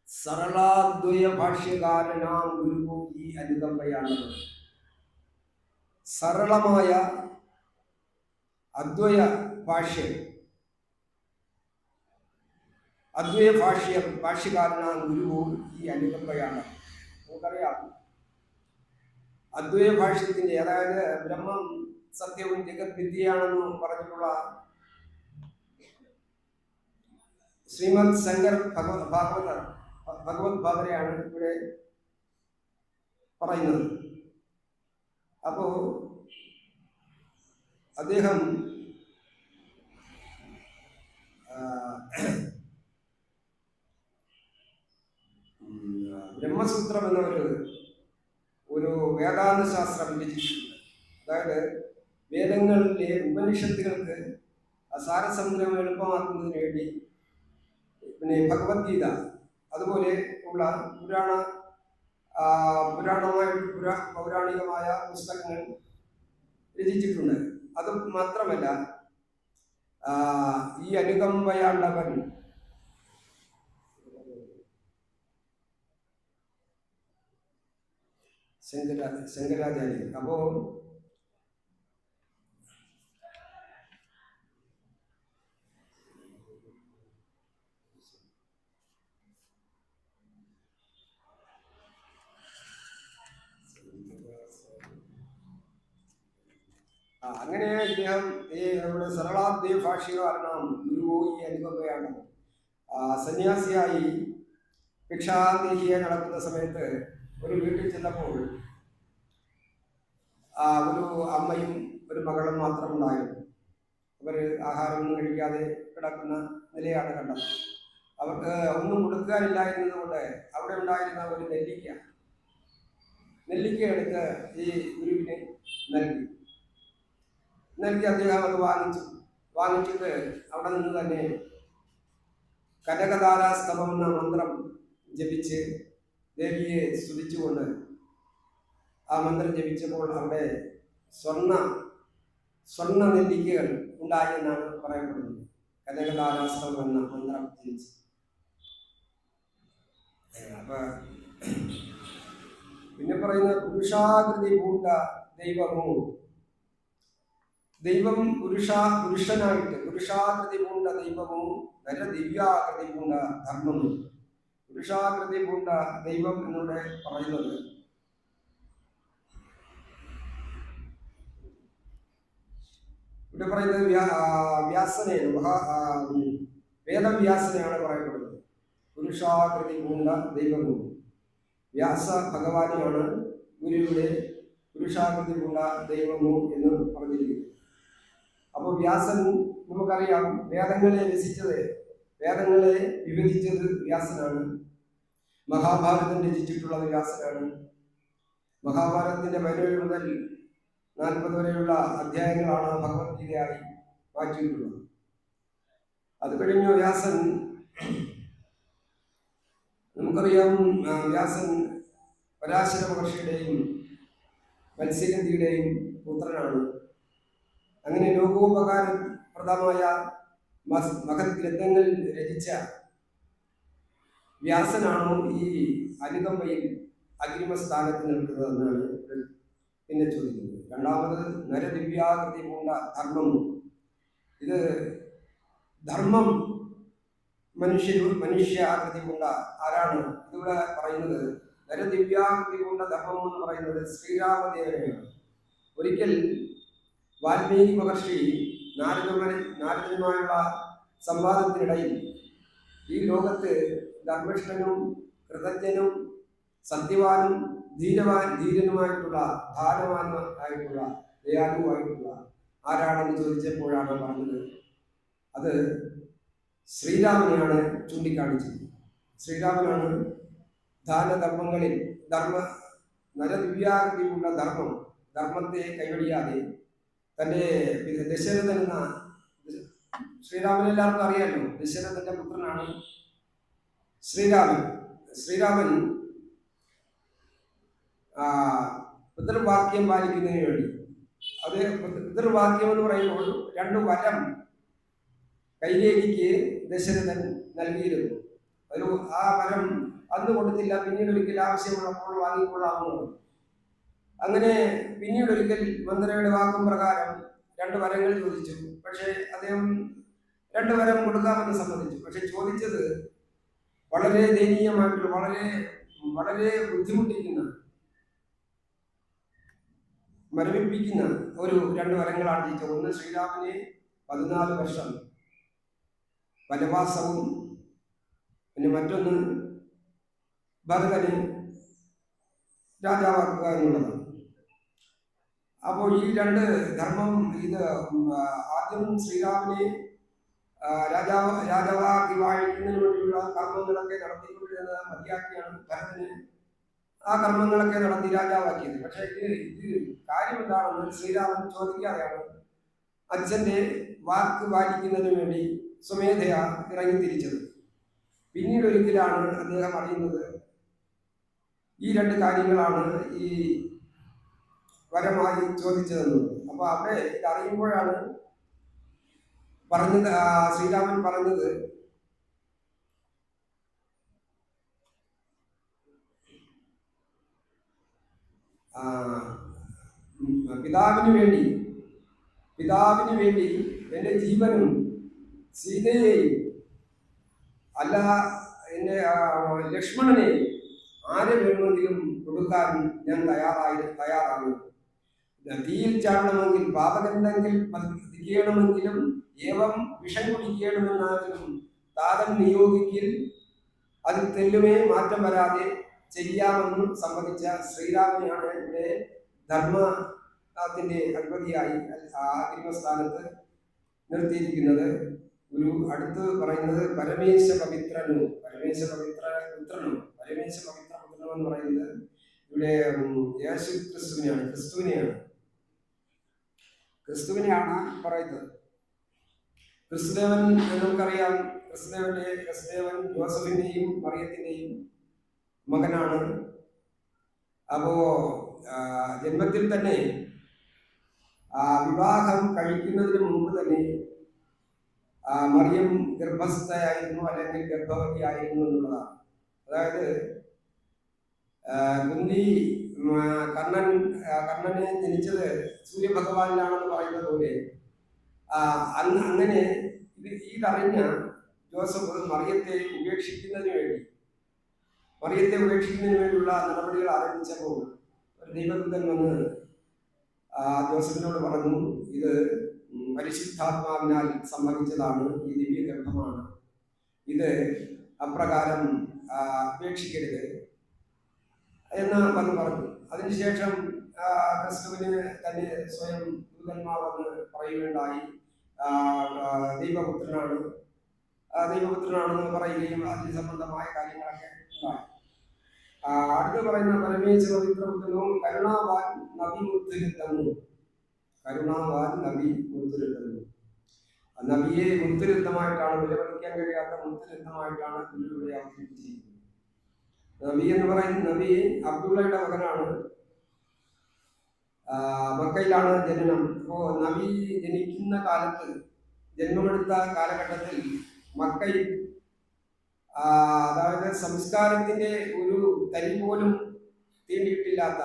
A: സരളാദ്വയ ഭാഷ്യകാരനാം ഗുരു ഈ അനുകമ്പയാണ്. സരളമായ അദ്വയ ഭാഷ്യകാരനാം ഗുരു ഈ അനുകമ്പയാണ്. നമുക്കറിയാം, അദ്വൈത ഭാഷ്യത്തിന്റെ, അതായത് ബ്രഹ്മം സത്യവും ജഗത് വിദ്യയാണെന്ന് പറഞ്ഞിട്ടുള്ള ശ്രീമദ് ശങ്കർ ഭഗവത് ഭാഗവതരെയാണ് ഇവിടെ പറയുന്നത്. അപ്പോ അദ്ദേഹം ബ്രഹ്മസൂത്രം എന്ന ഒരു വേദാന്ത ശാസ്ത്രം രചിച്ചിട്ടുണ്ട്. അതായത് വേദങ്ങളിലെ ഉപനിഷത്തുകൾക്ക് സാരസംഗ്രഹം എളുപ്പമാക്കുന്നതിന് വേണ്ടി പിന്നെ ഭഗവത്ഗീത അതുപോലെ ഉള്ള പൗരാണികമായ പുസ്തകങ്ങൾ രചിച്ചിട്ടുണ്ട്. അത് മാത്രമല്ല, ഈ അനുകമ്പയാണ്ടവൻ ശങ്കരാചാര്യൻ. അപ്പോ അങ്ങനെ ഇദ്ദേഹം നമ്മുടെ സരളാദ്വൈത ഭാഷ്യകാരനാം ഗുരുവോ ഈ അനുകമ്പയാണ്. സന്യാസിയായി ഭിക്ഷാദേഹിയെ നടക്കുന്ന സമയത്ത് ഒരു വീട്ടിൽ ചെന്നപ്പോൾ ഒരു അമ്മയും ഒരു മകളും മാത്രമുണ്ടായിരുന്നു. അവർ ആഹാരമൊന്നും കഴിക്കാതെ കിടക്കുന്ന നിലയാണ് കണ്ടത്. അവർക്ക് ഒന്നും കൊടുക്കാനില്ലായിരുന്നത് കൊണ്ട് അവിടെ ഉണ്ടായിരുന്ന ഒരു നെല്ലിക്ക എടുത്ത് ഈ ഗുരുവിനെ നൽകി അദ്ദേഹം അത് വാങ്ങിച്ചിട്ട് അവിടെ നിന്ന് തന്നെ കനകധാരാസ്തവം എന്ന മന്ത്രം ജപിച്ച് ദേവിയെ സ്തുതിച്ചുകൊണ്ട് ആ മന്ത്രം ജപിച്ചപ്പോൾ അവിടെ സ്വർണ്ണ നെല്ലിക്കകൾ ഉണ്ടായി എന്നാണ് പറയപ്പെടുന്നത്. കനകധാരാസ്തവം എന്ന മന്ത്രം ജപിച്ച്. അപ്പൊ പിന്നെ പറയുന്ന പുരുഷാകൃതി പൂണ്ട ദൈവം പുരുഷനായിട്ട് പുരുഷാകൃതി പൂണ്ട ദൈവവും നരദിവ്യാകൃതി പൂണ്ട ധർമ്മവും. പുരുഷാകൃതി പൂണ്ട ദൈവം എന്നൂടെ പറയുന്നത് ഇവിടെ പറയുന്നത് വേദവ്യാസനെയാണ് പറയപ്പെടുന്നത്. പുരുഷാകൃതി പൂണ്ട ദൈവവും വ്യാസ ഭഗവാനെയാണ് ഗുരുവിടെ പുരുഷാകൃതി പൂണ്ട ദൈവമോ എന്ന് പറഞ്ഞിരിക്കുന്നത്. അപ്പോൾ വ്യാസൻ നമുക്കറിയാം, വേദങ്ങളെ വിഭജിച്ചത് വ്യാസനാണ്. മഹാഭാരതം രചിച്ചിട്ടുള്ളത് വ്യാസനാണ്. മഹാഭാരതത്തിന്റെ 17 മുതൽ 40 വരെയുള്ള അധ്യായങ്ങളാണ് ഭഗവത്ഗീതയായി മാറ്റിയിട്ടുള്ളത്. അത് കഴിഞ്ഞു വ്യാസൻ, നമുക്കറിയാം, വ്യാസൻ പരാശര മഹർഷിയുടെയും മത്സ്യഗന്ധിയുടെയും പുത്രനാണ്. അങ്ങനെ ലോകോപകാരപ്രദമായ മഹത് ഗ്രന്ഥങ്ങൾ രചിച്ച വ്യാസനാണോ ഈ അനുകമ്പയിൽ അഗ്രിമസ്ഥാനത്ത് നിൽക്കുന്നതെന്നാണ് പിന്നെ ചോദിക്കുന്നത്. രണ്ടാമത് നരദിവ്യാകൃതി പൂണ്ട ധർമ്മം. ഇത് ധർമ്മം മനുഷ്യാകൃതി പൂണ്ട ആരാണ്? ഇതിവിടെ പറയുന്നത് നരദിവ്യാകൃതി പൂണ്ട ധർമ്മം എന്ന് പറയുന്നത് ശ്രീരാമദേവനെയാണ്. ഒരിക്കൽ വാൽമീകി മഹർഷി നാരദനുമായുള്ള സംവാദത്തിനിടയിൽ ഈ ലോകത്ത് ധർമ്മിഷ്ഠനും കൃതജ്ഞനും സത്യവാനും ധീരനുമായിട്ടുള്ള ധാരവാനായിട്ടുള്ള ദയാലുവായിട്ടുള്ള ആരാണെന്ന് ചോദിച്ചപ്പോഴാണ് പറഞ്ഞത് അത് ശ്രീരാമനെയാണ് ചൂണ്ടിക്കാണിച്ചത്. ശ്രീരാമനാണ് ദാനധർമ്മങ്ങളിൽ നരദിവ്യാകൃതിയുള്ള ധർമ്മത്തെ കൈവടിയാതെ തൻ്റെ ദശരഥൻ എന്ന, ശ്രീരാമൻ എല്ലാവർക്കും അറിയാമല്ലോ, ദശരഥന്റെ പുത്രനാണ് ശ്രീരാമൻ പിതൃവാക്യം പാലിക്കുന്നതിന് വേണ്ടി, അത് പിതൃവാക്യം എന്ന് പറയുമ്പോൾ 2 വരം കൈകേയിക്ക് ദശരഥൻ നൽകിയിരുന്നു. ആ വരം അന്ന് കൊടുത്തില്ല, പിന്നീട് ഒരിക്കൽ ആവശ്യമുള്ളപ്പോൾ വാങ്ങിക്കൊള്ളാവുന്നത്. അങ്ങനെ പിന്നീട് ഒരിക്കൽ മന്ത്രിയുടെ വാക്കും പ്രകാരം 2 വരങ്ങൾ ചോദിച്ചു. പക്ഷേ അദ്ദേഹം 2 വരം കൊടുക്കാമെന്ന് സമ്മതിച്ചു. പക്ഷെ ചോദിച്ചത് വളരെ ദയനീയമായിട്ടുള്ള, വളരെ ബുദ്ധിമുട്ടിക്കുന്ന, മരവിപ്പിക്കുന്ന ഒരു 2 വരങ്ങളാണ് ചോദിച്ചത്. ഒന്ന് ശ്രീരാമനെ 14 വർഷം വനവാസവും, പിന്നെ മറ്റൊന്ന് ഭരതനെ രാജാവാക്കുക എന്നുള്ളതാണ്. അപ്പോൾ ഈ 2 ധർമ്മം, ഇത് ആദ്യം ശ്രീരാമനെ രാജാവാക്കി വാഴിക്കുന്നതിന് വേണ്ടിയുള്ള കർമ്മങ്ങളൊക്കെ നടത്തിക്കൊണ്ടിരുന്നത് മതിയാക്കിയാണ് ഭരതന് ആ കർമ്മങ്ങളൊക്കെ നടത്തി രാജാവാക്കിയത്. പക്ഷെ ഇത് കാര്യം എന്താണെന്ന് ശ്രീരാമൻ ചോദിക്കാതെയാണ് അച്ഛന്റെ വാക്ക് പാലിക്കുന്നതിന് വേണ്ടി സ്വമേധയാ ഇറങ്ങി തിരിച്ചത്. പിന്നീട് ഒരിക്കലാണ് അദ്ദേഹം അറിയുന്നത് ഈ രണ്ട് കാര്യങ്ങളാണ് ഈ വരമായി ചോദിച്ചതെന്നത്. അപ്പൊ അവിടെ ഇത് അറിയുമ്പോഴാണ് പറഞ്ഞത്, ശ്രീരാമൻ പറഞ്ഞത് പിതാവിന് വേണ്ടി എൻ്റെ ജീവനും സീതയെയും അല്ല എൻ്റെ ലക്ഷ്മണനെയും ആരെ വേണമെങ്കിലും കൊടുക്കാൻ ഞാൻ തയ്യാറാണ്. തീയിൽ ചാടണമെങ്കിൽ പാപകണ്ടെങ്കിൽ പതിക്കണമെങ്കിലും ഏവം വിഷം കുടിക്കണമെന്നാലും താതൻ നിയോഗിക്കിൽ അതിൽ തെല്ലുമേ മാറ്റം വരാതെ ചെയ്യാമെന്നും സംബന്ധിച്ച ശ്രീരാമനെയാണ് ഇവിടെ ധർമ്മത്തിന്റെ അധിപതിയായി അഗ്രിമസ്ഥാനത്ത് നിർത്തിയിരിക്കുന്നത്. ഒരു അടുത്ത് പറയുന്നത് പരമേശ പവിത്രനും എന്ന് പറയുന്നത് ഇവിടെ യേശു ക്രിസ്തുവിനെയാണ് പറയുന്നത്. ക്രിസ്തുദേവൻ നമുക്കറിയാം, ക്രിസ്തുദേവൻ ജോസഫിന്റെയും മറിയത്തിന്റെയും മകനാണ്. അപ്പോ ജന്മത്തിൽ തന്നെ വിവാഹം കഴിക്കുന്നതിന് മുമ്പ് തന്നെ മറിയം ഗർഭസ്ഥയായിരുന്നു, അല്ലെങ്കിൽ ഗർഭവതിയായിരുന്നു എന്നുള്ളതാണ്. അതായത് കുന്തി കർണനെ ജനിച്ചത് സൂര്യഭഗവാനിലാണെന്ന് പറയുന്നത് പോലെ അങ്ങനെ ഇതറിഞ്ഞ ജോസഫ് മറിയത്തെ ഉപേക്ഷിക്കുന്നതിന് വേണ്ടിയുള്ള നടപടികൾ ആരംഭിച്ചപ്പോൾ ഒരു ദൈവദൂതൻ വന്ന് ജോസഫിനോട് പറഞ്ഞു, ഇത് പരിശുദ്ധാത്മാവിനാൽ സംഭവിച്ചതാണ്, ഈ ദിവ്യഗർഭമാണ്, ഇത് അപ്രകാരം ഉപേക്ഷിക്കരുത് എന്ന് വന്ന് പറഞ്ഞു. അതിനുശേഷം ക്രിസ്തുവിന് തന്നെ സ്വയം ദൂതന്മാർ വന്ന് പറയുകയുണ്ടായി, ദൈവപുത്രനാണെന്ന് പറയുകയും അതിന് സംബന്ധമായ കാര്യങ്ങളൊക്കെ ഉണ്ടായി. അടുത്ത് പറയുന്ന പരമേശ പവിത്രപുത്രനും കരുണാവാൻ നബി മുത്തുരുത്തന്നു. നബിയെ മുത്തുരുത്തമായിട്ടാണ്, വിലമതിക്കാൻ കഴിയാത്ത മുത്തുരുത്തമായിട്ടാണ് ഇവിടെ അവതരിപ്പിച്ചിരിക്കുന്നത്. നബി എന്ന് പറയുന്ന നബി അബ്ദുള്ളയുടെ മകനാണ്. മക്കയിലാണ് ജനനം. അപ്പോ നബി ജനിക്കുന്ന കാലത്ത്, ജന്മമെടുത്ത കാലഘട്ടത്തിൽ മക്കയിൽ അതായത് സംസ്കാരത്തിന്റെ ഒരു തരി പോലും തീണ്ടിയിട്ടില്ലാത്ത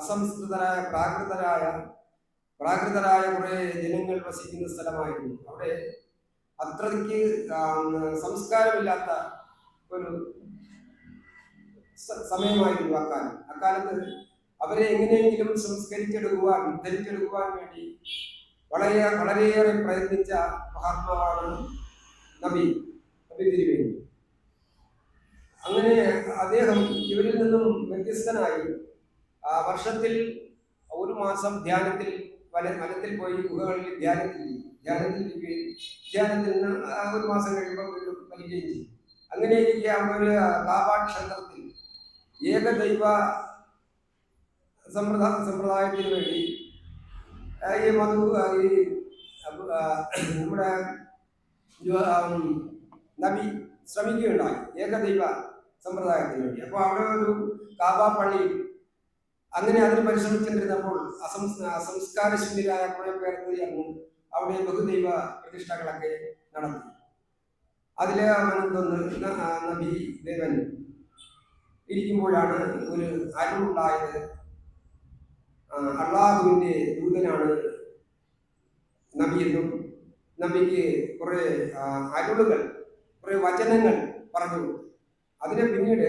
A: അസംസ്കൃതരായ പ്രാകൃതരായ കുറെ ജനങ്ങൾ വസിക്കുന്ന സ്ഥലമായിരുന്നു. അവിടെ അത്രയ്ക്ക് സംസ്കാരമില്ലാത്ത ഒരു സമയമായിരുന്നു അക്കാലത്ത്. അവരെ എങ്ങനെയെങ്കിലും ധരിച്ചെടുക്കുവാൻ വേണ്ടി വളരെയേറെ പ്രയത്നിച്ച മഹാത്മാവാണ് നബി തിരുമേനി. അങ്ങനെ അദ്ദേഹം ഇവരിൽ നിന്നും വ്യത്യസ്തനായി വർഷത്തിൽ ഒരു മാസം വനത്തിൽ പോയി ഗുഹകളിൽ ധ്യാനത്തിൽ നിന്ന് ഒരു മാസം കഴിയുമ്പോൾ വീണ്ടും പരിചയം ചെയ്യും. അങ്ങനെ ഇരിക്കെ ഒരു കാബ ക്ഷേത്രത്തിൽ ഏകദൈവ സമ്പ്രദായത്തിന് വേണ്ടി നമ്മുടെ നബി ശ്രമിക്കുകയുണ്ടായി, ഏകദൈവ സമ്പ്രദായത്തിന് വേണ്ടി. അപ്പോൾ അവിടെ ഒരു കാബ പള്ളി, അങ്ങനെ അതിന് പരിശ്രമിച്ചിരുന്നപ്പോൾ അസംസ്കാരശൂന്യരായ കുറെ പേർക്ക് ചേർന്ന് അവിടെ ബഹുദൈവ പ്രതിഷ്ഠകളൊക്കെ നടത്തി. അതിലെ മനന്തൊന്ന് നബി ദേവൻ ഇരിക്കുമ്പോഴാണ് ഒരു അരുളുണ്ടായത്. അള്ളാഹുവിന്റെ ദൂതനാണ് നബി എന്നും നബിക്ക് കുറെ അരുളുകൾ, കുറെ വചനങ്ങൾ പറഞ്ഞു. അതിനെ പിന്നീട്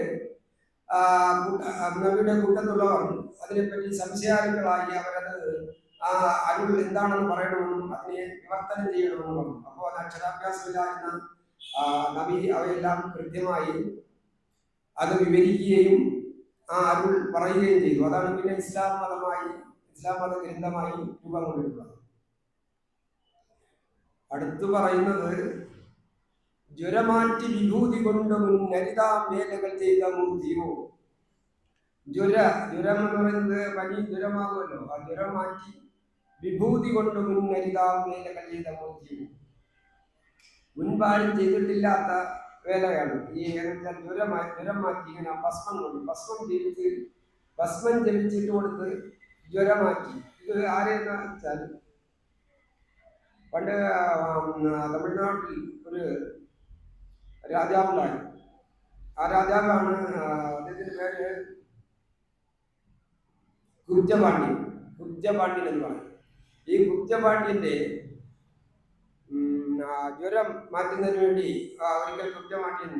A: നബിയുടെ കൂട്ടത്തുള്ളവർ അതിനെപ്പറ്റി സംശയാലുക്കളായി അവരത് ആ അരുൾ എന്താണെന്ന് പറയണമെന്നും അതിനെ വിവർത്തനം ചെയ്യണമെന്നും പറഞ്ഞു. അപ്പോൾ അത് അക്ഷരാഭ്യാസമില്ലായിരുന്ന നബി അവയെല്ലാം കൃത്യമായി അത് വിവരിക്കുകയും ആ അരുൾ പറയുകയും ചെയ്തു. അതാണ് പിന്നെ ഇസ്ലാം മത ഗ്രന്ഥമായി രൂപം കൊണ്ടിട്ടുള്ളത്. അടുത്തു പറയുന്നത് ജ്വരമാറ്റി വിഭൂതി കൊണ്ട് മുന്നരിതാം വേലകൾ ചെയ്ത മൂർത്തിയോ. ജ്വരം എന്ന് പറയുന്നത് പനി ജ്വരമാകുമല്ലോ. ആ ജ്വരം മാറ്റി വിഭൂതി കൊണ്ട് മുന്നരിതാം വേലകൾ ചെയ്ത മൂർത്തിയോ. മുൻപാരും ചെയ്തിട്ടില്ലാത്ത വേലയാണ് ഈ ജ്വരം മാറ്റി ഇങ്ങനെ ഭസ്മം കൊണ്ട് ഭസ്മം ജപിച്ചിട്ട് കൊടുത്ത് ജ്വരം മാറ്റി. ഇത് ആരെയെന്ന് വെച്ചാൽ പണ്ട് തമിഴ്നാട്ടിൽ ഒരു രാജാവുണ്ടായി. ആ രാജാവാണ്, അദ്ദേഹത്തിന്റെ പേര് കുബ്ജപാണ്ഡ്യൻ എന്ന് പറയും. ഈ കുബ്ജപാണ്ഡ്യന്റെ ജ്വരം മാറ്റുന്നതിന് വേണ്ടി ഒരിക്കൽ കുബ്ജപാണ്ഡ്യൻ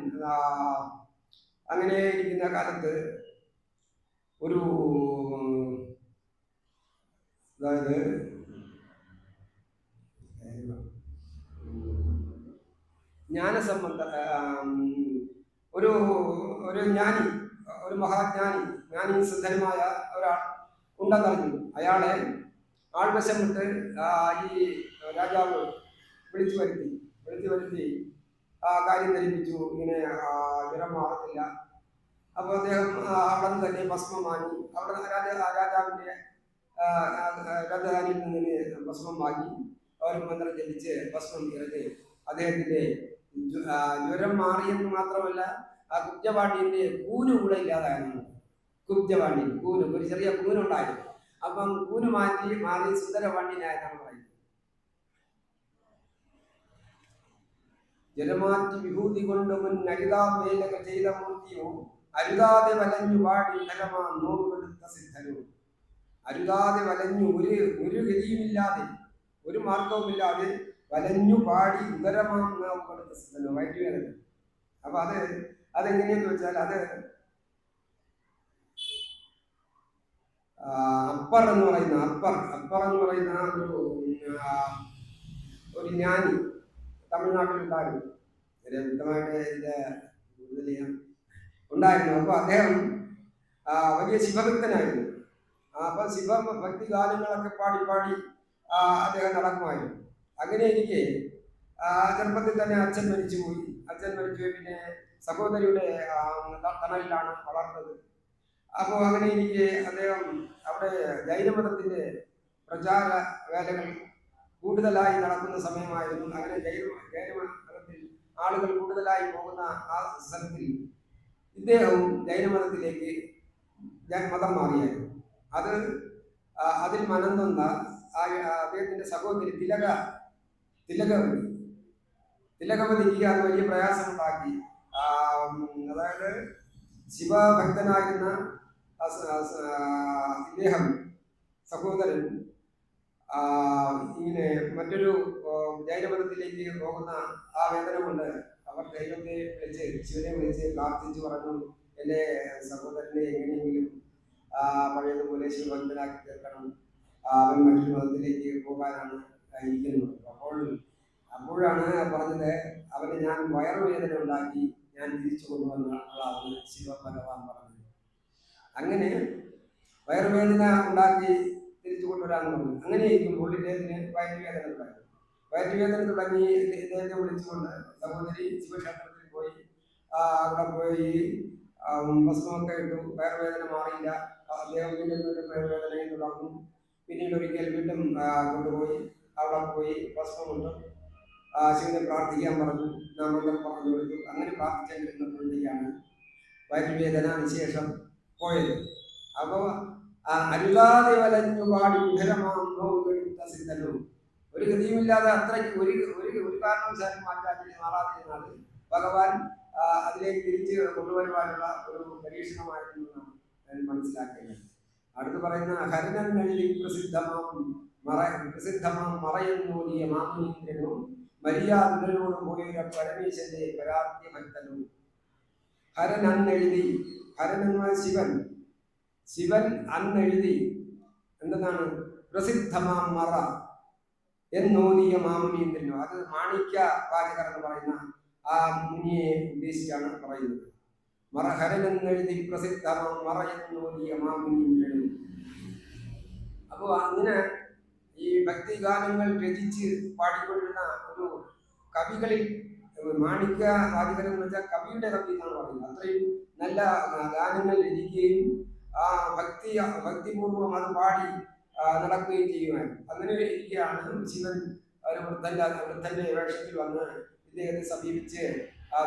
A: അങ്ങനെ ഇരിക്കുന്ന കാലത്ത് ഒരു അതായത് ജ്ഞാനസംബന്ധ ഒരു ജ്ഞാനി, ഒരു ജ്ഞാനി സിദ്ധനുമായ ഒരാൾ ഉണ്ടെന്നറിഞ്ഞു. അയാളെ ആൾവശം വിട്ട് ഈ രാജാവ് വിളിച്ചു വരുത്തി ആ കാര്യം ധരിപ്പിച്ചു. ഇങ്ങനെ ജ്വരം മാറത്തില്ല. അപ്പോൾ അദ്ദേഹം അവിടെ നിന്ന് തന്നെ ഭസ്മം വാങ്ങി, അവിടെ രാജാവിൻ്റെ രാജധാനിയിൽ നിന്ന് ഭസ്മം വാങ്ങി അവർ മന്ത്രം ജപിച്ച് ഭസ്മം എറിഞ്ഞ് അദ്ദേഹത്തിൻ്റെ ജ്വരം മാറിയെന്ന് മാത്രമല്ല ആ കുബ്ജപാണ്ഡ്യന്റെ കൂന് കൂടെ ഇല്ലാതായിരുന്നു. കുബ്ജപാണ്ഡ്യൻ ഒരു ചെറിയ കൂനുണ്ടായിരുന്നു. അപ്പം കൂന് മാറി സുന്ദരപാണ്ഡ്യനായിട്ടാണ് പറയുന്നത്. ജലമാറ്റി വിഭൂതി കൊണ്ട് മുന്നരിതാ വേലകൾ ചെയ്ത മൂർത്തിയോ അരുതാതെ വലഞ്ഞു പാടി ധരമാ നോവുകെടുത്ത സിദ്ധനോ. അരുതാതെ വലഞ്ഞു, ഒരു ഗതിയുമില്ലാതെ, ഒരു മാർഗവുമില്ലാതെ വലഞ്ഞു പാടി ഉദരമാം നോവുകെടുത്ത സിദ്ധനോ. വയറ്റുവേദന. അപ്പൊ അതെങ്ങനെയെന്ന് വെച്ചാൽ അത് അപ്പർ എന്ന് പറയുന്ന ഒരു ജ്ഞാനി തമിഴ്നാട്ടിലുണ്ടായിരുന്നു. വ്യക്തമായിട്ട് ഇതിന്റെ കൂടുതൽ ഉണ്ടായിരുന്നു. അപ്പൊ അദ്ദേഹം വലിയ ശിവഭക്തനായിരുന്നു. അപ്പൊ ശിവഭക്തി ഗാനങ്ങളൊക്കെ പാടി അദ്ദേഹം നടക്കുമായിരുന്നു. അങ്ങനെ എനിക്ക് ചെറുപ്പത്തിൽ തന്നെ അച്ഛൻ മരിച്ചുപോയി. പിന്നെ സഹോദരിയുടെ തണലിലാണ് വളർന്നത്. അപ്പോൾ അങ്ങനെ എനിക്ക് അദ്ദേഹം അവിടെ ജൈനമതത്തിന്റെ പ്രചാര വേലകൾ കൂടുതലായി നടക്കുന്ന സമയമായിരുന്നു. അങ്ങനെ ജൈനമതത്തിൽ ആളുകൾ കൂടുതലായി പോകുന്ന ആ സ്ഥലത്തിൽ ഇദ്ദേഹവും ജൈനമതത്തിലേക്ക് മതം മാറിയായിരുന്നു. അതിൽ മനംനൊന്ന അദ്ദേഹത്തിന്റെ സഹോദരി തിലകവതിക്ക് അത് വലിയ പ്രയാസമുണ്ടാക്കി. അതായത് ശിവഭക്തനായിരുന്ന ഇദ്ദേഹം സഹോദരൻ ഇങ്ങനെ മറ്റൊരു ജൈനമതത്തിലേക്ക് പോകുന്ന ആ വേദന കൊണ്ട് അവർ ശിവനെ വിളിച്ച് പ്രാർത്ഥിച്ചു പറഞ്ഞു, എൻ്റെ സഹോദരനെ എങ്ങനെയെങ്കിലും പഴയതുപോലെ ശിവഭക്തനാക്കി തീർക്കണം, അവൻ മറ്റൊരു മതത്തിലേക്ക് പോകാനാണ് ഇരിക്കുന്നത്. അപ്പോഴാണ് പറഞ്ഞത്, അവന് ഞാൻ വയറുവേദന ഉണ്ടാക്കി ഞാൻ തിരിച്ചു കൊണ്ടുവന്നതാണ് ശിവഭഗവാൻ പറഞ്ഞത്. അങ്ങനെ വയറുവേദന ഉണ്ടാക്കി തിരിച്ചു കൊണ്ടുവരാന്ന് പറഞ്ഞു. അങ്ങനെ ഇരിക്കുമ്പോൾ ഇദ്ദേഹത്തിന് വയറ്റുവേദന തുടങ്ങി. ഇദ്ദേഹത്തെ വിളിച്ചുകൊണ്ട് സഹോദരി ശിവക്ഷേത്രത്തിൽ പോയി അവിടെ പോയി ഭസ്മമൊക്കെ ഇട്ടു. വയറുവേദന മാറിയില്ല. അദ്ദേഹം വീണ്ടും വയറുവേദനയും തുടർന്നു. പിന്നീട് ഒരിക്കൽ വീണ്ടും കൊണ്ടുപോയി അവിടെ പോയി ഭസ്മമുണ്ട് ശിവനെ പ്രാർത്ഥിക്കാൻ പറഞ്ഞു. നാമങ്ങൾ പറഞ്ഞു കൊടുത്തു. അങ്ങനെ പ്രാർത്ഥിച്ചുകൊണ്ടിരുന്നപ്പോഴത്തേക്കാണ് വയറ്റുവേദന വിശേഷം പോയത്. അപ്പോൾ അരുതാതെ വലഞ്ഞു പാടി ഉദരമാം നോവുകെടുത്ത സിദ്ധനോ. ഒരു ഗതിയുമില്ലാതെ അത്രയ്ക്ക് ഒരു കാരണവശാലും മാറാതിരുന്നാൽ ഭഗവാൻ അതിലേക്ക് തിരിച്ച് കൊണ്ടുവരുവാനുള്ള ഒരു പരീക്ഷണമായിരുന്നു നാം മനസ്സിലാക്കേണ്ടത്. അടുത്ത് പറയുന്ന ഹരനൻ എഴുതി പ്രസിദ്ധമാം മറയെന്നോടിയ മാമുനീന്ദ്രനോ മര്യാദയോട് പോയൊരു പരമേശ്വരന്റെ പരാത്യ ഭക്തനോ. ഹരൻ അന്നെഴുതി, ഹരൻ എന്ന ശിവൻ അന്നെഴുതി എന്താണ് പ്രസിദ്ധമാം മറ എന്നോദിയ മാമുനീന്ദ്രനോ. അത് മാണിക്യ വാചകർ എന്ന് പറയുന്ന ആ മുനിയെ ഉദ്ദേശിച്ചാണ് പറയുന്നത്. ഹരൻ എന്നെഴുതി പ്രസിദ്ധമാം മറ എന്നോദിയ മാമുനീന്ദ്രനോ. അപ്പോൾ അങ്ങനെ ഈ ഭക്തിഗാനങ്ങൾ രചിച്ച് പാടിക്കൊണ്ടിരുന്ന ഒരു കവികളിൽ മാണിക്യ വാചകൻ എന്ന് വെച്ചാൽ കവിയുടെ കവി എന്നാണ് പറയുന്നത്. അത്രയും നല്ല ഗാനങ്ങൾ രചിക്കുകയും ഭക്തിപൂർവ്വം അത് പാടി നടക്കുകയും ചെയ്യുമായിരുന്നു. അങ്ങനെ ഇരിക്കുകയാണ് ശിവൻ ഒരു വൃദ്ധന്റെ വേഷത്തിൽ വന്ന് ഇദ്ദേഹത്തെ സമീപിച്ച്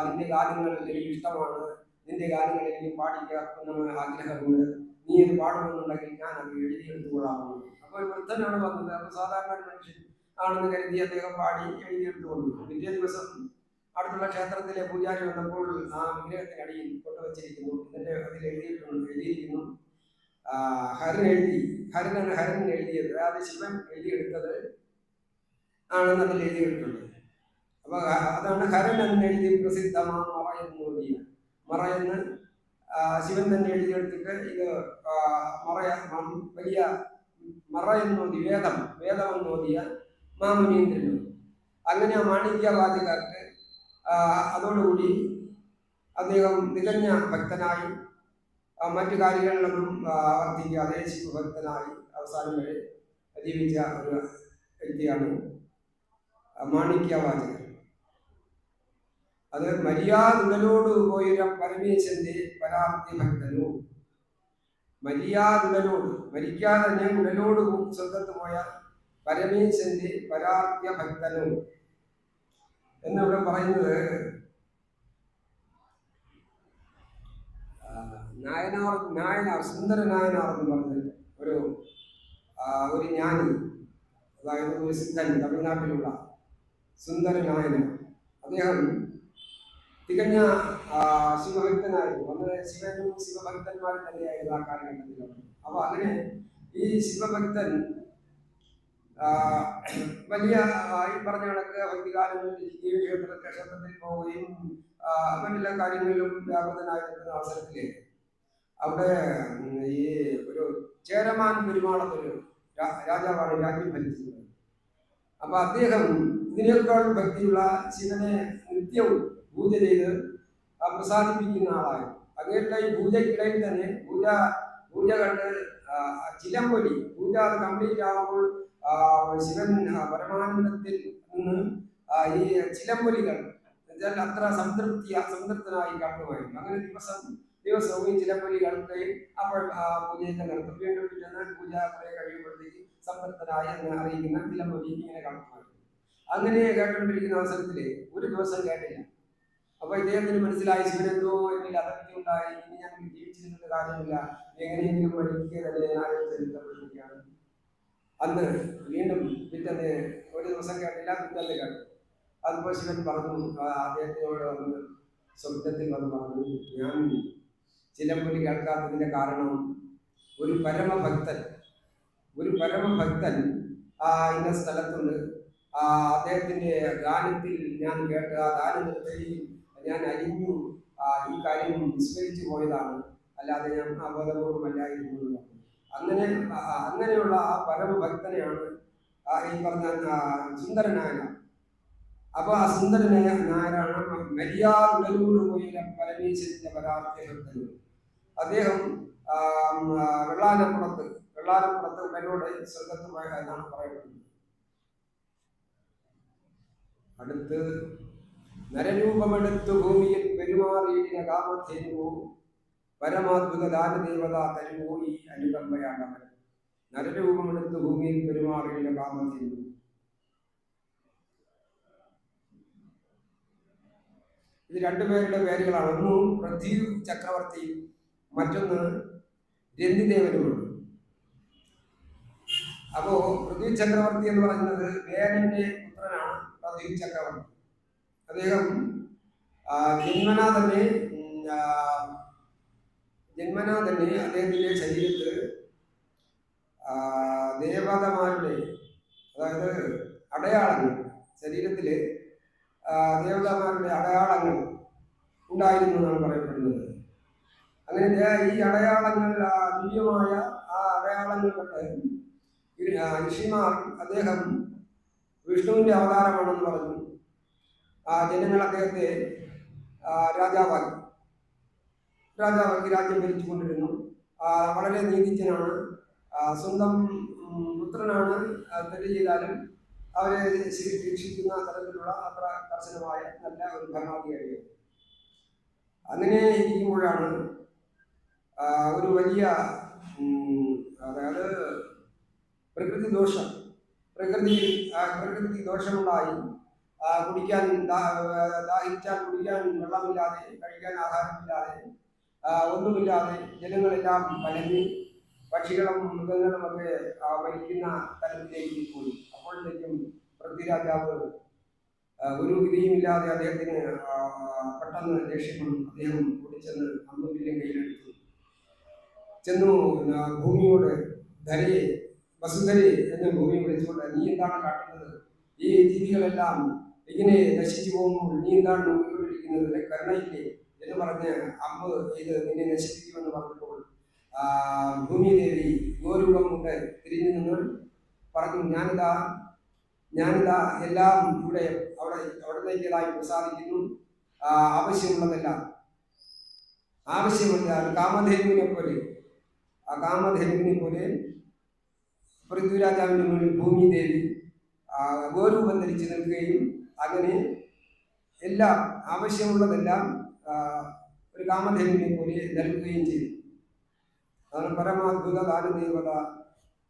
A: നിന്റെ ഗാനങ്ങൾ എനിക്ക് ഇഷ്ടമാണ്, നിന്റെ ഗാനങ്ങൾ എനിക്ക് പാടിക്കുന്ന ആഗ്രഹമുണ്ട്, നീ ഇത് പാടുമെന്നുണ്ടെങ്കിൽ ഞാൻ അത് എഴുതിയെടുത്തുകൊള്ളാമെന്ന്. അപ്പോൾ വൃദ്ധനാണ് വന്നത്. അപ്പോൾ സാധാരണ മനുഷ്യൻ ആണെന്ന് കരുതി അദ്ദേഹം പാടി എഴുതിയെടുത്തു കൊണ്ടു. പിറ്റേ ദിവസം അടുത്തുള്ള ക്ഷേത്രത്തിലെ പൂജാരി വന്നപ്പോൾ ആ വിഗ്രഹത്തിനടിയിൽ കൊണ്ടുവച്ചിരിക്കുന്നു. എന്നിട്ട് അതിൽ എഴുതിയിരിക്കുന്നു ഹരൻ എഴുതിയത്, അതായത് ശിവൻ എഴുതിയെടുത്തത് ആണെന്ന് അതിൽ എഴുതിയിട്ടുണ്ട്. അപ്പൊ അതാണ് ഹരൻ എന്ന് എഴുതി പ്രസിദ്ധമാ മറയെന്ന് ഓതിയ. മറയെന്ന് ശിവൻ തന്നെ എഴുതിയെടുത്തിട്ട് ഇത് വലിയ മറയെന്നോതി വേദമെന്നോതിയ മാമുനീന്ദ്രനും. അങ്ങനെ ആ മാണിക്യവാചകർക്ക് അതോടുകൂടി അദ്ദേഹം തികഞ്ഞ ഭക്തനായി മറ്റു കാര്യങ്ങളിലൊന്നും ആവർത്തിക്കാതെ ശിവഭക്തനായി അവസാനം വരെ ജീവിച്ച ഒരു വ്യക്തിയാണ് മാണിക്യവാചകൻ. അത് മര്യാദുടലോട് പോയൊരു പരമേശ്വരന്റെ പരാർത്ഥി ഭക്തനു. മര്യാദുടലോട് മരിക്കാതെ തന്നെ ഉടലോട് സ്വർഗത്ത് പോയ പരമേശ്വരന്റെ പരാർത്ഥ്യ ഭക്തനു എന്നിവിടെ പറയുന്നത് നായനാർ സുന്ദര നായനാർ എന്ന് പറഞ്ഞത് ഒരു ജ്ഞാനി, അതായത് ഒരു സിദ്ധൻ, തമിഴ്നാട്ടിലുള്ള സുന്ദര നായനാർ. അദ്ദേഹം തികഞ്ഞ ശിവഭക്തനായിരുന്നു. അന്ന് ശിവനും ശിവഭക്തന്മാർ തന്നെയായിരുന്നു ആ കാലഘട്ടത്തിൽ. അപ്പൊ അങ്ങനെ ഈ ശിവഭക്തൻ വലിയ ഈ പറഞ്ഞ കണക്ക് ഭക്തികാലങ്ങളിൽ ഇരിക്കുകയും ക്ഷേത്രത്തിൽ പോവുകയും മറ്റെല്ലാ കാര്യങ്ങളിലും വ്യാപൃതനായി നിൽക്കുന്ന അവസരത്തില് അവിടെ ഈ ഒരു ചേരമാൻ പെരുമാളത്തൊരു രാജാവാണ് രാജ്യം ഭരിച്ചിരുന്നത്. അപ്പൊ അദ്ദേഹം ഇതിനേക്കാൾ ഭക്തിയുള്ള ശിവനെ നിത്യവും പൂജ ചെയ്ത് പ്രസാദിപ്പിക്കുന്ന ആളായിരുന്നു. അങ്ങനെയുള്ള ഈ പൂജയ്ക്കിടയിൽ തന്നെ പൂജ കണ്ട് ചിലമ്പൊലി പൂജ അത് കംപ്ലീറ്റ് ആകുമ്പോൾ ശിവൻ പരമാനന്ദത്തിൽ നിന്ന് ഈ ചിലമ്പൊലികൾ എന്നുവെച്ചാൽ അത്ര സംതൃപ്തനായി കാണുമായിരുന്നു. അങ്ങനെ ദിവസവും ഈ ചിലമ്പൊലി കേൾക്കുകയും അപ്പോൾ പൂജയൊക്കെ നടത്തും. വീണ്ടും പിറ്റേന്ന് പൂജ കുറെ കഴിയുമ്പോഴത്തേക്ക് സംതൃപ്തനായി എന്ന് അറിയിക്കുന്ന ചിലമ്പൊലി ഇങ്ങനെ കാണുമായിരുന്നു. അങ്ങനെ കേട്ടുകൊണ്ടിരിക്കുന്ന അവസരത്തില് ഒരു ദിവസം കേട്ടില്ല. അപ്പൊ ഇദ്ദേഹത്തിന് മനസ്സിലായി ശിവനെന്തോ എന്നിൽ അതൃപ്തി ഉണ്ടായി, ഇനി ഞാൻ ജീവിച്ചിരുന്ന കാര്യമില്ല, എങ്ങനെയെങ്കിലും മരിക്കുക തന്നെ ഞാൻ ആലോചിച്ചിരിക്കുകയാണ്. അന്ന് വീണ്ടും പിറ്റേന്ന് ഒരു ദിവസം കേട്ടില്ല, പിറ്റേന്ന് കേട്ടു. അതുപോലെ ശിവൻ പറഞ്ഞു, അദ്ദേഹത്തിനോട് വന്ന് സ്വപ്നത്തിൽ വന്ന് പറഞ്ഞു, ഞാൻ ചിലമ്പൊലി കേൾക്കാത്തതിന്റെ കാരണം ഒരു പരമഭക്തൻ ഇന്ന സ്ഥലത്തുണ്ട്. അദ്ദേഹത്തിന്റെ ഗാനത്തിൽ ഞാൻ കേട്ട ആ ഗാനത്തിൽ ഞാൻ അലിഞ്ഞു ഈ കാര്യം വിസ്മരിച്ചു പോയതാണ്, അല്ലാതെ ഞാൻ അബോധപൂർവമല്ലായിരുന്നു. അങ്ങനെയുള്ള ആ പരമഭക്തനെയാണ് ഈ പറഞ്ഞ സുന്ദരനായന. അപ്പൊ ആ സുന്ദരനായനാണ് മര്യാദയോട് പോയ പരമേശ്വരന്റെ പരാർത്ഥ്യ ഭക്തൻ. അദ്ദേഹം വെള്ളാനപ്പുറത്ത് ഉടലോടെ സ്വർഗത്ത് പോയ എന്നാണ് പറയുന്നത്. അടുത്ത് നരരൂപമെടുത്തു ഭൂമിയിൽ പെരുമാറിയിടിന കാമധേനുവോ പരമാത്മക ദാനദേവത തരുവോ ഈ അനുകമ്പയാണവൻ. നരരൂപമെടുത്തു ഭൂമിയിൽ പെരുമാറിയിടിന കാമധേനു. ഇത് രണ്ടുപേരുടെ പേരുകളാണ്. ഒന്ന് പൃഥ്വി ചക്രവർത്തിയും മറ്റൊന്ന് രന്തിദേവനുമാണ്. അപ്പോ പൃഥ്വി ചക്രവർത്തി എന്ന് പറയുന്നത് വേദന്റെ പുത്രനാണ്. പൃഥ്വി ചക്രവർത്തി അദ്ദേഹം ജന്മനാ തന്നെ അദ്ദേഹത്തിന്റെ ശരീരത്തിൽ ദേവതമാരുടെ, അതായത് അടയാളങ്ങൾ, ശരീരത്തില് ദേവതമാരുടെ അടയാളങ്ങൾ ഉണ്ടായിരുന്നു എന്നാണ് പറയപ്പെടുന്നത്. അങ്ങനെ ഈ അടയാളങ്ങൾ, ദിവ്യമായ ആ അടയാളങ്ങൾ കൊണ്ട് ഋഷിമാർ അദ്ദേഹം വിഷ്ണുവിന്റെ അവതാരമാണെന്ന് പറഞ്ഞു. ജനങ്ങൾ അദ്ദേഹത്തെ രാജാവാക്കി രാജ്യം ഭരിച്ചുകൊണ്ടിരുന്നു. വളരെ നീതിജ്ഞനാണ്. സ്വന്തം പുത്രനാണ് തെറ്റ് ചെയ്താലും അവരെ ശിക്ഷിക്കുന്ന തരത്തിലുള്ള അത്ര കർശനമായ നല്ല ഒരു ഭരണാധികാരിയാണ്. അങ്ങനെ ഇരിക്കുമ്പോഴാണ് ഒരു വലിയ അതായത് പ്രകൃതി ദോഷം, പ്രകൃതി ദോഷമുണ്ടായി. കുടിക്കാൻ ദാഹിച്ചാൽ കുടിക്കാൻ വെള്ളമില്ലാതെ, കഴിക്കാൻ ആഹാരമില്ലാതെ, ഒന്നുമില്ലാതെ ജനങ്ങളെല്ലാം വലഞ്ഞ് പക്ഷികളും മൃഗങ്ങളും ഒക്കെ മരിക്കുന്ന തലത്തിലേക്ക് പോയി. അപ്പോഴത്തേക്കും പൃഥ്വിരാജാവ് ഒരു വിധിയുമില്ലാതെ അദ്ദേഹത്തിന് പെട്ടെന്ന് ദേഷ്യം അദ്ദേഹം ഓടിച്ചെന്ന് അമ്പുവില്യം കയ്യിലെടുത്തു. ചെന്നു ഭൂമിയോട് ധരയെ, വസുന്ധരെ എന്ന് ഭൂമി വിളിച്ചുകൊണ്ട്, നീ എന്താണ് കാട്ടുന്നത്? ഈ ജീവികളെല്ലാം ഇങ്ങനെ നശിച്ചു പോകുമ്പോൾ നീ എന്താണ് നോക്കിക്കൊണ്ടിരിക്കുന്നത്? കരുണയില്ലേ എന്ന് പറഞ്ഞ് അമ്പ് ഇത് നിന്നെ നശിപ്പിക്കുമെന്ന് പറഞ്ഞപ്പോൾ ഭൂമിദേവി ഗോരൂപം കൊണ്ട് തിരിഞ്ഞു നിന്ന് പറഞ്ഞു, ഞാനിതാ എല്ലാം ഇവിടെ അവിടത്തേതായി പ്രസാദിക്കുന്നു. ആവശ്യമുള്ളതെല്ലാം കാമധേനുവിനെ പോലെ പൃഥ്വിരാജാവിൻ്റെ മുന്നിൽ ഭൂമിദേവി ഗോരൂപം ധരിച്ചു നിൽക്കുകയും അങ്ങനെ എല്ലാം ആവശ്യമുള്ളതെല്ലാം ഒരു കാമധേനുവിനെ പോലെ നൽകുകയും ചെയ്തു. അതാണ് പരമാത്ഭുത ദാനദേവത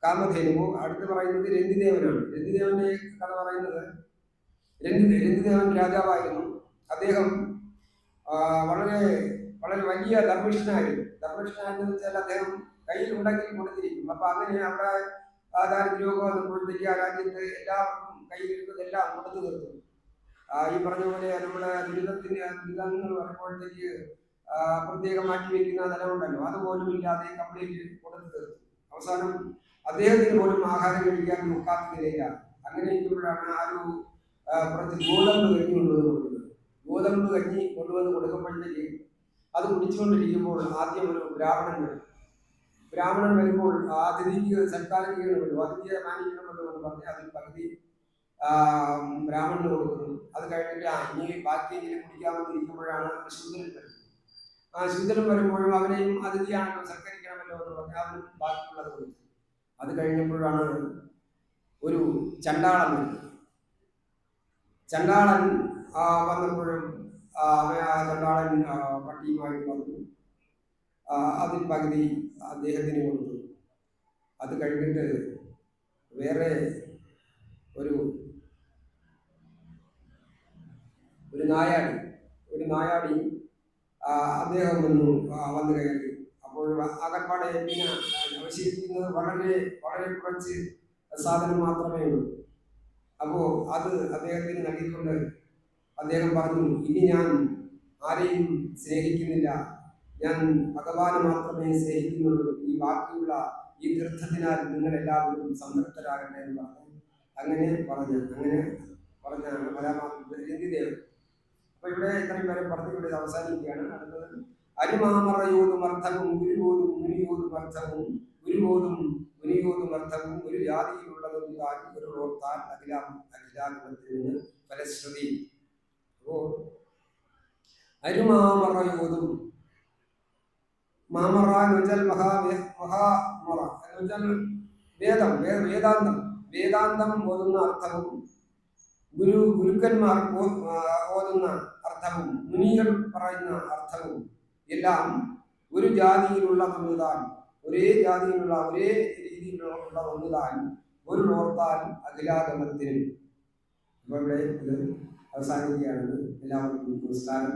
A: കാമധേനുവോ. അടുത്ത് പറയുന്നത് രന്തിദേവനാണ്. രന്തിദേവന്റെ കഥ പറയുന്നത്, രന്തിദേവൻ രാജാവായിരുന്നു. അദ്ദേഹം വളരെ വളരെ വലിയ ധർമ്മിഷ്ഠനായിരുന്നു. ധർമ്മിഷ്ഠനായെന്ന് വെച്ചാൽ അദ്ദേഹം കയ്യിൽ ഉണ്ടെങ്കിൽ കൊടുത്തിരിക്കും. അപ്പൊ അങ്ങനെ അവിടെ ദാരിദ്ര്യമൊക്കെ വന്നപ്പോഴത്തേക്ക് ആ രാജ്യത്ത് എല്ലാവർക്കും കയ്യിലിരുന്നതെല്ലാം കൊടുത്തു തീർക്കും. ഈ പറഞ്ഞ പോലെ നമ്മുടെ ദുരിതങ്ങൾ വരുമ്പോഴത്തേക്ക് പ്രത്യേകം മാറ്റി വയ്ക്കുന്ന ധനമുണ്ടല്ലോ, അതുപോലും ഇല്ലാതെ കംപ്ലീറ്റ് കൊടുത്തു തീർത്തു. അവസാനം അദ്ദേഹത്തിന് പോലും ആഹാരം കഴിക്കാൻ നോക്കാത്ത നിലയിലാണ്. അങ്ങനെ ഇരിക്കുമ്പോഴാണ് കുറച്ച് ഗോതമ്പ് കഞ്ഞി കൊണ്ടുവന്ന് കൊടുക്കുന്നത്. ഗോതമ്പ് കഞ്ഞി കൊണ്ടുവന്ന് കൊടുക്കുമ്പോഴത്തേക്ക് അത് കുടിച്ചുകൊണ്ടിരിക്കുമ്പോൾ ആദ്യം ഒരു ബ്രാഹ്മണൻ വരുമ്പോൾ അതിഥിക്ക് സൽക്കാരം ചെയ്യണമല്ലോ, അതിഥിയെ മാനിക്കണമല്ലോ എന്ന് പറഞ്ഞ് അതിൽ പകുതി ബ്രാഹ്മണന് കൊടുക്കുന്നു. അത് കഴിഞ്ഞിട്ട് ഇനി ബാക്കിയെങ്കിലും കുടിക്കാമെന്ന് ഇരിക്കുമ്പോഴാണ് ശൂദ്രൻ വരുന്നത്. ശൂദ്രൻ വരുമ്പോഴും അവരെയും അതിഥിയാണല്ലോ, സൽക്കരിക്കണമല്ലോ എന്ന് പറഞ്ഞ് അവനും ബാക്കിയുള്ളത് കൊടുത്തു. അത് കഴിഞ്ഞപ്പോഴാണ് ഒരു ചണ്ടാളൻ വരുന്നത്. ചണ്ടാളൻ വന്നപ്പോഴും ചണ്ടാളൻ പട്ടിയുമായിട്ട് വന്നു. അതിൽ പകുതി അദ്ദേഹത്തിന് കൊടുത്തു. അത് കഴിഞ്ഞിട്ട് വേറെ ഒരു നായാടി അദ്ദേഹം വന്നു കയറി. അപ്പോൾ ആകപ്പാടെ പിന്നെ അവശേഷിക്കുന്നത് വളരെ വളരെ കുറച്ച് സാധനം മാത്രമേ ഉള്ളൂ. അപ്പോൾ അത് അദ്ദേഹത്തിന് നൽകിക്കൊണ്ട് അദ്ദേഹം പറഞ്ഞു, ഇനി ഞാൻ ആരെയും സ്നേഹിക്കുന്നില്ല, ഞാൻ ഭഗവാനെ മാത്രമേ സ്നേഹിക്കുന്നുള്ളൂ. ഈ ബാക്കിയുള്ള ഈ തീർത്ഥത്തിനാൽ നിങ്ങൾ എല്ലാവരും സംതൃപ്തരാകട്ടെ എന്ന് പറഞ്ഞു. അങ്ങനെ പറഞ്ഞാണ് രന്തിദേവൻ. അപ്പൊ ഇവിടെ ഇത്രയും വരെ പറഞ്ഞു ഇവിടെ അവസാനിക്കുകയാണ്. അടുത്തത് അരിമാമറയോതും അർത്ഥവും ഗുരുബോധും മുനിയോതും അർത്ഥവും ഒരു ജാതിയിലുള്ളതും ഒരു ഓർത്താൽ അഖിലാഗമത്തിന് ഫലശ്രുതി. അപ്പോ അരുമാമറയോതും, മാമറ എന്ന് വെച്ചാൽ മഹാമറ എന്ന് വെച്ചാൽ വേദാന്തം ഓതുന്ന അർത്ഥവും ഗുരുക്കന്മാർ ഓതുന്ന അർത്ഥവും മുനികൾ പറയുന്ന അർത്ഥവും എല്ലാം ഒരു ജാതിയിലുള്ള ഒന്നുതാൻ, ഒരേ രീതിയിലുള്ള ഒന്നുതാൻ, ഒരു ഓർത്താൽ അഖിലാഗമത്തിന്. അപ്പോൾ ഇവിടെ ഇത് അവസാനിക്കുകയാണ്. എല്ലാവർക്കും നമസ്കാരം.